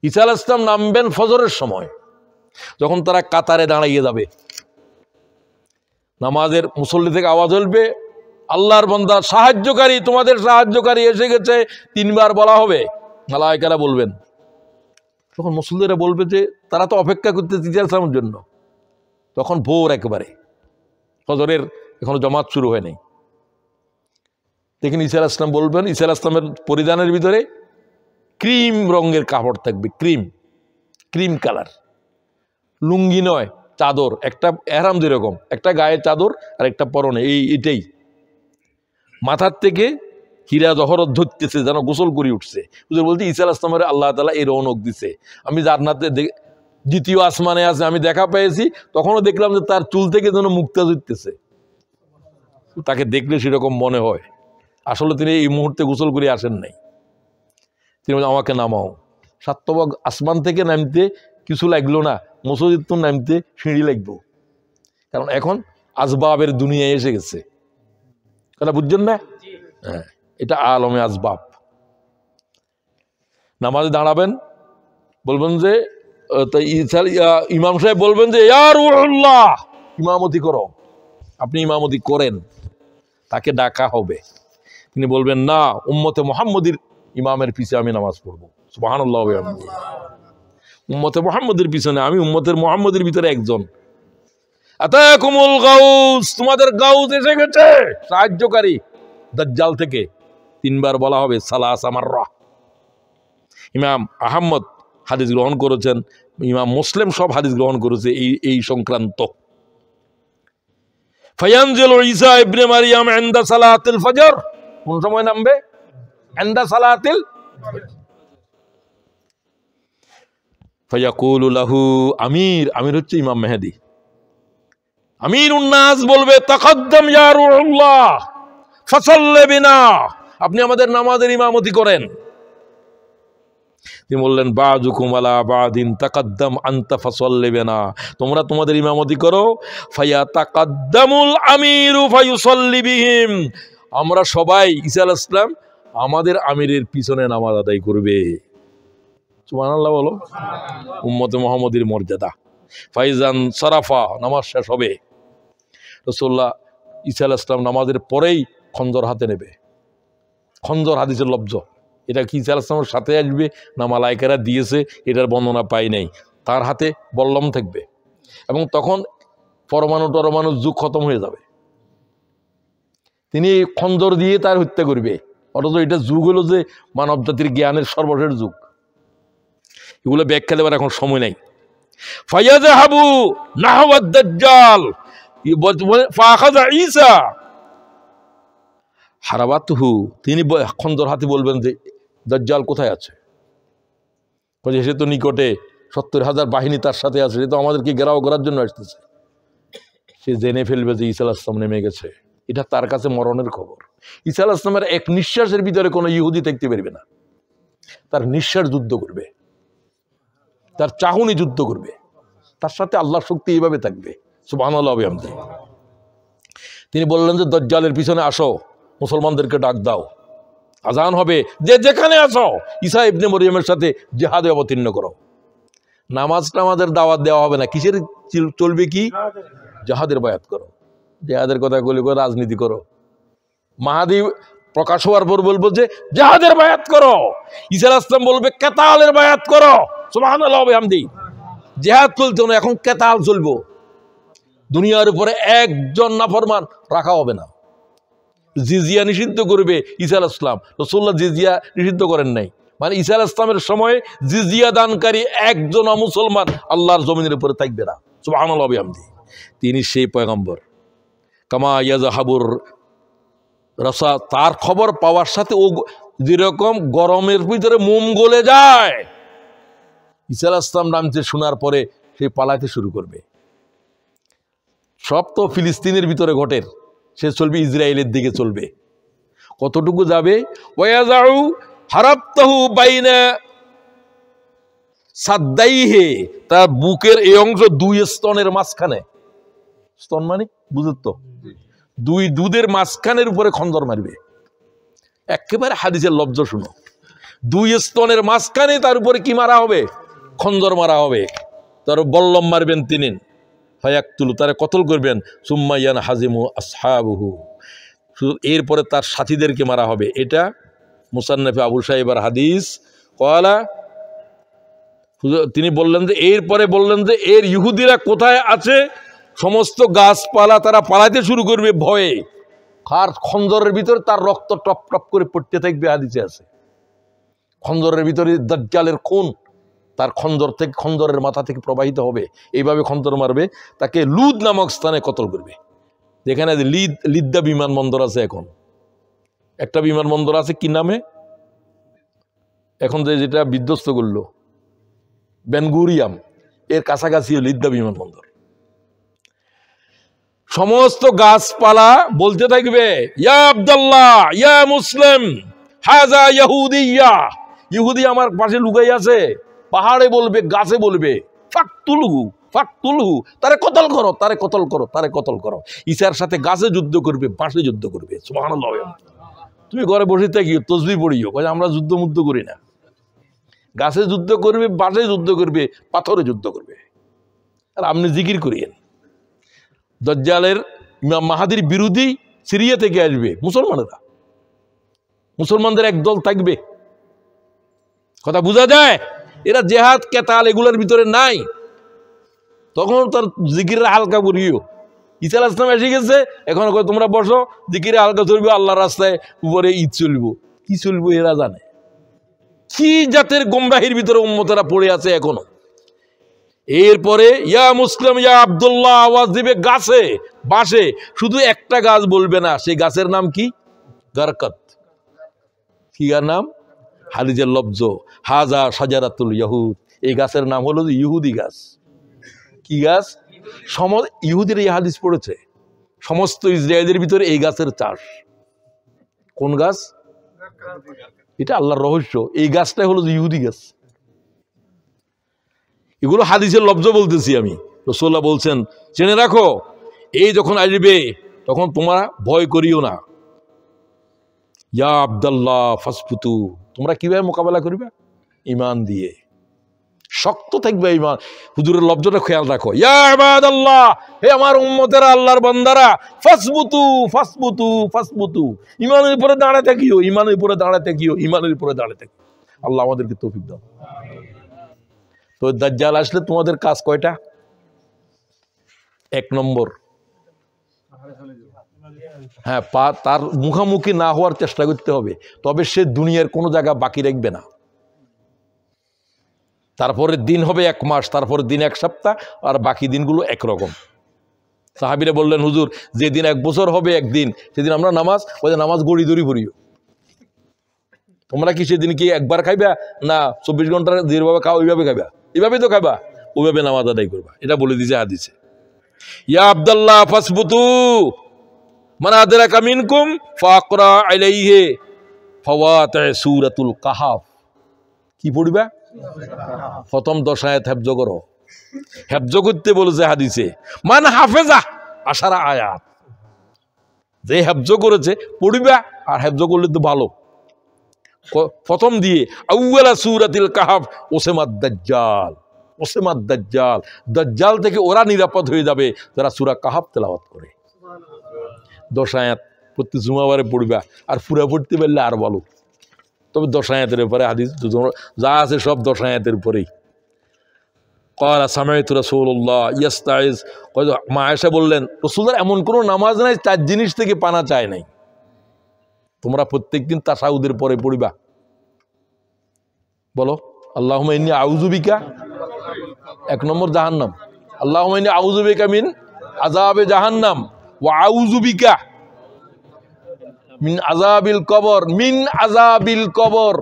Speaker 1: ঈসা আলাইহিস সালাম নামবেন ফজরের সময়, যখন তারা কাতারে দাঁড়িয়ে যাবে। নামাজের মুসল্লি থেকে আওয়াজ হলবে আল্লাহর বান্দা সাহায্যকারী, তোমাদের সাহায্যকারী এসে গেছে। 3 বার বলা হবে, মালায়েকারা বলবেন। তখন মুসল্লিরা বলবে যে তারা তো অপেক্ষা করতেছে ঈসা আলাইহিস সালামের জন্য। তখন ভোর একেবারে, ফজরের এখনো জামাত শুরু হয়নি। দেখেন ঈসা আলাইহিস সালাম বলবেন, ঈসা আলাইহিস সালামের পরিধানের ভিতরে ক্রিম রঙের কাপড় থাকবে, ক্রিম ক্রিম কালার, লুঙ্গি নয় চাদর, একটা এহরাম যেরকম একটা গায়ে চাদর আর একটা পরনে, এটাই মাথার থেকে হীরা জহরত ধরতেছে, যেন গোসল করে উঠছে। হুজুর বলতে ঈসা আলাইহিস সালামের আল্লাহ তাআলা এই রৌনক দিছে। আমি জান্নাতে দ্বিতীয় আসমানে আছে, আমি দেখা পেয়েছি, তখনও দেখলাম যে তার চুল থেকে যেন মুক্তা ঝরতেছে। তাকে দেখলে সেরকম মনে হয়, আসলে তিনি এই মুহূর্তে গোসল করে আসেন নাই। তিনি বলেন আমাকে নামাও। সাতভাগ আসমান থেকে নামতে কিছু লাগলো না, মসজিদ তো নামতে সিঁড়ি লাগবো, কারণ এখন আসবাবের দুনিয়ায় এসে গেছে। কথা বুঝছেন না? হ্যাঁ, এটা আলমে আসবাব। নামাজে দাঁড়াবেন, বলবেন যে ইমাম সাহেব বলবেন যে ইয়া রুহুল্লাহ ইমামতি করো, আপনি ইমামতি করেন, তাকে ডাকা হবে। তিনি বলবেন না, উম্মতে মুহাম্মদীর ইমামের পিছে আমি নামাজ পড়বো। সুবহানাল্লাহ। উম্মতে মুহাম্মদের পিছনে, আমি উম্মতের মুহাম্মদের ভিতরে একজন। আতাকুমুল গাউস, তোমাদের গাউস এসে গেছে, সাহায্যকারী দাজ্জাল থেকে। 3 বার বলা হবে, সালাসা মাররা। ইমাম আহমদ হাদিস গ্রহণ করেছেন, ইমাম মুসলিম সব হাদিস গ্রহণ করেছে এই সংক্রান্ত। ফায়ানজিলু ঈসা ইবনে মারইয়াম ইনদা সালাতিল ফজর, কোন সময় নামবে? ইনদা সালাতিল ফায়াকুলু লাহু আমির, আমির হচ্ছে ইমাম মেহেদী। আমিরুন নাস বলবে তাকাদ্দাম ইয়া রুহুল্লাহ ফাসাল্লি বিনা, আপনি আমাদের নামাজের ইমামতি করেন। তিনি বললেন বাযুকুম আলা বাদিন তাকাদ্দাম আনতা ফাসাল্লি বিনা, তোমরা তোমাদের ইমামতি করো। ফায়া তাকাদ্দামুল আমিরু ফায়ুসাল্লি বিহিম, আমরা সবাই ঈসা আলাইহিস সালাম আমাদের আমিরের পিছনে নামাজ আদায় করবে। সুবহানাল্লাহ বলো। উম্মতে মুহাম্মদীর মর্যাদা। ফাইজান সারাফা, নামাজ শেষ হবে, রাসূলুল্লাহ ঈসা আলাইহিস সালাম নামাজের পরেই খঞ্জর হাতে নেবে। খঞ্জর হাদিসের লফজ, এটা কি ঈসা আলাইহিস সালামের সাথে আসবে না মালায়েকারা দিয়েছে, এটার বর্ণনা পাই নাই। তার হাতে বল্লম থাকবে এবং তখন পরমাণু টরমাণুর যুগ খতম হয়ে যাবে। তিনি খঞ্জর দিয়ে তার হত্যা করবে, অথচ এটা যুগ হলো যে মানব জাতির জ্ঞানের সর্বশেষ যুগ। এগুলো ব্যাখ্যা দেবার এখন সময় নাই। ফায়াযহাবু নাহওয়াদ দাজ্জাল ফাআখাযা ঈসা হারাবাতুহু, তিনি খঞ্জর হাতে বলবেন যে দাজ্জাল কোথায় আছে? সে তো নিকটে, 70,000 বাহিনী তার সাথে আছে, সে তো আমাদেরকে ঘেরাও করার জন্য আসতেছে। সে জেনে ফেলবে যে ঈসা আলাইহিস সালাম নেমে গেছে, এটা তার কাছে মরণের খবর। ঈসা আলাইহিস সালামের এক নিঃশ্বাসের ভিতরে কোনো ইহুদি থাকতে পারবে না, তার নিঃশ্বাস যুদ্ধ করবে, তার চাহনি যুদ্ধ করবে, তার সাথে আল্লাহর শক্তি এইভাবে থাকবে। সুবহানাল্লাহ। তিনি বললেন যে দাজ্জালের পিছনে আসো, মুসলমানদেরকে ডাক দাও, আজান হবে, যে যেখানে আসো ঈসা ইবনে মরিয়মের সাথে জিহাদে অবতীর্ণ করো। নামাজটা আমাদের দাওয়াত দেওয়া হবে না, কিসের চলবে? কি জিহাদের বায়াত করো। জিহাদের কথা বলে রাজনীতি করো। মাহাদি প্রকাশ হওয়ার পর বলবো যে জিহাদের বায়াত করো, ঈসা আলাইহিস সালাম বলবে কেতালের বায়াত করো। সুবহানাল্লাহ বিহামদি। জিহাদ চলতো না, এখন কেতাল চলবো। দুনিয়ার উপরে একজন নাফরমান রাখা হবে না। জিজিয়া নিষিদ্ধ করবে ঈসা আলাইহিস সালাম, রাসূলুল্লাহ জিজিয়া নিষিদ্ধ করেন নাই। মানে ঈসা আলাইহিস সালামের সময় জিজিয়া দানকারী একজন মুসলমান আল্লাহর জমিনের উপরে থাকবে না। সুবহানাল্লাহ বিহামদি। তিনি সেই পয়গম্বর। কামা ইয়াযহাবুর রাসা, তার খবর পাওয়ার সাথে ও যেরকম গরমের ভিতরে মোম গলে যায়, ঈসা আলাইহিস সালাম নামতে শোনার পরে সে পালাইতে শুরু করবে। সব তো ফিলিস্তিনের ভিতরে ঘটে, সে চলবে ইসরায়েলের দিকে চলবে। কতটুকু যাবে? ওয়াযাউ হারাবতাহু বাইনা সাদ্দাইহি, তার বুকের এই অংশ 2 স্তনের মাঝখানে, স্তন মানে বুঝত তো, 2 দুধের মাঝখানের উপরে খঞ্জর মারবে। একেবারে হাদিসের লফজ শুনো, 2 স্তনের মাঝখানে তার উপরে কি মারা হবে? খঞ্জর মারা হবে। তার বল্লম মারবেন তিনি, ফায়াকতুলু, তারে কতল করবেন। সুম্মা ইয়ানহাজিমু আসহাবুহু, এরপরে তার সাথীদেরকে মারা হবে। এটা মুসান্নাফে আবু সাইবার হাদিস। কয়লা, তিনি বললেন যে এরপরে বললেন যে এর ইহুদিরা কোথায় আছে? সমস্ত গাছপালা তারা পালাতে শুরু করবে ভয়ে, আর খঞ্জরের ভিতরে তার রক্ত টপ টপ করে পড়তে থাকবে। হাদিসে আছে খঞ্জরের ভিতরে দাজ্জালের খুন তার খন্দর থেকে, খন্দরের মাথা থেকে প্রবাহিত হবে, এইভাবে খন্দর মারবে, তাকে লুদ নামক স্থানে কতল করবে। যেখানে লিদ্দা বিমানবন্দর আছে, এখন একটা বিমানবন্দর আছে কি নামে, এখন যেটা বিধ্বস্ত করলো, বেনগুরিয়াম, এর কাছাকাছি লিদ্দা বিমানবন্দর। সমস্ত গাছপালা বলতে থাকবে, ইয়া আব্দুল্লাহ, ইয়া মুসলিম, হাজা ইহুদিয়া, ইহুদি আমার পাশে লুকাই আছে। পাহাড়ে বলবে, গাছে বলবে, ফাকতুলহু ফাকতুলহু, তারে কতল করো, তারে কতল করো, তারে কতল করো। ঈসার সাথে গাছে যুদ্ধ করবে, বাঁশে যুদ্ধ করবে। সুবহানাল্লাহ। তুমি ঘরে বসে থাকি তসবিহ পড়িও, আমরা যুদ্ধ মুদ্ধ করি না। গাছে যুদ্ধ করবে, বাঁশে যুদ্ধ করবে, পাথরে যুদ্ধ করবে। আর আপনি জিকির করিয়েন। দাজ্জালের, ইমাম মাহাদির বিরোধী সিরিয়া থেকে আসবে মুসলমানেরা, মুসলমানদের একদল থাকবে। কথা বোঝা যায়? এরা জেহাদ কেতাল এগুলোর ভিতরে নাই। তখন তার জিকিরে হালকা করিও। ঈসা আলাইহিস সালাম এসে গেছে, এখন তোমরা বসো, জিকিরে হালকা চলবে, আল্লাহর রাস্তায় উপরে ঈদ চলবো। কি চলবো এরা জানে। কি জাতের গোমরাহির ভিতরে উম্মতেরা পড়ে আছে এখনো। এরপরে ইয়া মুসলিম, ইয়া আব্দুল্লাহ আওয়াজ দিবে গাছে, বাঁশে। শুধু একটা গাছ বলবে না, সেই গাছের নাম কি? গারকাত। কি গার নাম? হাদিসের লফজ, হাজা শাজারাতুল ইয়াহুদ, এই গাছের নাম হলো ইহুদি গাছ। কি গাছ? ইহুদিরা এই হাদিস পড়েছে, সমস্ত ইসরায়েলের ভিতরে এই গাছের চাষ। কোন গাছ? এটা আল্লাহর রহস্য। এই গাছটাই হলো ইহুদি গাছ। এগুলো হাদিসের লফজ বলতেছি আমি। রাসূলুল্লাহ বলছেন, জেনে রাখো, এই যখন আসবে তখন তোমরা ভয় করিও না। ইয়া আব্দুল্লাহ ফাসবুতু, তোমরা কিভাবে মোকাবেলা করবে? ঈমান দিয়ে, শক্ত থাকবে ঈমান। হুজুরের লফজটা খেয়াল রাখো, ইয়া ইবাদাল্লাহ, হে আমার উম্মতেরা, আল্লাহর বান্দারা, ফাসবুতু ফাসবুতু ফাসবুতু, ঈমানের উপরে দাঁড়াতে থাকিও, ঈমানের উপরে দাঁড়াতে থাকিও, ঈমানের উপরে দাঁড়াতে থাকিও। আল্লাহ আমাদেরকে তৌফিক দাও। তো দাজ্জাল আসলে তোমাদের কাজ কয়টা? এক নম্বর, হ্যাঁ, তার মুখামুখি না হওয়ার চেষ্টা করতে হবে, তবে সে দুনিয়ার কোনো জায়গা বাকি রাখবে না। তারপরে দিন হবে 1 মাস, তারপরে দিন 1 সপ্তাহ, আর বাকি দিনগুলো একরকম। সাহাবীরা বললেন, হুজুর, যেদিন 1 বছর হবে একদিন, সেদিন আমরা নামাজ গড়ি দড়ি পড়িও। তোমরা কি সেদিন কি একবার খাইবা না 24 ঘন্টার যেভাবে খাও ওইভাবে খাইবা? এইভাবেই তো খাইবা, ওইভাবে নামাজ আদায় করবা। এটা বলে দিয়েছে হাদিসে। ইয়া আব্দুল্লাহ ফাসবুতু মান আদরাকা মিনকুম ফাকরা আলাইহি ফাওয়াতি সূরাতুল কাহাফ। কি পড়বা? প্রথম 10 আয়াত হেফজ করো। হেফজ করতে বলেছে হাদিসে, মান হাফেজা আশারা আয়াত। যে হেফজ করেছে পড়বা, আর হেফজ করলে তো ভালো। প্রথম দিয়ে আউয়ালা সূরাতুল কাহাফ ওসমাদ দাজ্জাল, ওসমাদ দাজ্জাল, দাজ্জাল থেকে ওরা নিরাপদ হয়ে যাবে যারা সূরা কাহাফ তেলাওয়াত করে। 10 আয়াত প্রতি জুমাবারে পড়বা, আর পুরা পড়তে পারলে আর ভালো। তবে 10 আয়াতের উপরে হাদিস যা আছে সব 10 আয়াতের উপরেই। ক্বালা সামাইতু রাসূলুল্লাহ ইস্তাইজ, মা আয়েশা বললেন, রাসূলুল্লাহ এমন কোনো নামাজ নাই 4 জিনিস থেকে পানা চায় নাই। তোমরা প্রত্যেকদিন তাশাহুদের পরে পড়িবা। বলো, আল্লাহুম্মা ইন্নী আউযু বিকা, 1 নম্বর জাহান্নাম, আল্লাহুম্মা ইন্নী আউযু বিকা মিন আযাবে জাহান্নাম ওয়া আউযু বিকা মিন আযাবিল কবর, মিন আযাবিল কবর।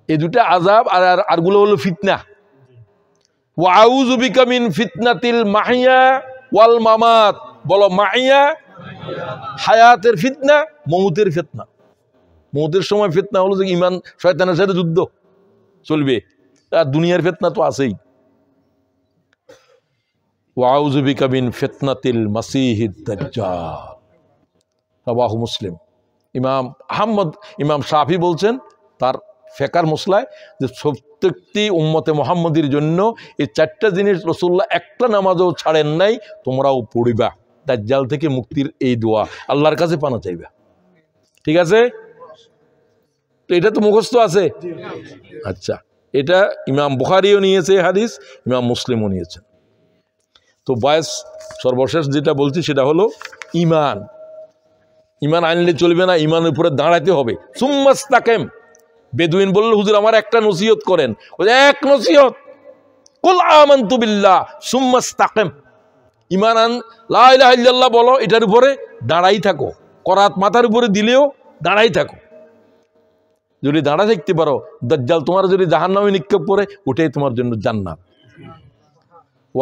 Speaker 1: এই দুটা আযাব, আর গুলো হলো ফিতনা। ওয়া আউযু বিকা মিন ফিতনাতিল মাহিয়া ওয়াল মামাত। বলো, মাহিয়া হায়াতের ফিতনা, মউতের ফিতনা। মউতের সময় ফিতনা হলো যে ঈমান শয়তানের সাথে যুদ্ধ চলবে, আর দুনিয়ার ফিতনা তো আছেই। ওয়া আউযু বিকা মিন ফিতনাতিল মাসিহিদ দাজ্জাল, রাওয়াহু মুসলিম। ইমাম শাফি বলছেন তার ফেকার মসলায় যে প্রত্যেকটি উম্মতে মুহাম্মদীর জন্য এই 4টা জিনিস রাসূলুল্লাহ একটা নামাজও ছাড়েন নাই, তোমরাও পড়িবা। দাজ্জাল থেকে মুক্তির এই দোয়া, আল্লাহর কাছে পানা চাইবা। ঠিক আছে? তো এটা তো মুখস্থ আছে। আচ্ছা, এটা ইমাম বুখারীও নিয়েছে হাদিস, ইমাম মুসলিমও নিয়েছেন। তো বয়স সর্বশেষ যেটা বলছি সেটা হলো ঈমান। ঈমান আনলে চলবে না, ঈমানের উপরে দাঁড়াতে হবে। সুম্মাস্তাকিম, বেদুইন বলল, হুজুর আমার একটা নসিহত করেন। এক নসিহত, কুল আমানতু বিল্লাহ সুম্মা ইসতাকিম, ঈমান আন লা ইলাহা ইল্লাল্লাহ বলো, এটার উপরে দাঁড়াই থাকো, করাত মাথার উপরে দিলেও দাঁড়াই থাকো। যদি দাঁড়া থাকতে পারো, দাজ্জাল তোমার যদি জাহান্নামে নিক্ষেপ করে, ওটাই তোমার জন্য জান্নাত।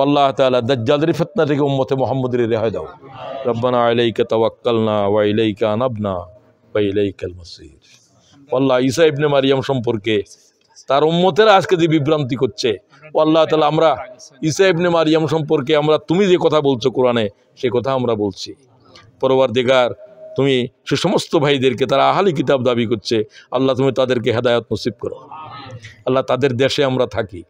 Speaker 1: আল্লাহ তাআলা দাজ্জালের ফিতনা থেকে উম্মতে মুহাম্মদের রেহাই দাও। রব্বানা আলাইকা তাওয়াক্কালনা ওয়া ইলাইকা আনাবনা ওয়া ইলাইকাল মাসির। আল্লাহ ঈসা ইবনে মারইয়াম সম্পর্কে তার উম্মতেরা আজকে যে বিভ্রান্তি করছে, আল্লাহ তাআলা আমরা ঈসা ইবনে মারইয়াম সম্পর্কে আমরা তুমি যে কথা বলছো কোরআনে, সে কথা আমরা বলছি। পরওয়ারদিগার, তুমি সে সমস্ত ভাইদেরকে, তারা আহলি কিতাব দাবি করছে, আল্লাহ তুমি তাদেরকে হেদায়েত নসিব করো। আল্লাহ তাদের দেশে আমরা থাকি,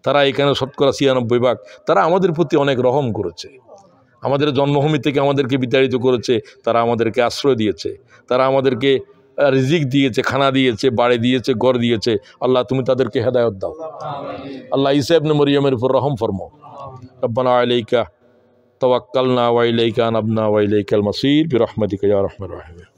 Speaker 1: তারা এখানে ৯৯% তারা আমাদের প্রতি অনেক রহম করেছে, আমাদের জন্মভূমি থেকে আমাদেরকে বিতাড়িত করেছে, তারা আমাদেরকে আশ্রয় দিয়েছে, তারা আমাদেরকে রিজিক দিয়েছে, খানা দিয়েছে, বাড়ি দিয়েছে, ঘর দিয়েছে। আল্লাহ তুমি তাদেরকে হেদায়েত দাও। আল্লাহ ঈসা ইবনে মরিয়মের উপর রহম ফরমাও। রব্বানা আলাইকা তাওয়াক্কালনা ওয়া ইলাইকা আনাবনা ওয়া ইলাইকাল মাসির বিরহমাতিকা ইয়া আরহামার রাহিমিন।